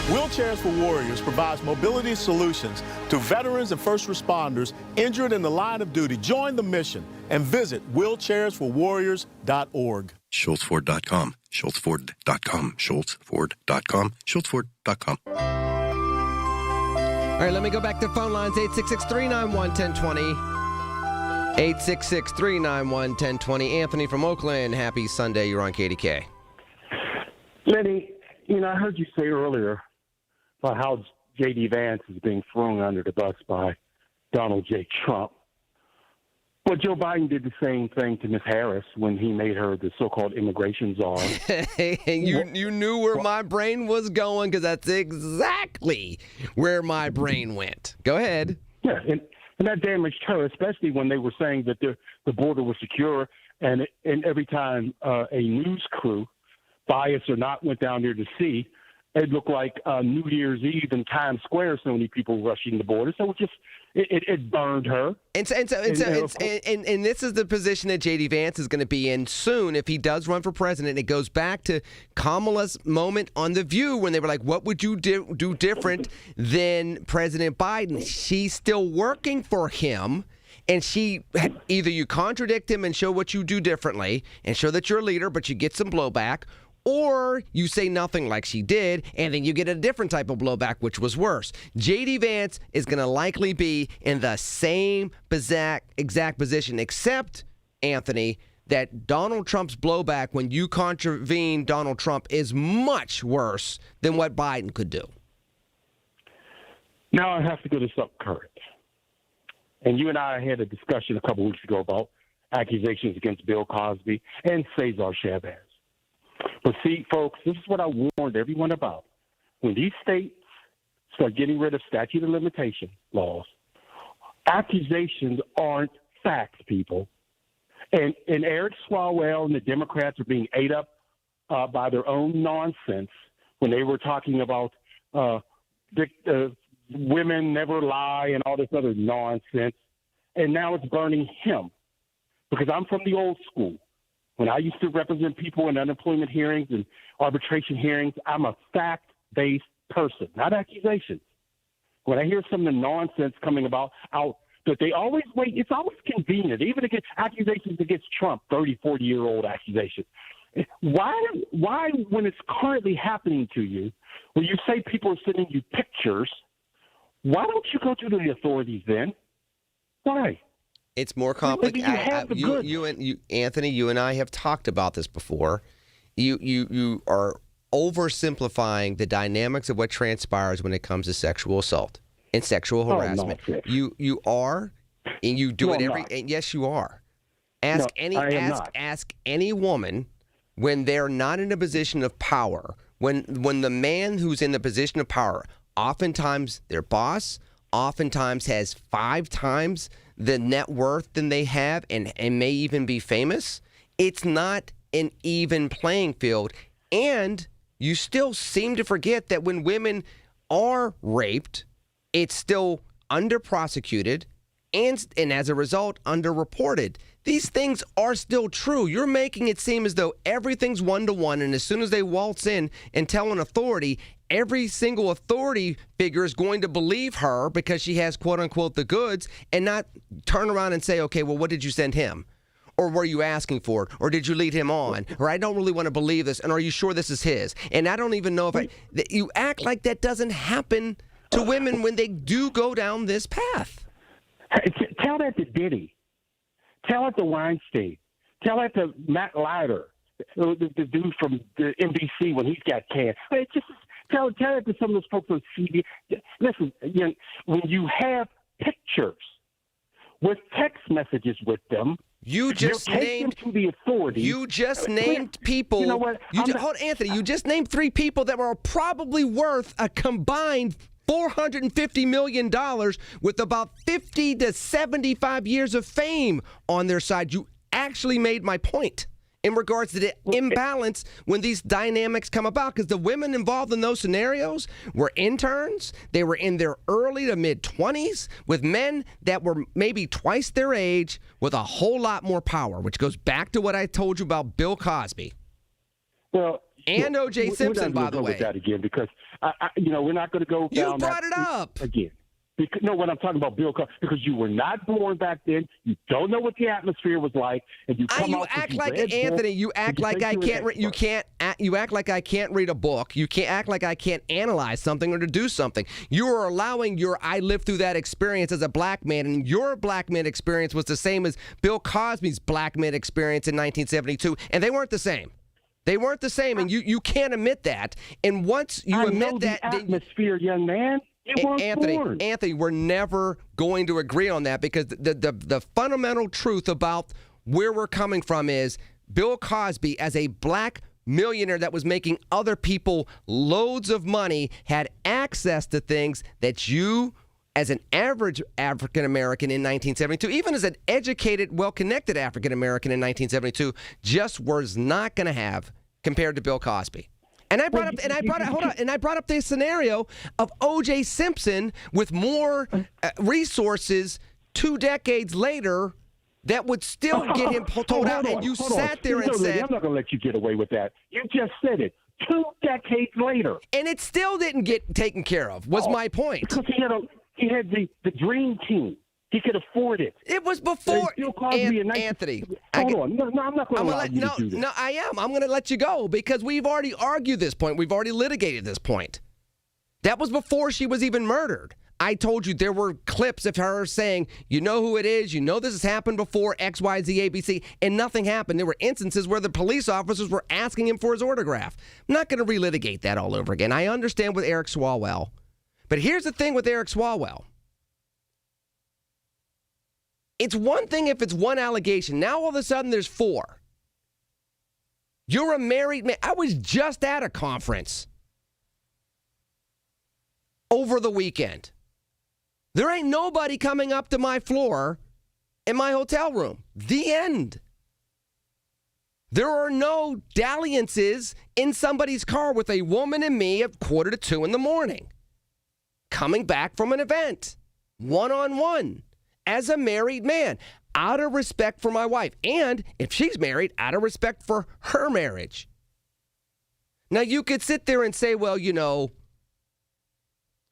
Wheelchairs for Warriors provides mobility solutions to veterans and first responders injured in the line of duty. Join the mission and visit wheelchairsforwarriors.org. SchultzFord.com, SchultzFord.com, SchultzFord.com, SchultzFord.com. All right, let me go back to phone lines, 866-391-1020. 866-391-1020. Anthony from Oakland, happy Sunday. You're on KDK. Lenny, I heard you say earlier about how J.D. Vance is being thrown under the bus by Donald J. Trump. But Joe Biden did the same thing to Ms. Harris when he made her the so-called immigration czar. You knew where my brain was going because that's exactly where my brain went. Go ahead. Yeah, and that damaged her, especially when they were saying that the border was secure. And every time a news crew, biased or not, went down there to see, it looked like New Year's Eve in Times Square, so many people rushing the border. So it burned her. And this is the position that J.D. Vance is going to be in soon if he does run for president. It goes back to Kamala's moment on The View when they were like, what would you do different than President Biden? She's still working for him. And either you contradict him and show what you do differently and show that you're a leader, but you get some blowback, Or you say nothing like she did, and then you get a different type of blowback, which was worse. J.D. Vance is going to likely be in the same exact position, except, Anthony, that Donald Trump's blowback when you contravene Donald Trump is much worse than what Biden could do. Now I have to go to something current. And you and I had a discussion a couple weeks ago about accusations against Bill Cosby and Cesar Chavez. But see, folks, this is what I warned everyone about. When these states start getting rid of statute of limitation laws, accusations aren't facts, people. And Eric Swalwell and the Democrats are being ate up by their own nonsense when they were talking about women never lie and all this other nonsense. And now it's burning him. Because I'm from the old school. When I used to represent people in unemployment hearings and arbitration hearings, I'm a fact-based person, not accusations. When I hear some of the nonsense coming about out that they always wait, it's always convenient, even against accusations against Trump, 30, 40-year-old accusations. Why, when it's currently happening to you, when you say people are sending you pictures, why don't you go to the authorities then? Why? It's more complicated. Anthony, you and I have talked about this before. You are oversimplifying the dynamics of what transpires when it comes to sexual assault and sexual harassment. You are, and you do it every. And yes, you are. Ask any woman when they're not in a position of power. When the man who's in the position of power, oftentimes their boss, oftentimes has 5 times the net worth than they have and may even be famous, it's not an even playing field. And you still seem to forget that when women are raped, it's still under-prosecuted and as a result, underreported. These things are still true. You're making it seem as though everything's one-to-one, and as soon as they waltz in and tell an authority, every single authority figure is going to believe her because she has, quote-unquote, the goods, and not turn around and say, okay, well, what did you send him? Or were you asking for it? Or did you lead him on? Or I don't really want to believe this, and are you sure this is his? And I don't even know if you act like that doesn't happen to women when they do go down this path. Tell that to Diddy. Tell it to Weinstein. Tell it to Matt Lauder, the dude from the NBC when he's got canned. Just tell it to some of those folks on CB. Listen, when you have pictures with text messages with them, you just named them to the authorities. You just named people. You know what? Anthony, you just named 3 people that were probably worth a combined $450 million with about 50 to 75 years of fame on their side. You actually made my point in regards to the imbalance when these dynamics come about, because the women involved in those scenarios were interns. They were in their early to mid-20s with men that were maybe twice their age with a whole lot more power, which goes back to what I told you about Bill Cosby. Well, and O.J. Simpson, by the way. With that again, because we're not going to go down. You brought it up again. Because, no, what I'm talking about, Bill, because you were not born back then, you don't know what the atmosphere was like, and you come out. Act like Anthony. You act like I can't. You can't. You act like I can't read a book. You can't act like I can't analyze something or to do something. You are allowing I lived through that experience as a black man, and your black man experience was the same as Bill Cosby's black man experience in 1972, and they weren't the same. They weren't the same, and you can't admit that. And once you admit that, the atmosphere, young man. Anthony, we're never going to agree on that, because the fundamental truth about where we're coming from is Bill Cosby, as a black millionaire that was making other people loads of money, had access to things that you, as an average African American in 1972, even as an educated, well-connected African American in 1972, just was not going to have compared to Bill Cosby. And I brought up the scenario of O.J. Simpson with more resources 2 decades later that would still get him told out. And you sat there and said, "I'm not going to let you get away with that." You just said it. 2 decades later, and it still didn't get taken care of. Was my point? Because he had the dream team. He could afford it. It was before. Anthony. Hold on. No, I'm not going to allow you to do this. No, I am. I'm going to let you go because we've already argued this point. We've already litigated this point. That was before she was even murdered. I told you there were clips of her saying, you know who it is, you know this has happened before, X, Y, Z, ABC, and nothing happened. There were instances where the police officers were asking him for his autograph. I'm not going to relitigate that all over again. I understand with Eric Swalwell. But here's the thing with Eric Swalwell. It's one thing if it's one allegation. Now all of a sudden there's 4. You're a married man. I was just at a conference over the weekend. There ain't nobody coming up to my floor in my hotel room. The end. There are no dalliances in somebody's car with a woman and me at 1:45 in the morning. Coming back from an event. One-on-one. As a married man. Out of respect for my wife. And if she's married, out of respect for her marriage. Now you could sit there and say, well, you know,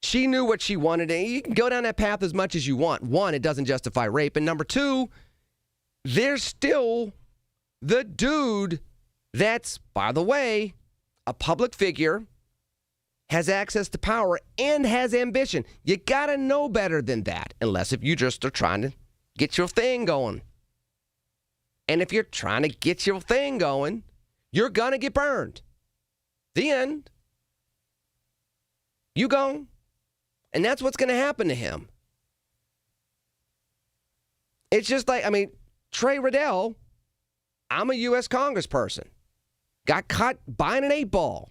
she knew what she wanted. And you can go down that path as much as you want. 1, it doesn't justify rape. And number 2, there's still the dude that's, by the way, a public figure, has access to power, and has ambition. You got to know better than that, unless if you just are trying to get your thing going. And if you're trying to get your thing going, you're going to get burned. The end. You gone. And that's what's going to happen to him. It's just like, I mean, Trey Riddell, I'm a U.S. congressperson, got caught buying an 8-ball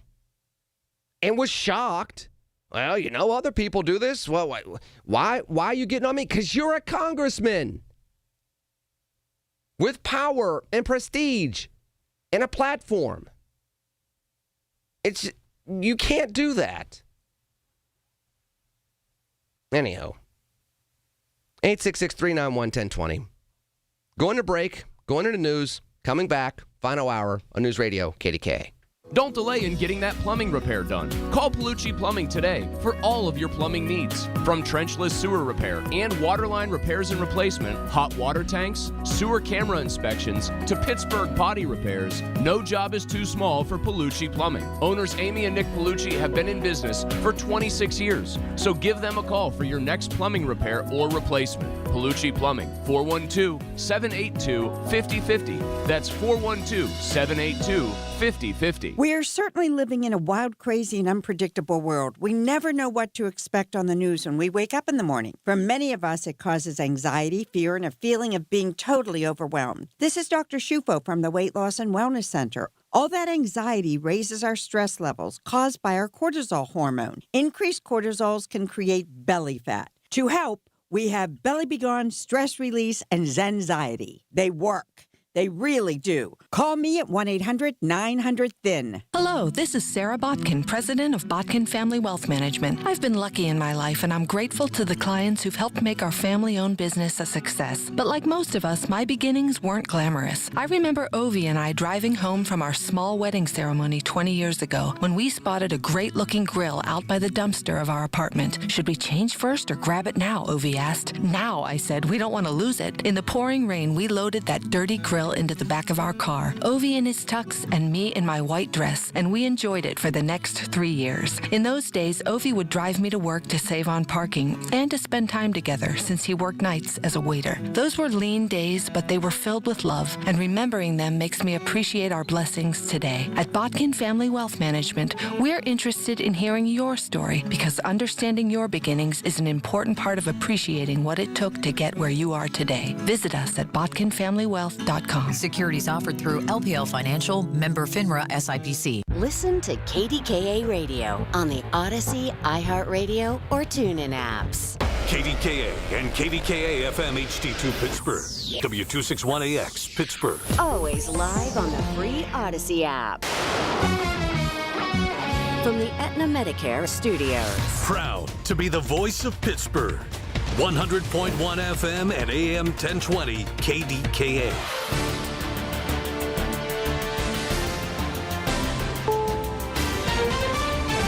and was shocked. Well, you know, other people do this. Well, why are you getting on me? Because you're a congressman with power and prestige and a platform. You can't do that. Anyhow, 866-391-1020. Going to break, going into news, coming back, final hour on News Radio, KDKA. Don't delay in getting that plumbing repair done. Call Palucci Plumbing today for all of your plumbing needs. From trenchless sewer repair and waterline repairs and replacement, hot water tanks, sewer camera inspections, to Pittsburgh potty repairs, no job is too small for Palucci Plumbing. Owners Amy and Nick Palucci have been in business for 26 years, so give them a call for your next plumbing repair or replacement. Palucci Plumbing, 412-782-5050. That's 412-782-5050. We are certainly living in a wild, crazy, and unpredictable world. We never know what to expect on the news when we wake up in the morning. For many of us, it causes anxiety, fear, and a feeling of being totally overwhelmed. This is Dr. Shufo from the Weight Loss and Wellness Center. All that anxiety raises our stress levels caused by our cortisol hormone. Increased cortisols can create belly fat. To help, we have Belly Be Gone, Stress Release, and Zenxiety. They work. They really do. Call me at 1-800-900-THIN. Hello, this is Sarah Botkin, president of Botkin Family Wealth Management. I've been lucky in my life, and I'm grateful to the clients who've helped make our family-owned business a success. But like most of us, my beginnings weren't glamorous. I remember Ovi and I driving home from our small wedding ceremony 20 years ago when we spotted a great-looking grill out by the dumpster of our apartment. Should we change first or grab it now, Ovi asked. Now, I said, we don't want to lose it. In the pouring rain, we loaded that dirty grill into the back of our car, Ovi in his tux and me in my white dress, and we enjoyed it for the next 3 years. In those days, Ovi would drive me to work to save on parking and to spend time together since he worked nights as a waiter. Those were lean days, but they were filled with love, and remembering them makes me appreciate our blessings today. At Botkin Family Wealth Management, we're interested in hearing your story because understanding your beginnings is an important part of appreciating what it took to get where you are today. Visit us at botkinfamilywealth.com. Securities offered through LPL Financial, member FINRA SIPC. Listen to KDKA Radio on the Odyssey, iHeartRadio, or TuneIn apps. KDKA and KDKA-FM HD2 Pittsburgh. W261AX Pittsburgh. Always live on the free Odyssey app. From the Aetna Medicare Studios. Proud to be the voice of Pittsburgh. 100.1 FM and AM 1020 KDKA.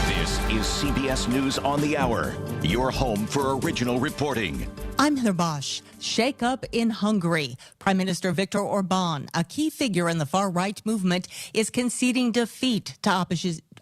This is CBS News on the Hour, your home for original reporting. I'm Heather Bosch. Shake up in Hungary. Prime Minister Viktor Orban, a key figure in the far-right movement, is conceding defeat to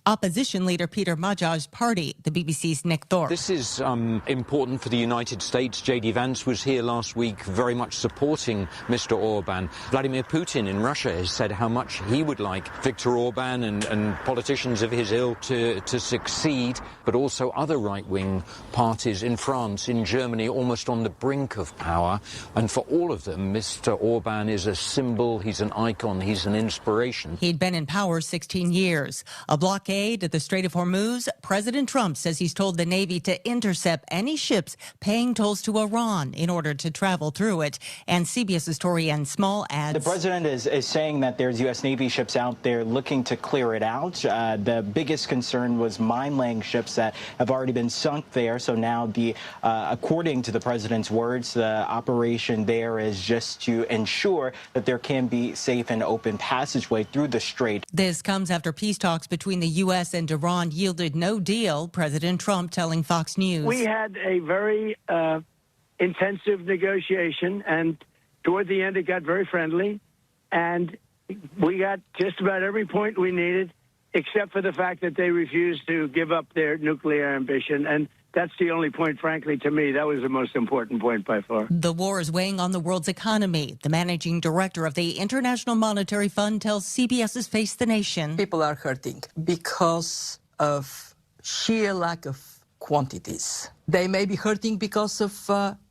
opposition leader Peter Magyar's party, the BBC's Nick Thorpe. This is important for the United States. J.D. Vance was here last week very much supporting Mr. Orban. Vladimir Putin in Russia has said how much he would like Viktor Orban and politicians of his ilk to succeed, but also other right-wing parties in France, in Germany, almost on the brink of power. And for all of them, Mr. Orban is a symbol, he's an icon, he's an inspiration. He'd been in power 16 years. A blockade at the Strait of Hormuz, President Trump says he's told the Navy to intercept any ships paying tolls to Iran in order to travel through it. And CBS's Torian Small adds... The president is saying that there's U.S. Navy ships out there looking to clear it out. The biggest concern was mine-laying ships that have already been sunk there. So now, according to the president's words, the operation there is just to ensure that there can be safe and open passageway through the strait. This comes after peace talks between the U.S. and Iran yielded no deal. President Trump telling Fox News. We had a very intensive negotiation, and toward the end it got very friendly, and we got just about every point we needed, except for the fact that they refused to give up their nuclear ambition. And that's the only point, frankly, to me. That was the most important point by far. The war is weighing on the world's economy. The managing director of the International Monetary Fund tells CBS's Face the Nation. People are hurting because of sheer lack of quantities. They may be hurting because of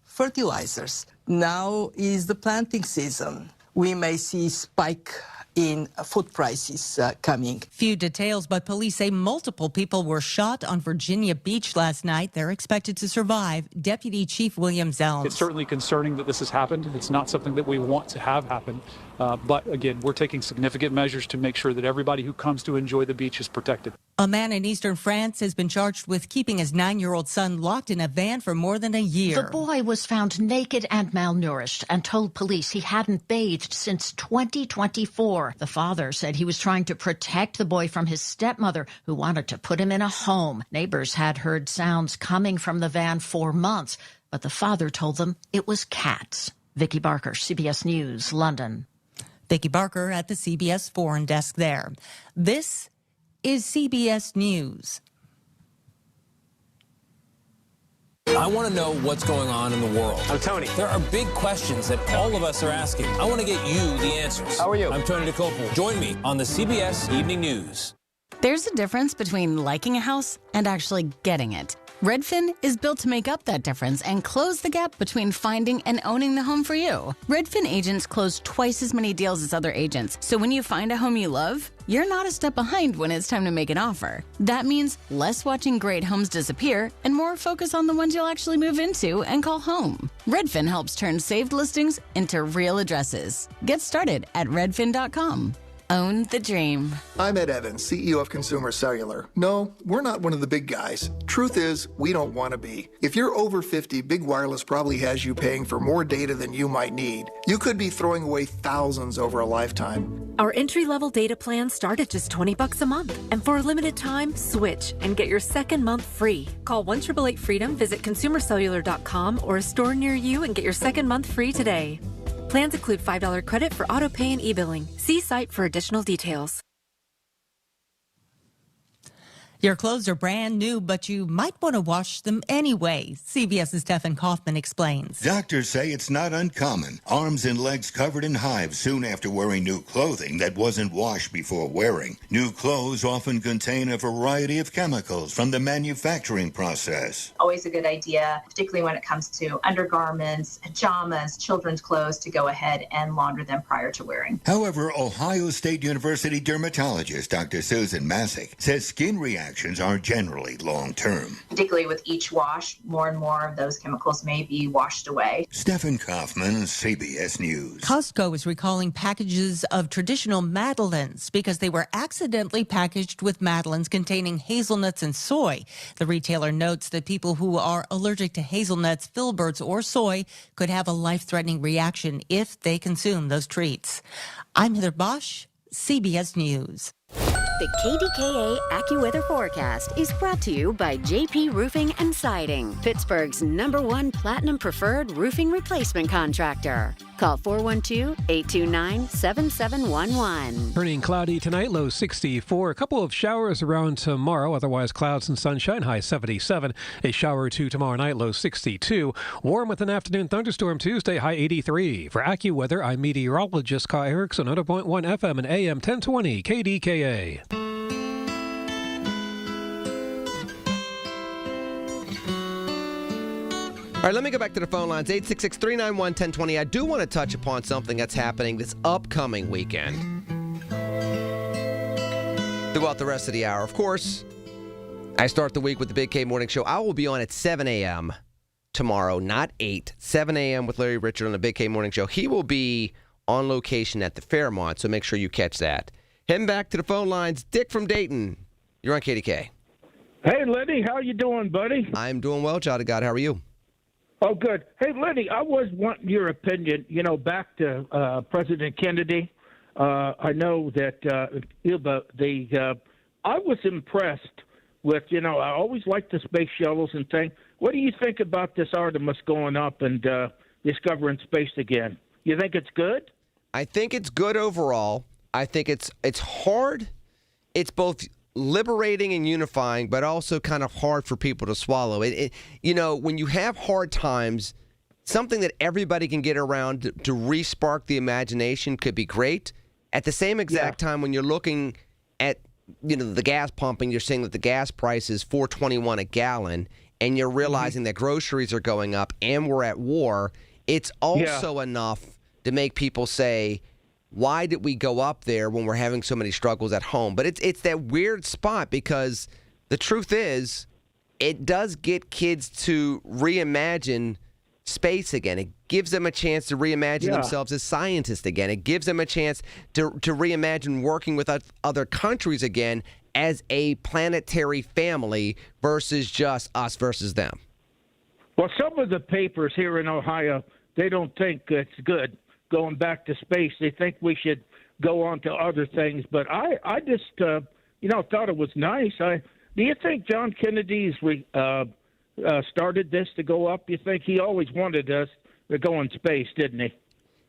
fertilizers. Now is the planting season. We may see spike in food prices coming. Few details, but police say multiple people were shot on Virginia Beach last night. They're expected to survive. Deputy Chief William Zelms. It's certainly concerning that this has happened. It's not something that we want to have happen. But again, we're taking significant measures to make sure that everybody who comes to enjoy the beach is protected. A man in eastern France has been charged with keeping his 9-year-old son locked in a van for more than a year. The boy was found naked and malnourished and told police he hadn't bathed since 2024. The father said he was trying to protect the boy from his stepmother, who wanted to put him in a home. Neighbors had heard sounds coming from the van for months, but the father told them it was cats. Vicki Barker, CBS News, London. Vicki Barker at the CBS Foreign Desk there. This is CBS News. I want to know what's going on in the world. I'm Tony. There are big questions that all of us are asking. I want to get you the answers. How are you? I'm Tony DeCopel. Join me on the CBS Evening News. There's a difference between liking a house and actually getting it. Redfin is built to make up that difference and close the gap between finding and owning the home for you. Redfin agents close twice as many deals as other agents, so when you find a home you love, you're not a step behind when it's time to make an offer. That means less watching great homes disappear and more focus on the ones you'll actually move into and call home. Redfin helps turn saved listings into real addresses. Get started at redfin.com. Own the dream. I'm Ed Evans, CEO of Consumer Cellular. No, we're not one of the big guys. Truth is, we don't want to be. If you're over 50, Big Wireless probably has you paying for more data than you might need. You could be throwing away thousands over a lifetime. Our entry-level data plans start at just $20 a month. And for a limited time, switch and get your second month free. Call 1-888-FREEDOM, visit consumercellular.com or a store near you and get your second month free today. Plans include $5 credit for auto pay and e-billing. See site for additional details. Your clothes are brand new, but you might want to wash them anyway. CBS's Stephen Kaufman explains. Doctors say it's not uncommon. Arms and legs covered in hives soon after wearing new clothing that wasn't washed before wearing. New clothes often contain a variety of chemicals from the manufacturing process. Always a good idea, particularly when it comes to undergarments, pajamas, children's clothes, to go ahead and launder them prior to wearing. However, Ohio State University dermatologist Dr. Susan Masick says skin reactions are generally long-term. Particularly with each wash, more and more of those chemicals may be washed away. Stephen Kaufman, CBS News. Costco is recalling packages of traditional madeleines because they were accidentally packaged with madeleines containing hazelnuts and soy. The retailer notes that people who are allergic to hazelnuts, filberts, or soy could have a life-threatening reaction if they consume those treats. I'm Heather Bosch, CBS News. The KDKA AccuWeather forecast is brought to you by JP Roofing and Siding, Pittsburgh's #1 Platinum Preferred roofing replacement contractor. Call 412-829-7711. Turning cloudy tonight, low 64. A couple of showers around tomorrow, otherwise clouds and sunshine, high 77. A shower or two tomorrow night, low 62. Warm with an afternoon thunderstorm Tuesday, high 83. For AccuWeather, I'm meteorologist Kai Erickson, 100.1 FM and AM 1020 KDKA. All right, let me go back to the phone lines, 866-391-1020. I do want to touch upon something that's happening this upcoming weekend throughout the rest of the hour. Of course, I start the week with the Big K Morning Show. I will be on at 7 a.m. tomorrow, not 8, 7 a.m. with Larry Richard on the Big K Morning Show. He will be on location at the Fairmont, so make sure you catch that. Heading back to the phone lines, Dick from Dayton. You're on KDK. Hey, Lenny, how you doing, buddy? I'm doing well, child of God. How are you? Oh, good. Hey, Lenny, I was wanting your opinion, back to President Kennedy. I know that I was impressed with, I always liked the space shuttles and things. What do you think about this Artemis going up and discovering space again? You think it's good? I think it's good overall. I think it's hard. It's both liberating and unifying, but also kind of hard for people to swallow. When you have hard times, something that everybody can get around to re-spark the imagination could be great. At the same exact time, when you're looking at the gas pump and you're seeing that the gas price is $4.21 a gallon, and you're realizing that groceries are going up and we're at war, it's also enough to make people say, why did we go up there when we're having so many struggles at home? But it's that weird spot, because the truth is, it does get kids to reimagine space again. It gives them a chance to reimagine themselves as scientists again. It gives them a chance to reimagine working with other countries again as a planetary family versus just us versus them. Well, some of the papers here in Ohio, they don't think it's good going back to space. They think we should go on to other things. But I just, thought it was nice. Do you think John Kennedy's started this to go up? You think he always wanted us to go in space, didn't he?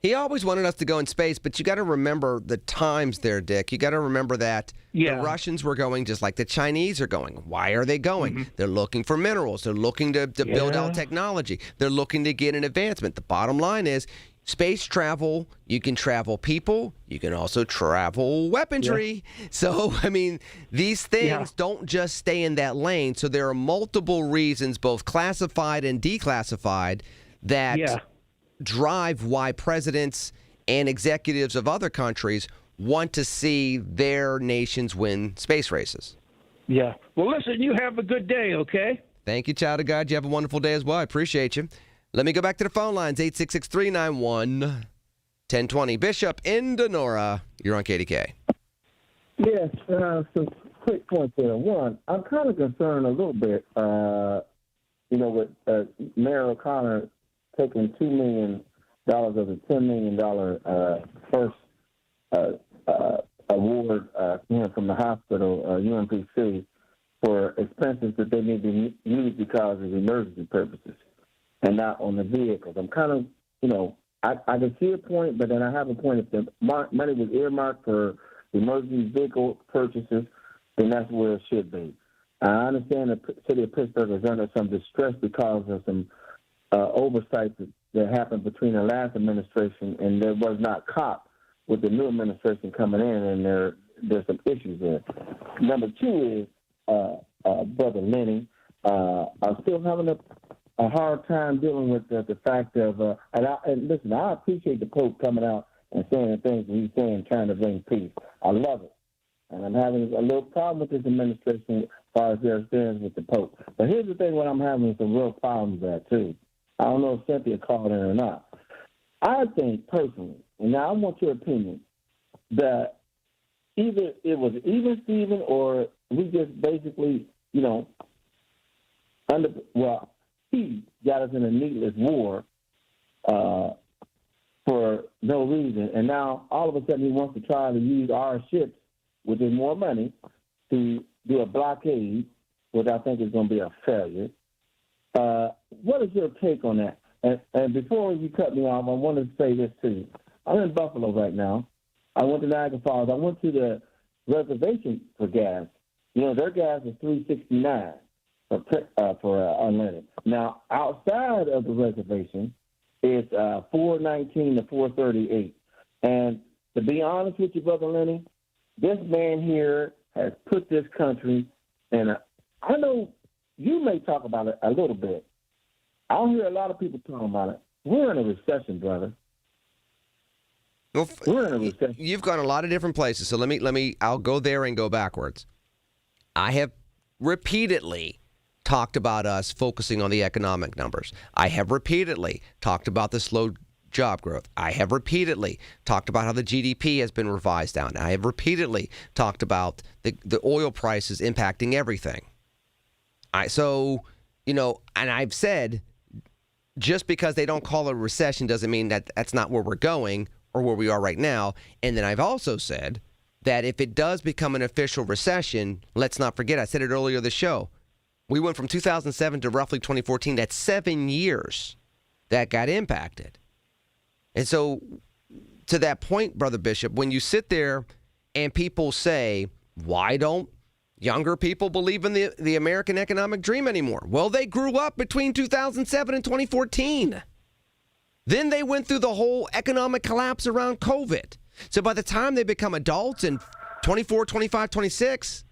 He always wanted us to go in space, but you got to remember the times there, Dick. You got to remember that the Russians were going just like the Chinese are going. Why are they going? Mm-hmm. They're looking for minerals. They're looking to build out technology. They're looking to get an advancement. The bottom line is, space travel, you can travel people, you can also travel weaponry. Yeah. So, these things don't just stay in that lane. So there are multiple reasons, both classified and declassified, that drive why presidents and executives of other countries want to see their nations win space races. Yeah. Well, listen, you have a good day, okay? Thank you, child of God. You have a wonderful day as well. I appreciate you. Let me go back to the phone lines, 866-391-1020. Bishop in Denora, you're on KDK. Yes, some quick points there. One, I'm kind of concerned a little bit, with Mayor O'Connor taking $2 million of the $10 million first award from the hospital, UMPC, for expenses that they need to use because of emergency purposes and not on the vehicles. I'm kind of, I can see a point, but then I have a point. If the money was earmarked for emergency vehicle purchases, then that's where it should be. I understand the city of Pittsburgh is under some distress because of some oversight that happened between the last administration, and there was not caught with the new administration coming in, and there's some issues there. Number two is, Brother Lenny, I'm still having a hard time dealing with the fact of, and listen, I appreciate the Pope coming out and saying the things he's saying, trying to bring peace. I love it. And I'm having a little problem with this administration as far as their experience with the Pope. But here's the thing, what I'm having some real problems there, too. I don't know if Cynthia called in or not. I think personally, and now I want your opinion, that either it was even Steven or we just basically, he got us in a needless war for no reason. And now all of a sudden he wants to try to use our ships which is more money, to do a blockade, which I think is going to be a failure. What is your take on that? And before you cut me off, I wanted to say this too. I'm in Buffalo right now. I went to Niagara Falls. I went to the reservation for gas. Their gas is $3.69 for unleaded. Now, outside of the reservation, it's $4.19 to $4.38. And to be honest with you, Brother Lenny, this man here has put this country in I know you may talk about it a little bit. I don't hear a lot of people talking about it. We're in a recession, brother. Well, we're in a recession. You've gone a lot of different places, so I'll go there and go backwards. I have repeatedly talked about us focusing on the economic numbers. I have repeatedly talked about the slow job growth. I have repeatedly talked about how the GDP has been revised down. I have repeatedly talked about the oil prices impacting everything. And I've said, just because they don't call it a recession doesn't mean that that's not where we're going or where we are right now. And then I've also said that if it does become an official recession, let's not forget, I said it earlier in the show, we went from 2007 to roughly 2014. That's 7 years that got impacted. And so to that point, Brother Bishop, when you sit there and people say, why don't younger people believe in the American economic dream anymore? Well, they grew up between 2007 and 2014. Then they went through the whole economic collapse around COVID. So by the time they become adults in 24, 25, 26,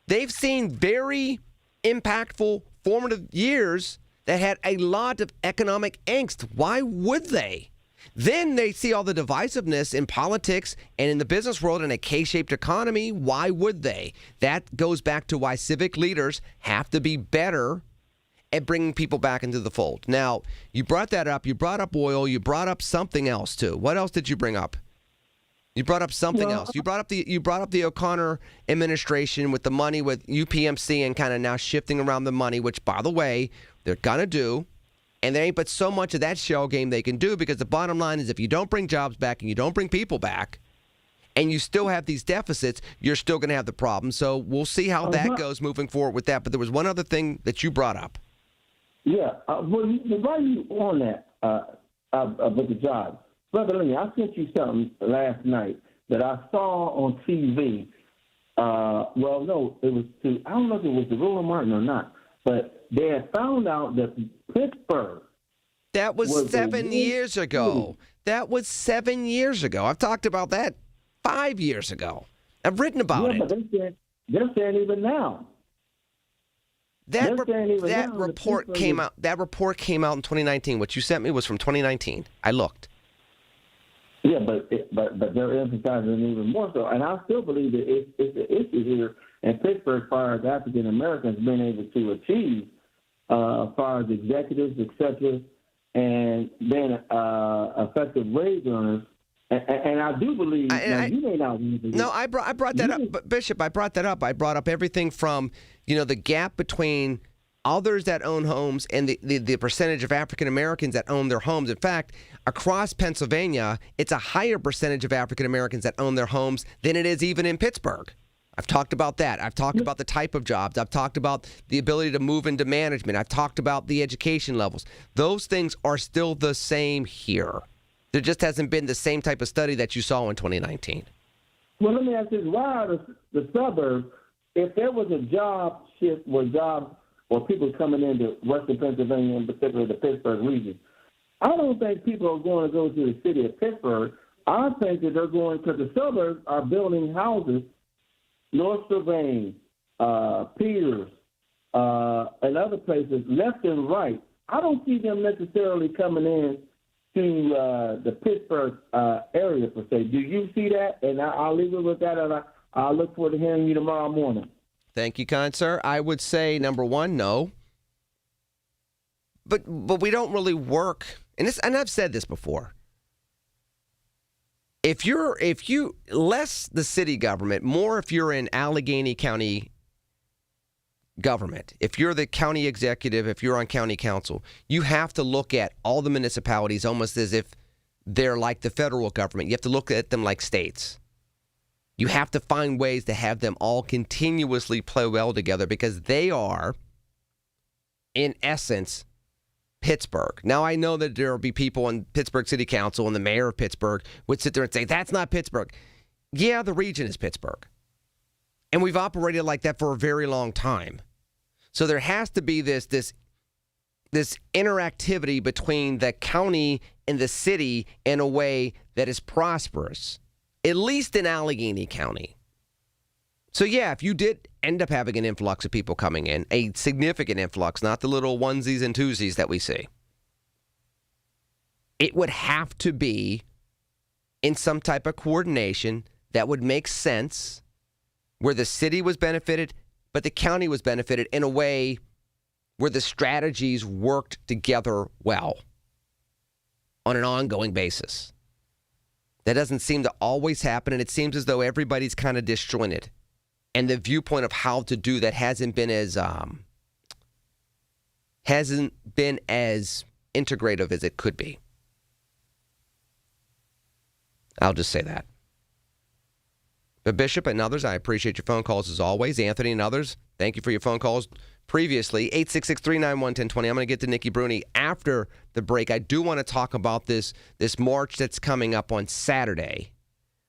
they've seen very impactful formative years that had a lot of economic angst. Why would they? Then they see all the divisiveness in politics and in the business world in a K-shaped economy. Why would they? That goes back to why civic leaders have to be better at bringing people back into the fold. Now, you brought that up. You brought up oil. You brought up something else, too. What else did you bring up? You brought up something else. You brought up the O'Connor administration with the money with UPMC and kind of now shifting around the money, which, by the way, they're going to do. And there ain't but so much of that shell game they can do, because the bottom line is if you don't bring jobs back and you don't bring people back and you still have these deficits, you're still going to have the problem. So we'll see how that goes moving forward with that. But there was one other thing that you brought up. Yeah. Why are you on that with the jobs? Brother Lenny, I sent you something last night that I saw on TV. I don't know if it was the Roland Martin or not, but they had found out that Pittsburgh. That was 7 years ago. That was 7 years ago. I've talked about that 5 years ago. I've written about it. But they're saying even now. That report came out. That report came out in 2019. What you sent me was from 2019. I looked. Yeah, but they're emphasizing it even more so, and I still believe that it's an issue here in Pittsburgh as far as African Americans being able to achieve, as far as executives, etc., and being effective wage earners. And I do believe you may not. No, I brought that up, Bishop. I brought that up. I brought up everything from the gap between others that own homes and the percentage of African Americans that own their homes. In fact, across Pennsylvania, it's a higher percentage of African Americans that own their homes than it is even in Pittsburgh. I've talked about that. I've talked about the type of jobs. I've talked about the ability to move into management. I've talked about the education levels. Those things are still the same here. There just hasn't been the same type of study that you saw in 2019. Well, let me ask you, why are the suburbs, if there was a job shift or people coming into Western Pennsylvania, in particular the Pittsburgh region, I don't think people are going to go to the city of Pittsburgh. I think that they're going, because the suburbs are building houses, North Sylvain, Peters, and other places, left and right. I don't see them necessarily coming in to the Pittsburgh area, per se. Do you see that? And I'll leave it with that, and I'll look forward to hearing you tomorrow morning. Thank you, kind sir. I would say, number one, no. But we don't really work, and I've said this before. If you less the city government, more if you're in Allegheny County government, if you're the county executive, if you're on county council, you have to look at all the municipalities almost as if they're like the federal government. You have to look at them like states. You have to find ways to have them all continuously play well together because they are, in essence, Pittsburgh. Now, I know that there will be people in Pittsburgh City Council and the mayor of Pittsburgh would sit there and say, that's not Pittsburgh. Yeah, the region is Pittsburgh. And we've operated like that for a very long time. So there has to be this interactivity between the county and the city in a way that is prosperous, at least in Allegheny County. So yeah, if you did end up having an influx of people coming in, a significant influx, not the little onesies and twosies that we see, it would have to be in some type of coordination that would make sense, where the city was benefited, but the county was benefited in a way where the strategies worked together well on an ongoing basis. That doesn't seem to always happen, and it seems as though everybody's kind of disjointed. And the viewpoint of how to do that hasn't been as integrative as it could be. I'll just say that. But Bishop and others, I appreciate your phone calls as always. Anthony and others, thank you for your phone calls previously. 866-391-1020. I'm going to get to Nikki Bruni after the break. I do want to talk about this march that's coming up on Saturday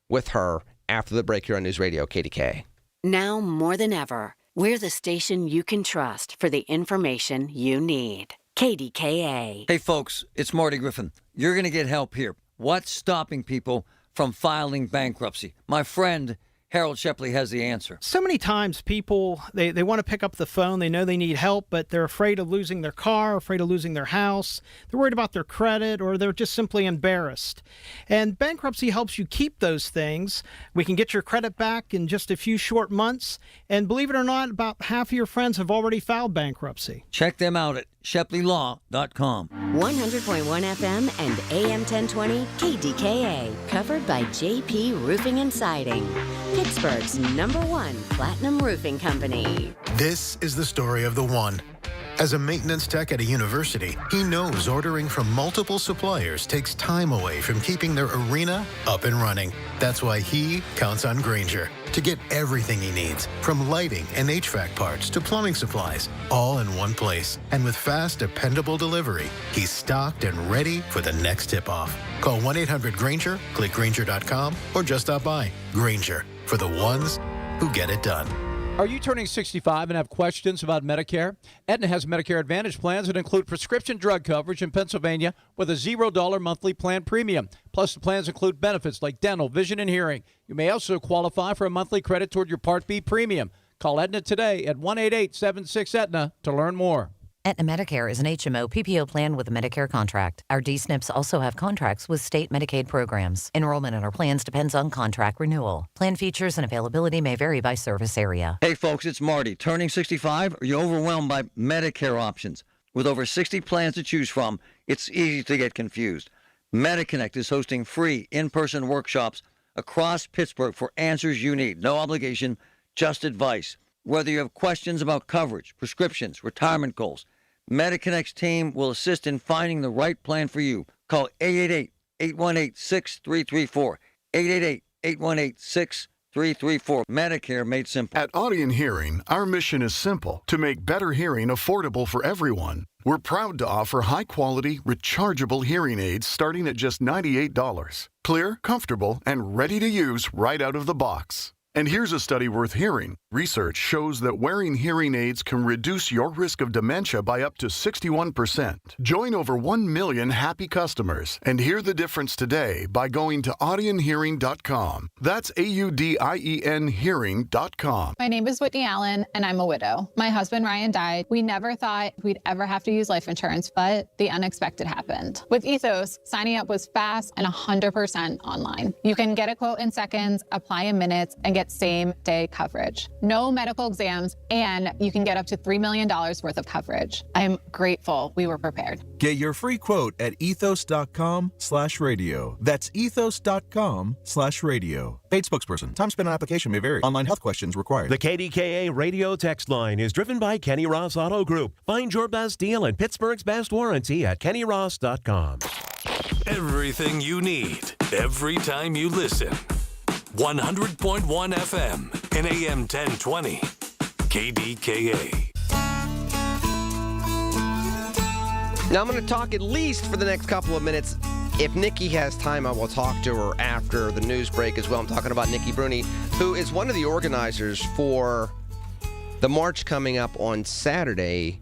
with her after the break here on News Radio KDKA. Now more than ever, we're the station you can trust for the information you need. KDKA. Hey folks, it's Marty Griffin. You're going to get help here. What's stopping people from filing bankruptcy? My friend Harold Shepley has the answer. So many times people, they want to pick up the phone. They know they need help, but they're afraid of losing their car, afraid of losing their house. They're worried about their credit, or they're just simply embarrassed. And bankruptcy helps you keep those things. We can get your credit back in just a few short months. And believe it or not, about half of your friends have already filed bankruptcy. Check them out at ShepleyLaw.com. 100.1 FM and AM 1020 KDKA. Covered by JP Roofing and Siding. Pittsburgh's #1 platinum roofing company. This is the story of the one. As a maintenance tech at a university, he knows ordering from multiple suppliers takes time away from keeping their arena up and running. That's why he counts on Grainger to get everything he needs, from lighting and HVAC parts to plumbing supplies, all in one place. And with fast, dependable delivery, he's stocked and ready for the next tip-off. Call 1-800-GRAINGER, click Grainger.com, or just stop by. Grainger, for the ones who get it done. Are you turning 65 and have questions about Medicare? Aetna has Medicare Advantage plans that include prescription drug coverage in Pennsylvania with a $0 monthly plan premium. Plus, the plans include benefits like dental, vision, and hearing. You may also qualify for a monthly credit toward your Part B premium. Call Aetna today at 1-888-76-AETNA to learn more. Aetna Medicare is an HMO PPO plan with a Medicare contract. Our D-SNPs also have contracts with state Medicaid programs. Enrollment in our plans depends on contract renewal. Plan features and availability may vary by service area. Hey folks, it's Marty. Turning 65? Are you overwhelmed by Medicare options? With over 60 plans to choose from, it's easy to get confused. MediConnect is hosting free in-person workshops across Pittsburgh for answers you need. No obligation, just advice. Whether you have questions about coverage, prescriptions, retirement goals, MediConnect's team will assist in finding the right plan for you. Call 888-818-6334. 888-818-6334. Medicare made simple. At Audion Hearing, our mission is simple: to make better hearing affordable for everyone. We're proud to offer high-quality, rechargeable hearing aids starting at just $98. Clear, comfortable, and ready to use right out of the box. And here's a study worth hearing. Research shows that wearing hearing aids can reduce your risk of dementia by up to 61%. Join over 1 million happy customers and hear the difference today by going to audionhearing.com. That's AUDIEN hearing.com. My name is Whitney Allen, and I'm a widow. My husband, Ryan, died. We never thought we'd ever have to use life insurance, but the unexpected happened. With Ethos, signing up was fast and 100% online. You can get a quote in seconds, apply in minutes, and get same-day coverage. No medical exams, and you can get up to $3 million worth of coverage. I'm grateful we were prepared. Get your free quote at ethos.com/radio. That's ethos.com/radio. Paid spokesperson. Time spent on application may vary. Online health questions required. The KDKA radio text line is driven by Kenny Ross Auto Group. Find your best deal and Pittsburgh's best warranty at kennyross.com. Everything you need, every time you listen. 100.1 FM and AM 1020. KDKA. Now I'm going to talk at least for the next couple of minutes. If Nikki has time, I will talk to her after the news break as well. I'm talking about Nikki Bruni, who is one of the organizers for the march coming up on Saturday.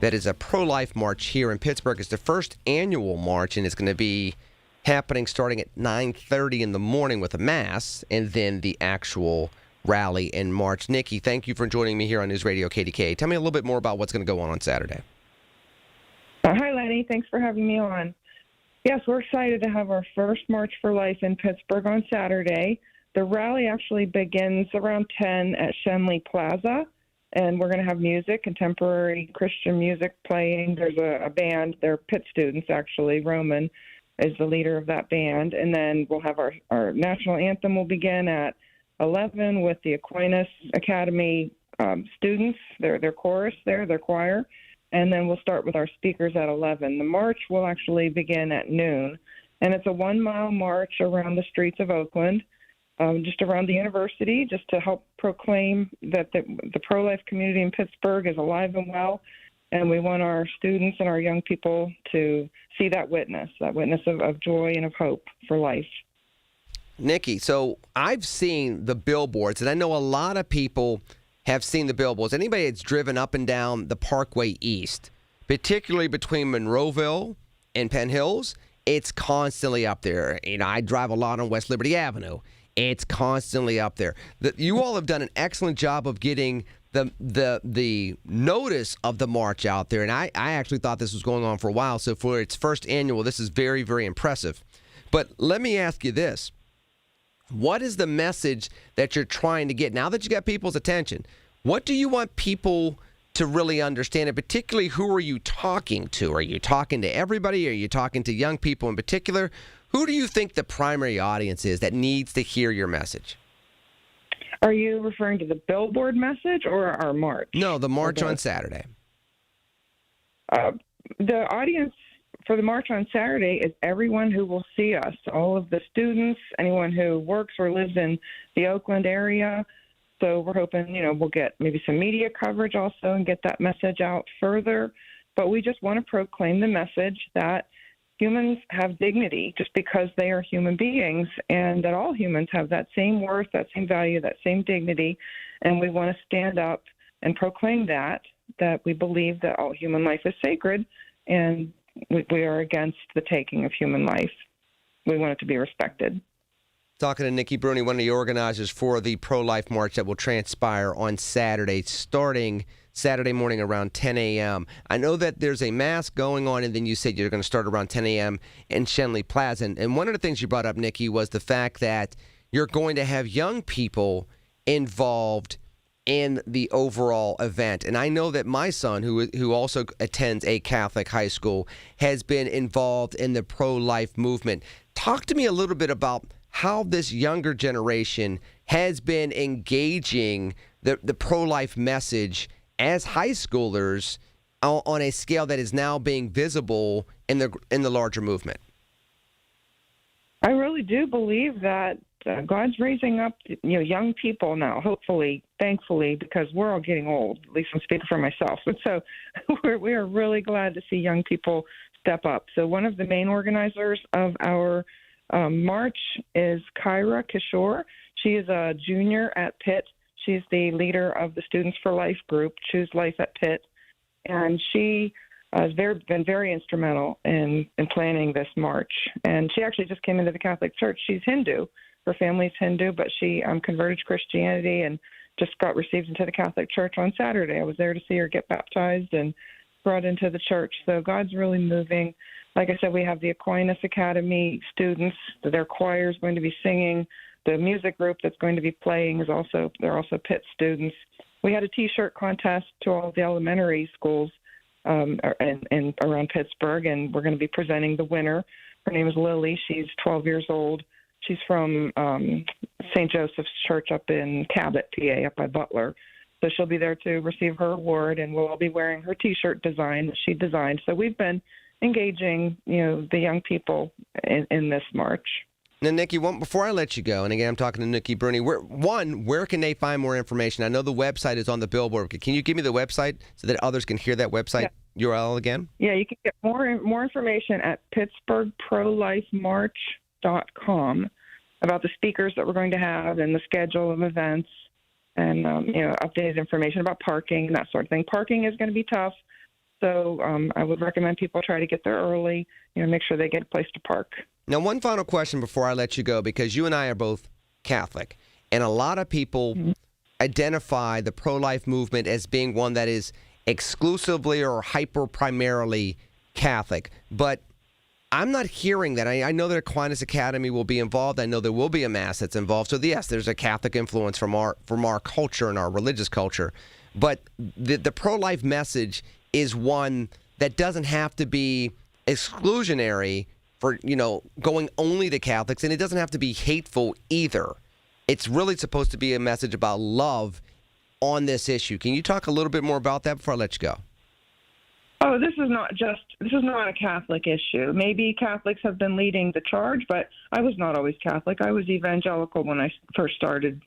That is a pro-life march here in Pittsburgh. It's the first annual march, and it's going to be happening starting at 9:30 in the morning with a mass, and then the actual rally in March. Nikki, thank you for joining me here on News Radio KDKA. Tell me a little bit more about what's going to go on Saturday. Hi, Lenny. Thanks for having me on. Yes, we're excited to have our first March for Life in Pittsburgh on Saturday. The rally actually begins around 10 at Shenley Plaza, and we're going to have music, contemporary Christian music playing. There's a band. They're Pitt students, actually. Roman is the leader of that band. And then we'll have our national anthem will begin at 11 with the Aquinas Academy students, their chorus there, their choir. And then we'll start with our speakers at 11. The march will actually begin at noon, and it's a 1-mile march around the streets of Oakland, just around the university, just to help proclaim that the pro-life community in Pittsburgh is alive and well, and we want our students and our young people to see that witness of joy and of hope for life. Nikki, so I've seen the billboards, and I know a lot of people have seen the billboards. Anybody that's driven up and down the Parkway East, particularly between Monroeville and Penn Hills, it's constantly up there. You know, I drive a lot on West Liberty Avenue. It's constantly up there. You all have done an excellent job of getting the notice of the march out there, and I actually thought this was going on for a while. So for its first annual, this is very, very impressive. But let me ask you this. What is the message that you're trying to get? Now that you got people's attention, what do you want people to really understand? And particularly, who are you talking to? Are you talking to everybody? Are you talking to young people in particular? Who do you think the primary audience is that needs to hear your message? Are you referring to the billboard message or our march? No, the march on Saturday. The audience for the march on Saturday is everyone who will see us, all of the students, anyone who works or lives in the Oakland area. So we're hoping, we'll get maybe some media coverage also and get that message out further. But we just want to proclaim the message that humans have dignity just because they are human beings, and that all humans have that same worth, that same value, that same dignity. And we want to stand up and proclaim that we believe that all human life is sacred, and we are against the taking of human life. We want it to be respected. Talking to Nikki Bruni, one of the organizers for the pro-life march that will transpire on Saturday, starting Saturday morning around 10 a.m. I know that there's a mass going on, and then you said you're going to start around 10 a.m. in Shenley Plaza. And one of the things you brought up, Nikki, was the fact that you're going to have young people involved in the overall event. And I know that my son, who also attends a Catholic high school, has been involved in the pro-life movement. Talk to me a little bit about how this younger generation has been engaging the pro-life message as high schoolers on a scale that is now being visible in the larger movement. I really do believe that God's raising up, young people now, hopefully, thankfully, because we're all getting old, at least I'm speaking for myself. And so we are really glad to see young people step up. So one of the main organizers of our march is Kyra Kishore. She is a junior at Pitt. She's the leader of the Students for Life group, Choose Life at Pitt. And she has been very instrumental in planning this march. And she actually just came into the Catholic Church. She's Hindu. Her family's Hindu, but she converted to Christianity and just got received into the Catholic Church on Saturday. I was there to see her get baptized and brought into the church. So God's really moving. Like I said, we have the Aquinas Academy students. Their choir is going to be singing. The music group that's going to be playing they're also Pitt students. We had a T-shirt contest to all the elementary schools and around Pittsburgh, and we're going to be presenting the winner. Her name is Lily. She's 12 years old. She's from St. Joseph's Church up in Cabot, PA, up by Butler. So she'll be there to receive her award, and we'll all be wearing her T-shirt design that she designed. So we've been engaging, the young people in this march. Now, Nikki, before I let you go, and again, I'm talking to Nikki Bruni, where can they find more information? I know the website is on the billboard. Can you give me the website so that others can hear that website URL again? Yeah, you can get more information at PittsburghProLifeMarch.com about the speakers that we're going to have and the schedule of events and, updated information about parking and that sort of thing. Parking is going to be tough, so I would recommend people try to get there early, make sure they get a place to park. Now, one final question before I let you go, because you and I are both Catholic, and a lot of people identify the pro-life movement as being one that is exclusively or hyper-primarily Catholic. But I'm not hearing that. I know that Aquinas Academy will be involved. I know there will be a Mass that's involved. So, yes, there's a Catholic influence from our culture and our religious culture. But the pro-life message is one that doesn't have to be exclusionary for, going only to Catholics, and it doesn't have to be hateful either. It's really supposed to be a message about love on this issue. Can you talk a little bit more about that before I let you go? Oh, this is not a Catholic issue. Maybe Catholics have been leading the charge, but I was not always Catholic. I was evangelical when I first started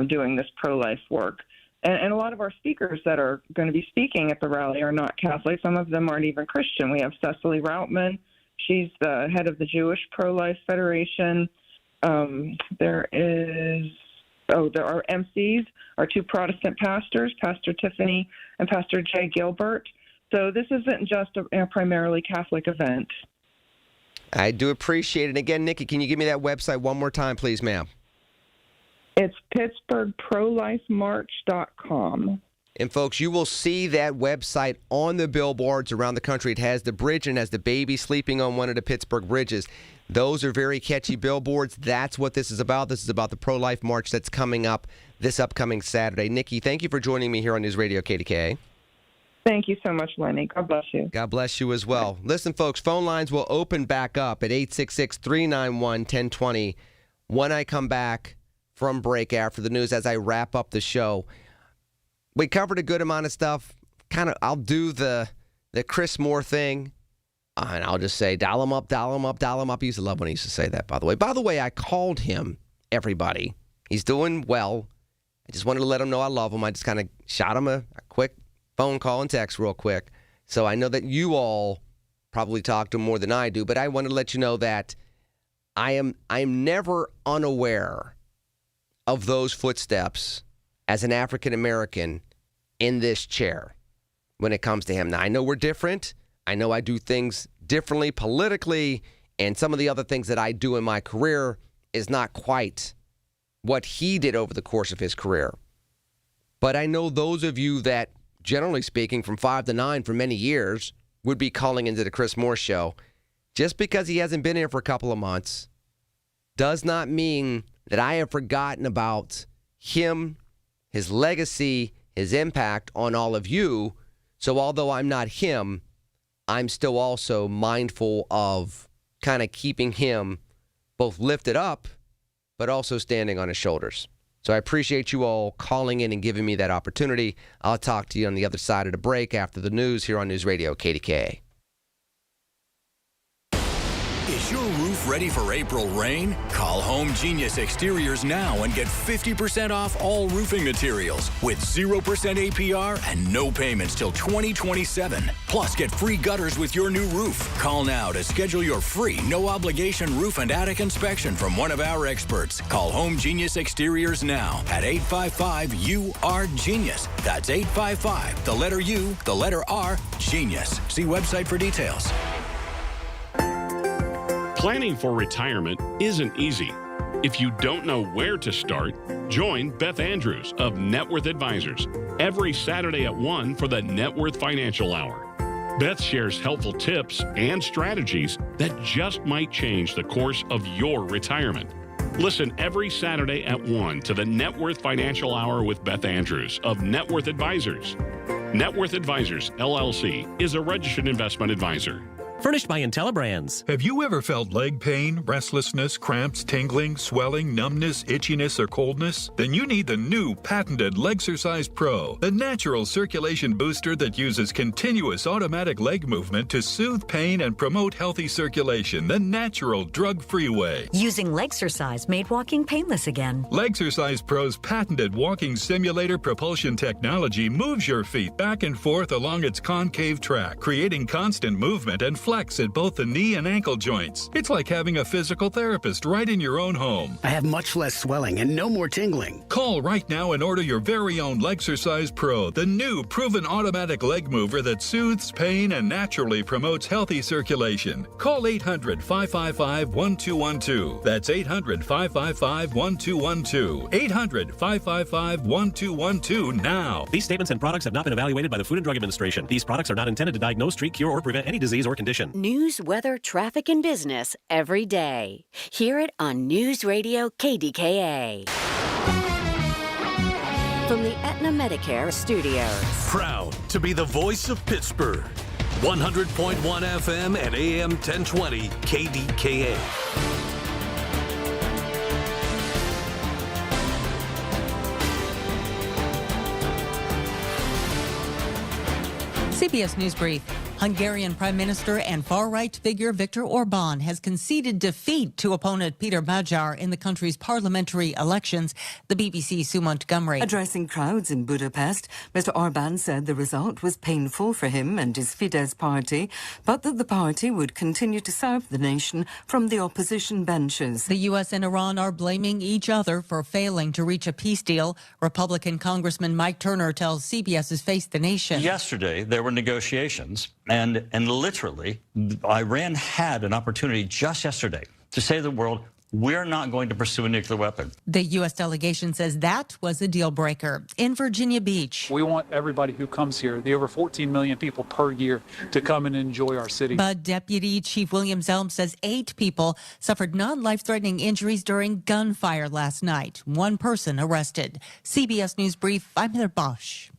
doing this pro-life work. And a lot of our speakers that are going to be speaking at the rally are not Catholic. Some of them aren't even Christian. We have Cecily Routman. She's the head of the Jewish Pro-Life Federation. There are MCs, our two Protestant pastors, Pastor Tiffany and Pastor Jay Gilbert. So this isn't just a primarily Catholic event. I do appreciate it. Again, Nikki, can you give me that website one more time, please, ma'am? It's PittsburghProLifeMarch.com. And, folks, you will see that website on the billboards around the country. It has the bridge and has the baby sleeping on one of the Pittsburgh bridges. Those are very catchy billboards. That's what this is about. This is about the pro-life march that's coming up this upcoming Saturday. Nikki, thank you for joining me here on News Radio KDKA. Thank you so much, Lenny. God bless you. God bless you as well. Listen, folks, phone lines will open back up at 866-391-1020 when I come back from break after the news as I wrap up the show. We covered a good amount of stuff. I'll do the Chris Moore thing, and I'll just say, dial him up, dial him up, dial him up. I used to love when he used to say that, by the way. By the way, I called him, everybody. He's doing well. I just wanted to let him know I love him. I just kind of shot him a quick phone call and text real quick. So I know that you all probably talk to him more than I do, but I want to let you know that I'm never unaware of those footsteps as an African American in this chair when it comes to him. Now, I know we're different. I know I do things differently politically, and some of the other things that I do in my career is not quite what he did over the course of his career. But I know those of you that, generally speaking, from 5 to 9 for many years would be calling into the Chris Moore Show. Just because he hasn't been here for a couple of months does not mean that I have forgotten about him, his legacy, his impact on all of you. So although I'm not him, I'm still also mindful of kind of keeping him both lifted up, but also standing on his shoulders. So I appreciate you all calling in and giving me that opportunity. I'll talk to you on the other side of the break after the news here on News Radio KDKA. Is your roof ready for April rain? Call Home Genius Exteriors now and get 50% off all roofing materials with 0% APR and no payments till 2027. Plus, get free gutters with your new roof. Call now to schedule your free, no-obligation roof and attic inspection from one of our experts. Call Home Genius Exteriors now at 855-U-R-GENIUS. That's 855, the letter U, the letter R, Genius. See website for details. Planning for retirement isn't easy. If you don't know where to start, join Beth Andrews of Net Worth Advisors every Saturday at 1 for the Net Worth Financial Hour. Beth shares helpful tips and strategies that just might change the course of your retirement. Listen every Saturday at 1 to the Net Worth Financial Hour with Beth Andrews of Net Worth Advisors. Net Worth Advisors, LLC, is a registered investment advisor. Furnished by IntelliBrands. Have you ever felt leg pain, restlessness, cramps, tingling, swelling, numbness, itchiness, or coldness? Then you need the new patented Legsercise Pro, the natural circulation booster that uses continuous automatic leg movement to soothe pain and promote healthy circulation the natural, drug-free way. Using Legsercise made walking painless again. Legsercise Pro's patented walking simulator propulsion technology moves your feet back and forth along its concave track, creating constant movement and flex at both the knee and ankle joints. It's like having a physical therapist right in your own home. I have much less swelling and no more tingling. Call right now and order your very own Legsercise Pro, the new proven automatic leg mover that soothes pain and naturally promotes healthy circulation. Call 800-555-1212. That's 800-555-1212. 800-555-1212 now. These statements and products have not been evaluated by the Food and Drug Administration. These products are not intended to diagnose, treat, cure, or prevent any disease or condition. News, weather, traffic, and business every day. Hear it on News Radio KDKA. From the Aetna Medicare studios. Proud to be the voice of Pittsburgh. 100.1 FM and AM 1020 KDKA. CBS News Brief. Hungarian Prime Minister and far-right figure Viktor Orban has conceded defeat to opponent Peter Magyar in the country's parliamentary elections. The BBC's Sue Montgomery. Addressing crowds in Budapest, Mr. Orban said the result was painful for him and his Fidesz party, but that the party would continue to serve the nation from the opposition benches. The U.S. and Iran are blaming each other for failing to reach a peace deal. Republican Congressman Mike Turner tells CBS's Face the Nation. Yesterday, there were negotiations. And literally, Iran had an opportunity just yesterday to say to the world, we're not going to pursue a nuclear weapon. The U.S. delegation says that was a deal breaker. In Virginia Beach. We want everybody who comes here, the over 14 million people per year, to come and enjoy our city. But Deputy Chief William Zelm says 8 people suffered non-life-threatening injuries during gunfire last night. 1 person arrested. CBS News Brief, I'm Heather Bosch.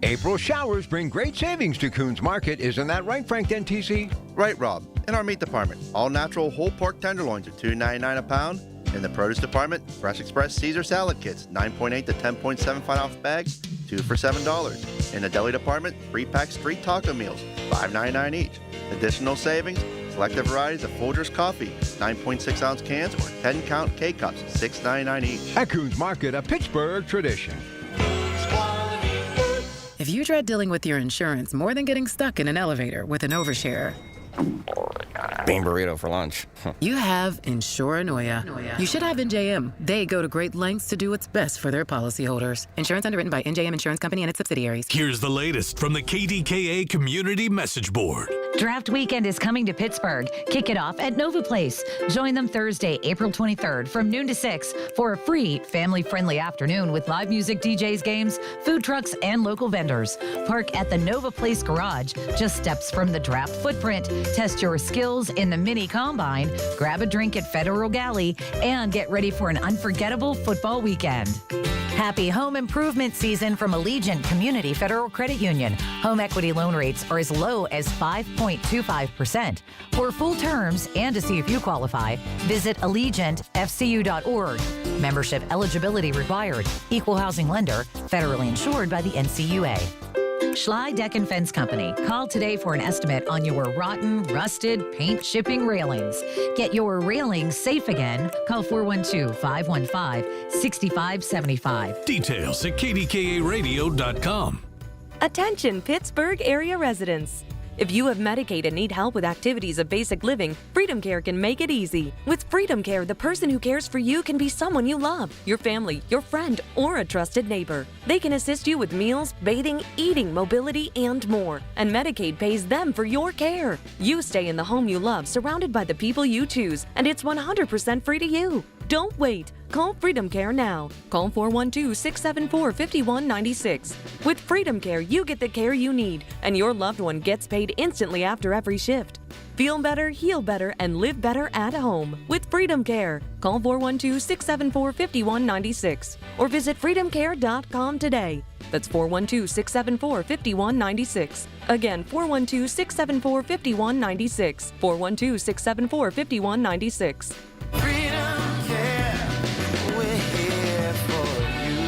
April showers bring great savings to Coons Market. Isn't that right, Frank Dentisi? Right, Rob. In our meat department, all natural whole pork tenderloins are $2.99 a pound. In the produce department, Fresh Express Caesar salad kits, 9.8 to 10.75 ounce bags, 2 for $7. In the deli department, 3-pack street taco meals, $5.99 each. Additional savings, selected varieties of Folgers coffee, 9.6 ounce cans or 10-count K-cups, $6.99 each. At Coons Market, a Pittsburgh tradition. If you dread dealing with your insurance more than getting stuck in an elevator with an overshare, bean burrito for lunch. you have Insuranoia. You should have NJM. They go to great lengths to do what's best for their policyholders. Insurance underwritten by NJM Insurance Company and its subsidiaries. Here's the latest from the KDKA Community Message Board. Draft weekend is coming to Pittsburgh. Kick it off at Nova Place. Join them Thursday, April 23rd from noon to 6 for a free, family-friendly afternoon with live music, DJs, games, food trucks, and local vendors. Park at the Nova Place Garage, just steps from the draft footprint. Test your skills in the mini combine, grab a drink at Federal Galley, and get ready for an unforgettable football weekend. Happy home improvement season from Allegiant Community Federal Credit Union. Home equity loan rates are as low as 5.25%. For full terms and to see if you qualify, visit AllegiantFCU.org. Membership eligibility required. Equal housing lender. Federally insured by the NCUA. Schley Deck and Fence Company. Call today for an estimate on your rotten, rusted, paint chipping railings. Get your railings safe again. Call 412-515-6575. Details at kdkaradio.com. Attention Pittsburgh area residents. If you have Medicaid and need help with activities of basic living, Freedom Care can make it easy. With Freedom Care, the person who cares for you can be someone you love, your family, your friend, or a trusted neighbor. They can assist you with meals, bathing, eating, mobility, and more. And Medicaid pays them for your care. You stay in the home you love, surrounded by the people you choose, and it's 100% free to you. Don't wait. Call Freedom Care now. Call 412-674-5196. With Freedom Care, you get the care you need, and your loved one gets paid instantly after every shift. Feel better, heal better, and live better at home with Freedom Care. Call 412-674-5196 or visit freedomcare.com today. That's 412-674-5196. Again, 412-674-5196. 412-674-5196. Freedom Care, we're here for you.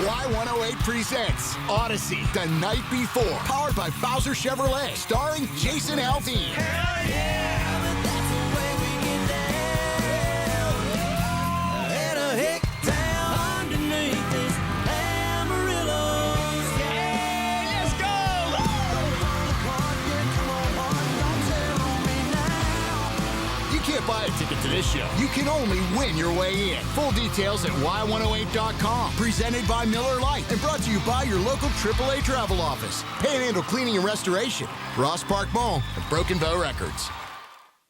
Y108 presents Odyssey, The Night Before, powered by Bowser Chevrolet, starring Jason Aldean. Hell yeah, but that's the way we get down. And a hick down underneath this Amarillo's. Yeah, let's go! You can't buy a ticket to this show. You can only win your way in. Full details at y108.com. Presented by Miller Lite and brought to you by your local AAA travel office. Panhandle Cleaning and Restoration, Ross Park Mall, and Broken Bow Records.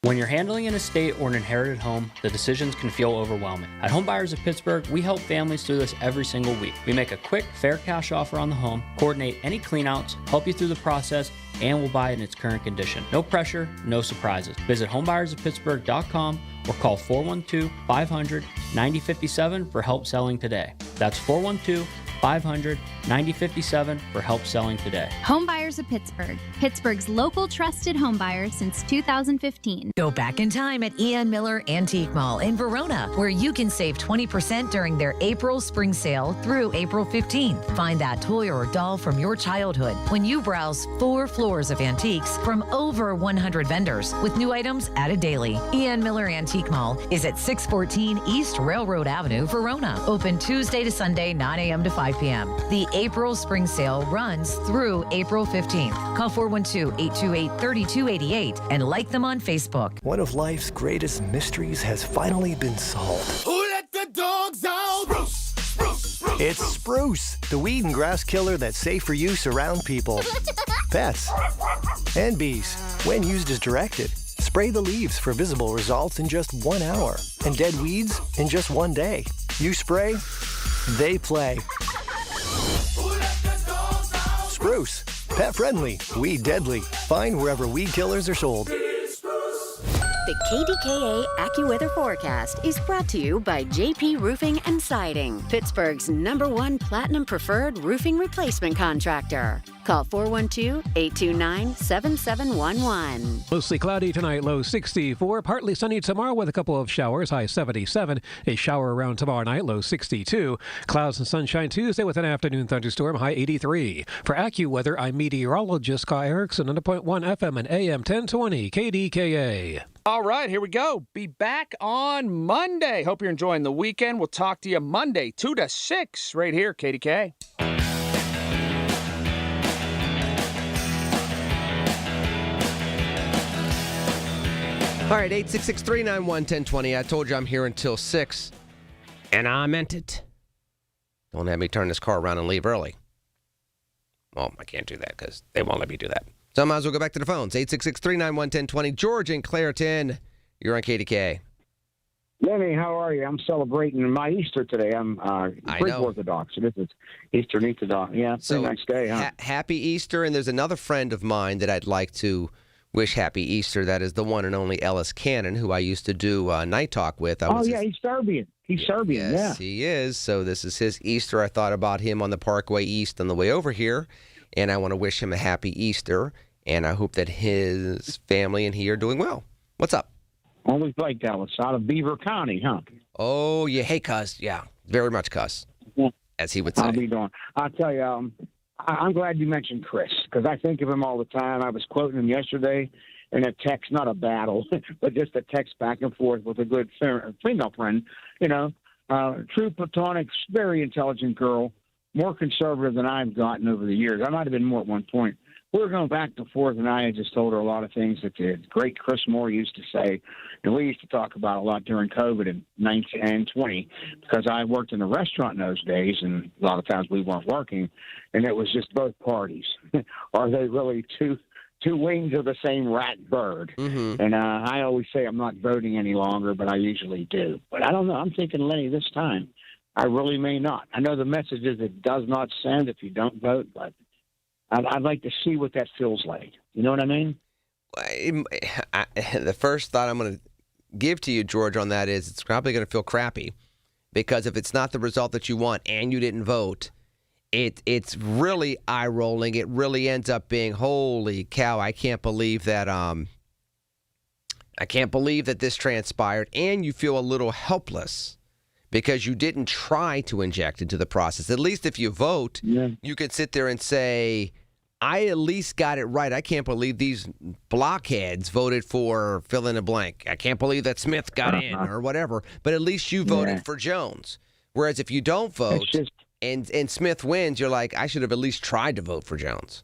When you're handling an estate or an inherited home, the decisions can feel overwhelming. At Home Buyers of Pittsburgh, we help families through this every single week. We make a quick, fair cash offer on the home, coordinate any cleanouts, help you through the process, and we'll buy it in its current condition. No pressure, no surprises. Visit homebuyersoftpittsburgh.com or call 412-500-9057 for help selling today. That's 412-500-9057 for help selling today. Home Buyers of Pittsburgh, Pittsburgh's local trusted home buyers since 2015. Go back in time at Ian Miller Antique Mall in Verona, where you can save 20% during their April spring sale through April 15th. Find that toy or doll from your childhood when you browse 4 floors of antiques from over 100 vendors with new items added daily. Ian Miller Antique Mall is at 614 East Railroad Avenue, Verona. Open Tuesday to Sunday, 9 a.m. to 5 p.m. The April spring sale runs through April 15th. Call 412-828-3288 and like them on Facebook. One of life's greatest mysteries has finally been solved. Who let the dogs out? Spruce, spruce, spruce. It's Spruce, the weed and grass killer that's safe for use around people, pets, and bees. When used as directed, spray the leaves for visible results in just 1 hour and dead weeds in just 1 day. You spray, they play. Spruce, pet friendly, weed deadly. Find wherever weed killers are sold. The KDKA AccuWeather forecast is brought to you by JP Roofing and Siding, Pittsburgh's #1 Platinum Preferred roofing replacement contractor. Call 412-829-7711. Mostly cloudy tonight, low 64. Partly sunny tomorrow with a couple of showers, high 77. A shower around tomorrow night, low 62. Clouds and sunshine Tuesday with an afternoon thunderstorm, high 83. For AccuWeather, I'm meteorologist Scott Erickson, 100.1 FM and AM 1020 KDKA. All right, here we go. Be back on Monday. Hope you're enjoying the weekend. We'll talk to you Monday, 2 to 6, right here, KDK. All right, 866-391-1020. I told you I'm here until 6, and I meant it. Don't have me turn this car around and leave early. Well, I can't do that because they won't let me do that. So I might as well go back to the phones. 866-391-1020. George in Clareton, you're on KDKA. Lenny, how are you? I'm celebrating my Easter today. I'm Greek Orthodox, so this is Eastern Orthodox. Yeah, it's a nice day, huh? Happy Easter, and there's another friend of mine that I'd like to wish happy Easter. That is the one and only Ellis Cannon, who I used to do Night Talk with. He's Serbian. He's Serbian, yes, he is. So this is his Easter. I thought about him on the Parkway East on the way over here, and I want to wish him a happy Easter, and I hope that his family and he are doing well. What's up? Always like Ellis, out of Beaver County, huh? Oh, yeah. Hey, cuz. Yeah, very much cuz, as he would say. I'll be doing. I'll tell you, I'm glad you mentioned Chris, because I think of him all the time. I was quoting him yesterday in a text, not a battle, but just a text back and forth with a good female friend, true platonic, very intelligent girl, more conservative than I've gotten over the years. I might have been more at one point. We were going back and forth, and I had just told her a lot of things that the great Chris Moore used to say, and we used to talk about a lot during COVID in 19 and 20, because I worked in a restaurant in those days, and a lot of times we weren't working, and it was just both parties. Are they really two two wings of the same rat bird. Mm-hmm. And I always say I'm not voting any longer, but I usually do. But I don't know. I'm thinking, Lenny, this time I really may not. I know the message is it does not send if you don't vote, but I'd like to see what that feels like. You know what I mean? The first thought I'm going to give to you, George, on that is it's probably going to feel crappy, because if it's not the result that you want and you didn't vote, it's really eye-rolling. It really ends up being, holy cow, I can't believe that this transpired, and you feel a little helpless because you didn't try to inject into the process. At least if you vote, you can sit there and say, I at least got it right. I can't believe these blockheads voted for fill in the blank. I can't believe that Smith got in or whatever. But at least you voted for Jones. Whereas if you don't vote and Smith wins, you're like, I should have at least tried to vote for Jones.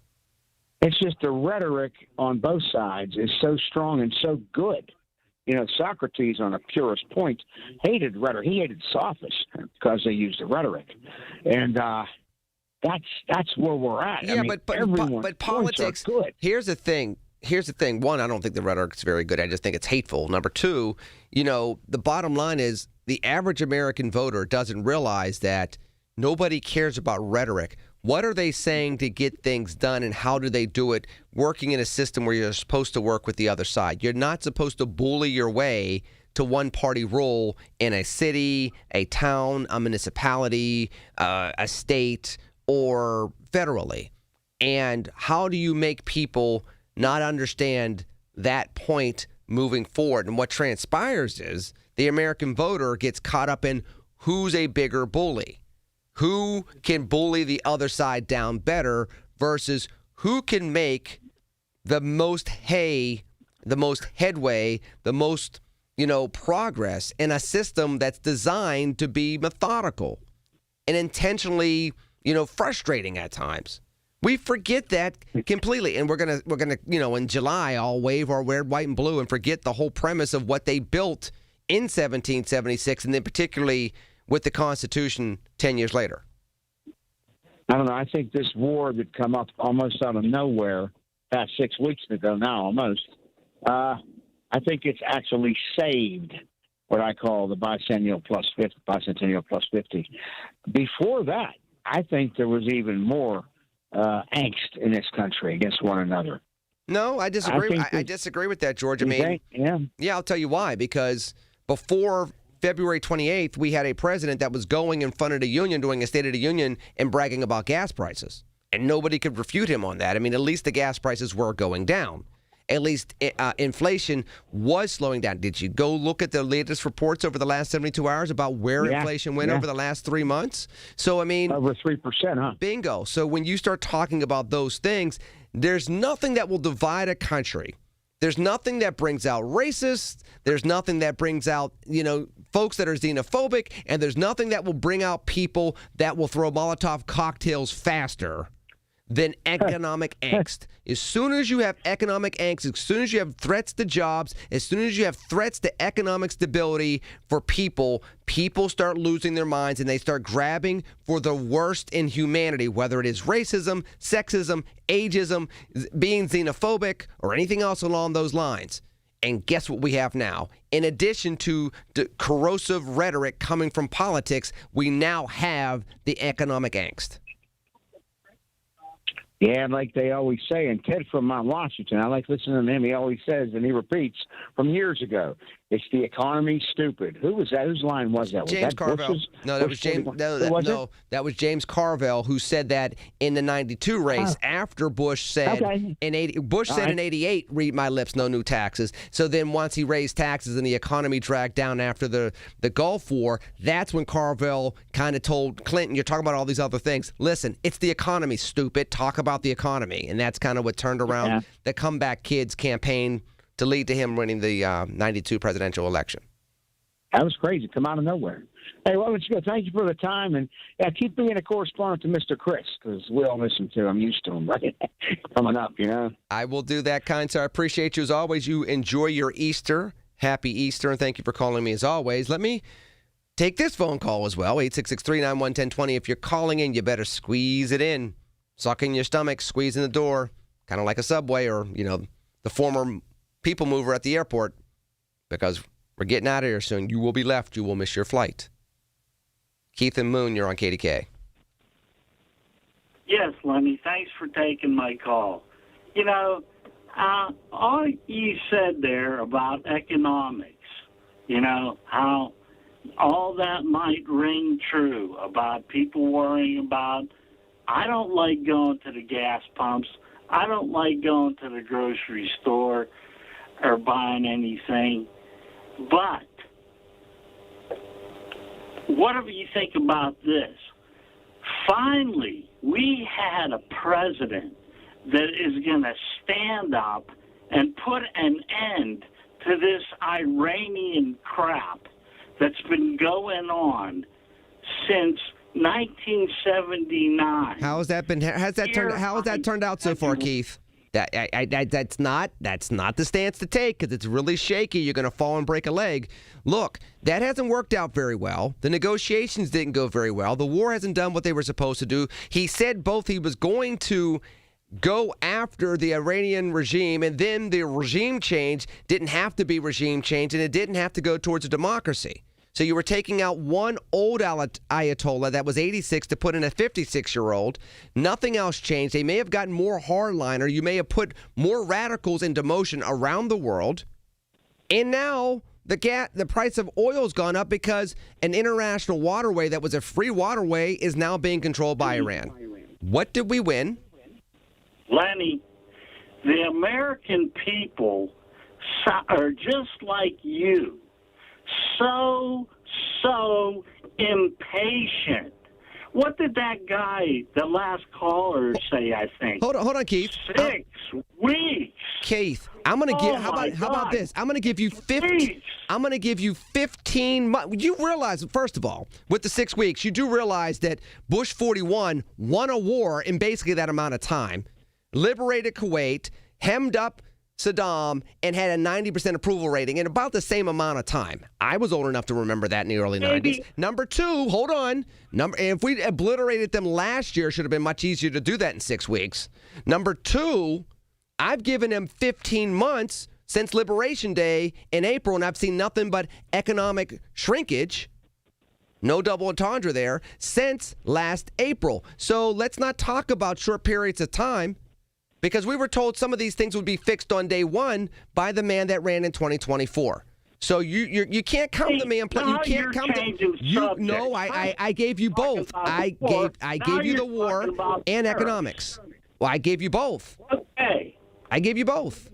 It's just the rhetoric on both sides is so strong and so good. You know, Socrates, on a purest point, hated rhetoric. He hated sophists because they used the rhetoric. And that's where we're at. Yeah, I mean, but politics. Here's the thing. One, I don't think the rhetoric's very good. I just think it's hateful. Number two, you know, the bottom line is the average American voter doesn't realize that nobody cares about rhetoric. What are they saying to get things done, and how do they do it working in a system where you're supposed to work with the other side? You're not supposed to bully your way to one-party rule in a city, a town, a municipality, a state, or federally. And how do you make people not understand that point moving forward? And what transpires is the American voter gets caught up in who's a bigger bully, who can bully the other side down better versus who can make the most hay, the most headway, the most, progress in a system that's designed to be methodical and intentionally, frustrating at times. We forget that completely, and we're gonna, in July, all wave our red, white, and blue and forget the whole premise of what they built in 1776, and then particularly with the Constitution 10 years later. I don't know. I think this war that come up almost out of nowhere, past 6 weeks ago now, almost. I think it's actually saved what I call the bicentennial plus 50. Before that, I think there was even more angst in this country against one another. No, I disagree. I disagree with that, George. I mean, yeah, I'll tell you why. Because before February 28th, we had a president that was going in front of the union, doing a State of the Union, and bragging about gas prices. And nobody could refute him on that. I mean, at least the gas prices were going down. At least inflation was slowing down. Did you go look at the latest reports over the last 72 hours about where inflation went over the last 3 months? So, I mean, over 3%, huh? Bingo. So when you start talking about those things, there's nothing that will divide a country. There's nothing that brings out racists. There's nothing that brings out, folks that are xenophobic. And there's nothing that will bring out people that will throw Molotov cocktails faster than economic angst. As soon as you have economic angst, as soon as you have threats to jobs, as soon as you have threats to economic stability for people start losing their minds and they start grabbing for the worst in humanity, whether it is racism, sexism, ageism, being xenophobic, or anything else along those lines. And guess what we have now? In addition to the corrosive rhetoric coming from politics, we now have the economic angst. Yeah, like they always say, and Ted from Mount Washington, I like listening to him. He always says, and he repeats from years ago, it's the economy, stupid. Who was that? Whose line was that? Was James that Carville. Bush's? No, that was James. That was James Carville who said that in the '92 race after Bush said in '88, read my lips, no new taxes. So then once he raised taxes and the economy dragged down after the Gulf War, that's when Carville kind of told Clinton, "You're talking about all these other things. Listen, it's the economy, stupid. Talk about the economy." And that's kind of what turned around the Comeback Kids campaign to lead to him winning the 92 presidential election. That was crazy. Come out of nowhere. Hey, well, let's go. Thank you for the time. And keep being a correspondent to Mr. Chris, because we all listen to him. I'm used to him, right? Coming up, I will do that, kind sir. I appreciate you as always. You enjoy your Easter. Happy Easter, and thank you for calling me as always. Let me take this phone call as well, 866-391-1020. If you're calling in, you better squeeze it in. Suck in your stomach, squeeze in the door. kind of like a subway or, the former people mover at the airport, because we're getting out of here soon. You will be left. You will miss your flight. Keith and Moon, you're on KDKA. Yes, Lenny, thanks for taking my call. All you said there about economics, how all that might ring true about people worrying about, I don't like going to the gas pumps. I don't like going to the grocery store or buying anything. But whatever you think about this, finally, we had a president that is going to stand up and put an end to this Iranian crap that's been going on since 1979. How has that turned out so far, Keith? That's not the stance to take, because it's really shaky. You're going to fall and break a leg. Look, that hasn't worked out very well. The negotiations didn't go very well. The war hasn't done what they were supposed to do. He said both he was going to go after the Iranian regime, and then the regime change didn't have to be regime change, and it didn't have to go towards a democracy. So you were taking out one old Ayatollah that was 86 to put in a 56-year-old. Nothing else changed. They may have gotten more hardliner. You may have put more radicals into motion around the world. And now the price of oil's gone up because an international waterway that was a free waterway is now being controlled by Iran. What did we win? Lenny, the American people are just like you. So impatient. What did that guy, the last caller, say, I think? Hold on, Keith. 6 weeks. Keith, I'm going to give, how about this? I'm going to give you 15 months. You realize, first of all, with the 6 weeks, you do realize that Bush 41 won a war in basically that amount of time, liberated Kuwait, hemmed up Saddam, and had a 90% approval rating in about the same amount of time. I was old enough to remember that in the early 90s. Number two, hold on. If we obliterated them last year, it should have been much easier to do that in 6 weeks. Number two, I've given them 15 months since Liberation Day in April, and I've seen nothing but economic shrinkage. No double entendre there since last April. So let's not talk about short periods of time, because we were told some of these things would be fixed on day one by the man that ran in 2024. So you can't come to me and play. You can't come to you. No, I gave you both. I gave you the war and economics. Well, I gave you both. Okay. I gave you both.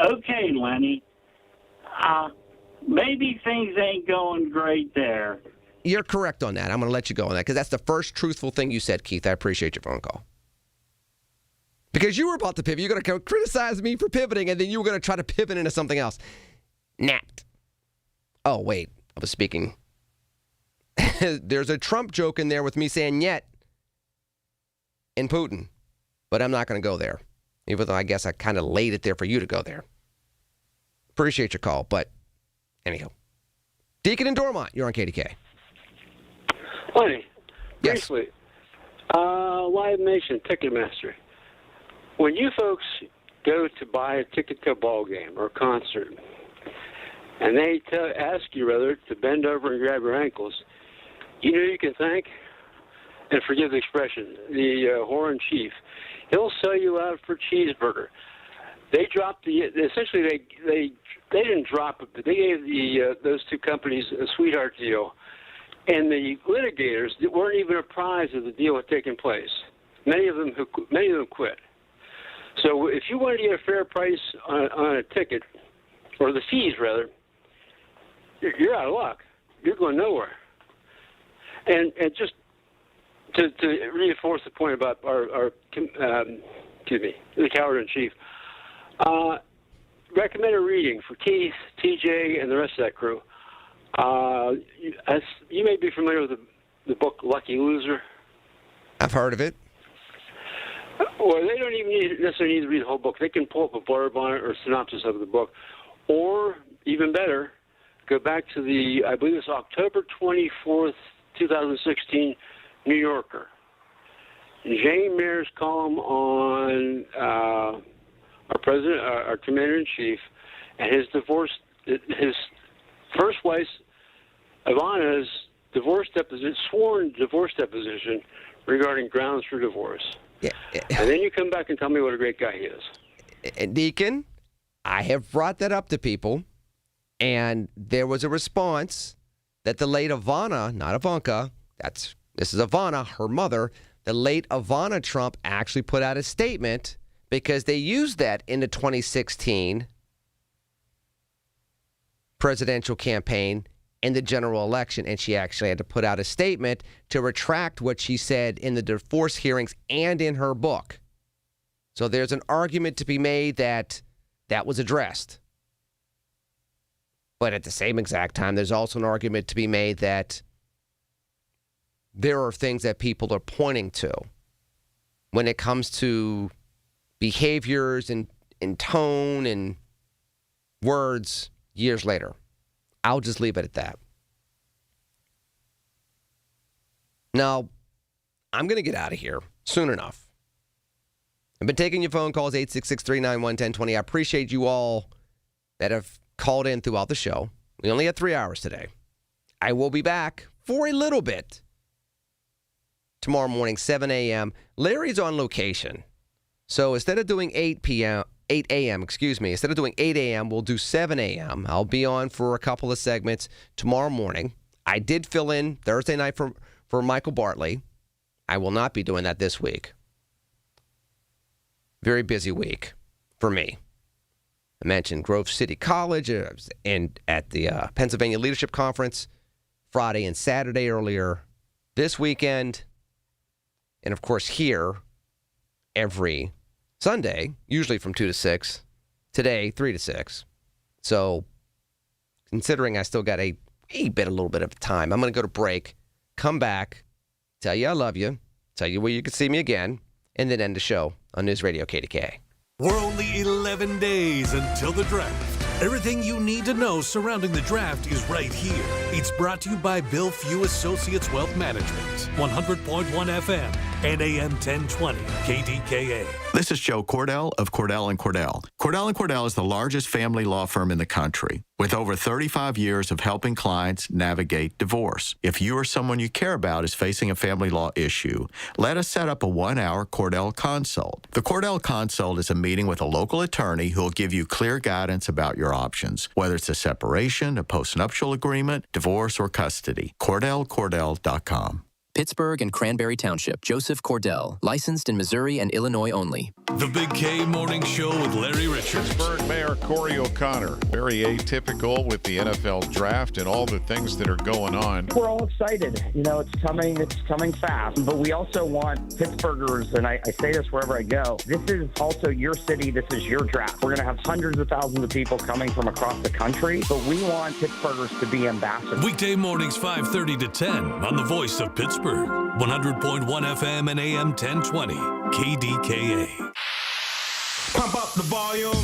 Okay, Lenny. Maybe things ain't going great there. You're correct on that. I'm going to let you go on that, because that's the first truthful thing you said, Keith. I appreciate your phone call. Because you were about to pivot. You're going to criticize me for pivoting, and then you were going to try to pivot into something else. Napped. Oh, wait. I was speaking. There's a Trump joke in there with me saying yet in Putin. But I'm not going to go there. Even though I guess I kind of laid it there for you to go there. Appreciate your call, but anyhow. Deacon and Dormont, you're on KDK. Lenny, yes. Briefly, Live Nation, Ticketmaster. When you folks go to buy a ticket to a ball game or a concert, and they ask you rather to bend over and grab your ankles, you know you can thank, and forgive the expression, the whore in chief. He'll sell you out for cheeseburger. They dropped essentially they didn't drop it, but they gave those two companies a sweetheart deal, and the litigators weren't even apprised of the deal had taken place. Many of them quit. So if you wanted to get a fair price on a ticket, or the fees rather, you're out of luck. You're going nowhere. And just to reinforce the point about our the coward in chief, recommend a reading for Keith, TJ, and the rest of that crew. As you may be familiar with the book Lucky Loser. I've heard of it. Well, they don't even necessarily need to read the whole book. They can pull up a blurb on it or a synopsis of the book. Or, even better, go back to I believe it's October 24th, 2016, New Yorker. Jane Mayer's column on our president, our commander-in-chief, and his first wife's, Ivana's sworn divorce deposition regarding grounds for divorce. Yeah. And then you come back and tell me what a great guy he is. And Deacon, I have brought that up to people, and there was a response that the late Ivana, not Ivanka, this is Ivana, her mother, the late Ivana Trump actually put out a statement because they used that in the 2016 presidential campaign in the general election, and she actually had to put out a statement to retract what she said in the divorce hearings and in her book. So there's an argument to be made that that was addressed. But at the same exact time, there's also an argument to be made that there are things that people are pointing to when it comes to behaviors and tone and words years later. I'll just leave it at that. Now, I'm going to get out of here soon enough. I've been taking your phone calls, 866-391-1020. I appreciate you all that have called in throughout the show. We only had 3 hours today. I will be back for a little bit tomorrow morning, 7 a.m. Larry's on location. So instead of doing 8 a.m., instead of doing 8 a.m., we'll do 7 a.m. I'll be on for a couple of segments tomorrow morning. I did fill in Thursday night for Michael Bartley. I will not be doing that this week. Very busy week for me. I mentioned Grove City College and at the Pennsylvania Leadership Conference Friday and Saturday earlier this weekend. And, of course, here every Sunday, usually from 2 to 6. Today, 3 to 6. So, considering I still got a little bit of time, I'm going to go to break, come back, tell you I love you, tell you where you can see me again, and then end the show on News Radio KDKA. We're only 11 days until the draft. Everything you need to know surrounding the draft is right here. It's brought to you by Bill Few Associates Wealth Management, 100.1 FM and AM 1020 KDKA. This is Joe Cordell of Cordell & Cordell. Cordell & Cordell is the largest family law firm in the country with over 35 years of helping clients navigate divorce. If you or someone you care about is facing a family law issue, let us set up a 1-hour Cordell Consult. The Cordell Consult is a meeting with a local attorney who will give you clear guidance about your options, whether it's a separation, a postnuptial agreement, divorce, or custody. CordellCordell.com. Pittsburgh and Cranberry Township. Joseph Cordell. Licensed in Missouri and Illinois only. The Big K Morning Show with Larry Richards. Pittsburgh Mayor Corey O'Connor. Very atypical with the NFL draft and all the things that are going on. We're all excited. You know, it's coming fast. But we also want Pittsburghers, and I say this wherever I go, this is also your city. This is your draft. We're going to have hundreds of thousands of people coming from across the country, but we want Pittsburghers to be ambassadors. Weekday mornings 5:30 to 10 on the Voice of Pittsburgh. 100.1 FM and AM 1020 KDKA. Pump up the volume.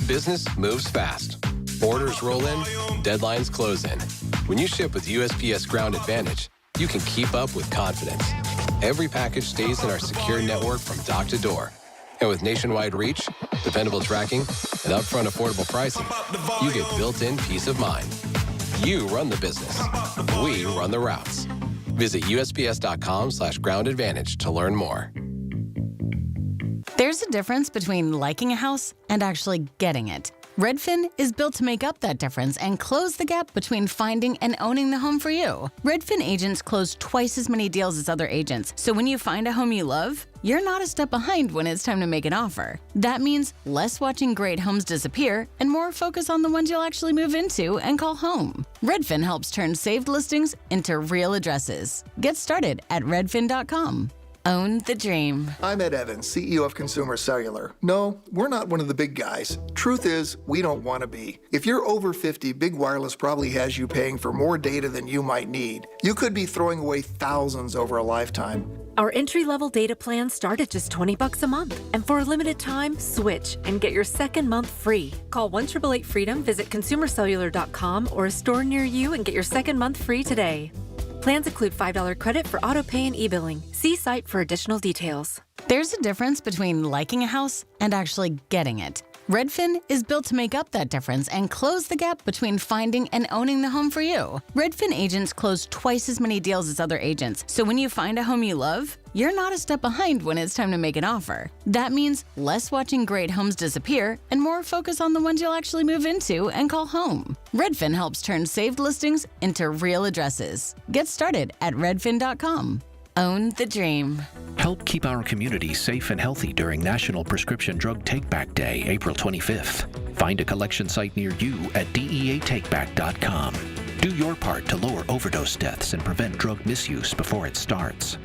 Business moves fast. Orders roll in, deadlines close in. When you ship with USPS Ground Advantage, you can keep up with confidence. Every package stays in our secure network from dock to door. And with nationwide reach, dependable tracking, and upfront affordable pricing, you get built-in peace of mind. You run the business. We run the routes. Visit USPS.com/Ground Advantage to learn more. There's a difference between liking a house and actually getting it. Redfin is built to make up that difference and close the gap between finding and owning the home for you. Redfin agents close twice as many deals as other agents, so when you find a home you love, you're not a step behind when it's time to make an offer. That means less watching great homes disappear and more focus on the ones you'll actually move into and call home. Redfin helps turn saved listings into real addresses. Get started at redfin.com. Own the dream. I'm Ed Evans, CEO of Consumer Cellular. No, we're not one of the big guys. Truth is, we don't want to be. If you're over 50, Big Wireless probably has you paying for more data than you might need. You could be throwing away thousands over a lifetime. Our entry-level data plans start at just $20 a month. And for a limited time, switch and get your second month free. Call 1-888-FREEDOM, visit consumercellular.com or a store near you and get your second month free today. Plans include $5 credit for auto pay and e-billing. See site for additional details. There's a difference between liking a house and actually getting it. Redfin is built to make up that difference and close the gap between finding and owning the home for you. Redfin agents close twice as many deals as other agents, so when you find a home you love, you're not a step behind when it's time to make an offer. That means less watching great homes disappear and more focus on the ones you'll actually move into and call home. Redfin helps turn saved listings into real addresses. Get started at redfin.com. Own the dream. Help keep our community safe and healthy during National Prescription Drug Take-Back Day, April 25th. Find a collection site near you at DEATakeback.com. Do your part to lower overdose deaths and prevent drug misuse before it starts.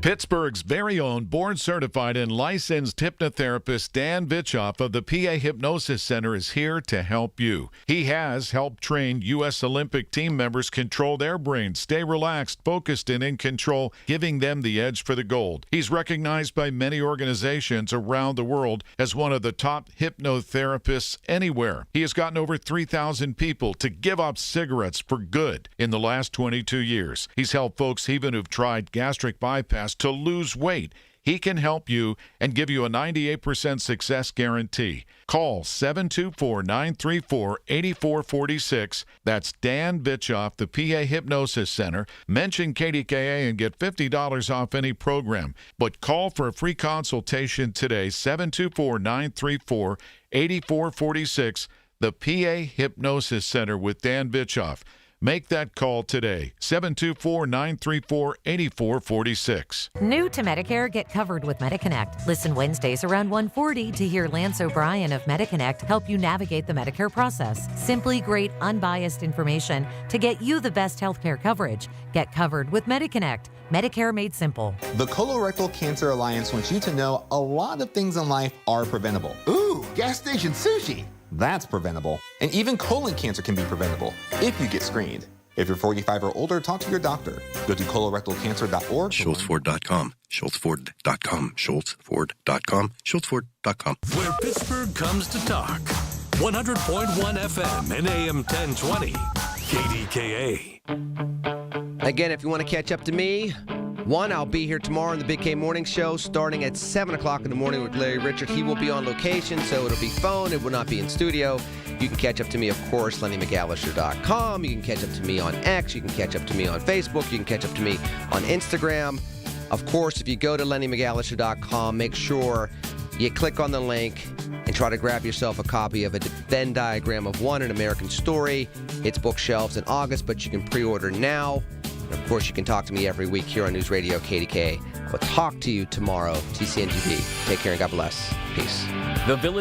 Pittsburgh's very own board-certified and licensed hypnotherapist Dan Vitchoff of the PA Hypnosis Center is here to help you. He has helped train U.S. Olympic team members control their brains, stay relaxed, focused, and in control, giving them the edge for the gold. He's recognized by many organizations around the world as one of the top hypnotherapists anywhere. He has gotten over 3,000 people to give up cigarettes for good in the last 22 years. He's helped folks even who've tried gastric bypass to lose weight. He can help you and give you a 98% success guarantee. Call 724-934-8446. That's Dan Vitchoff, the PA Hypnosis Center. Mention KDKA and get $50 off any program. But call for a free consultation today, 724-934-8446. The PA Hypnosis Center with Dan Vitchoff. Make that call today, 724-934-8446. New to Medicare, get covered with MediConnect. Listen Wednesdays around 1:40 to hear Lance O'Brien of MediConnect help you navigate the Medicare process. Simply great, unbiased information to get you the best healthcare coverage. Get covered with MediConnect. Medicare made simple. The Colorectal Cancer Alliance wants you to know a lot of things in life are preventable. Ooh, gas station sushi. That's preventable. And even colon cancer can be preventable if you get screened. If you're 45 or older, talk to your doctor. Go to colorectalcancer.org. SchultzFord.com. SchultzFord.com. SchultzFord.com. SchultzFord.com. Where Pittsburgh comes to talk. 100.1 FM and AM 1020. KDKA. Again, if you want to catch up to me, I'll be here tomorrow in the Big K Morning Show starting at 7 o'clock in the morning with Larry Richard. He will be on location, so it'll be phone. It will not be in studio. You can catch up to me, of course, LennyMcAllister.com. You can catch up to me on X. You can catch up to me on Facebook. You can catch up to me on Instagram. Of course, if you go to LennyMcAllister.com, make sure you click on the link and try to grab yourself a copy of A Venn Diagram of One, An American Story. It's bookshelves in August, but you can pre-order now. And of course, you can talk to me every week here on News Radio KDKA. I'll talk to you tomorrow, TCNGP. Take care and God bless. Peace. The Village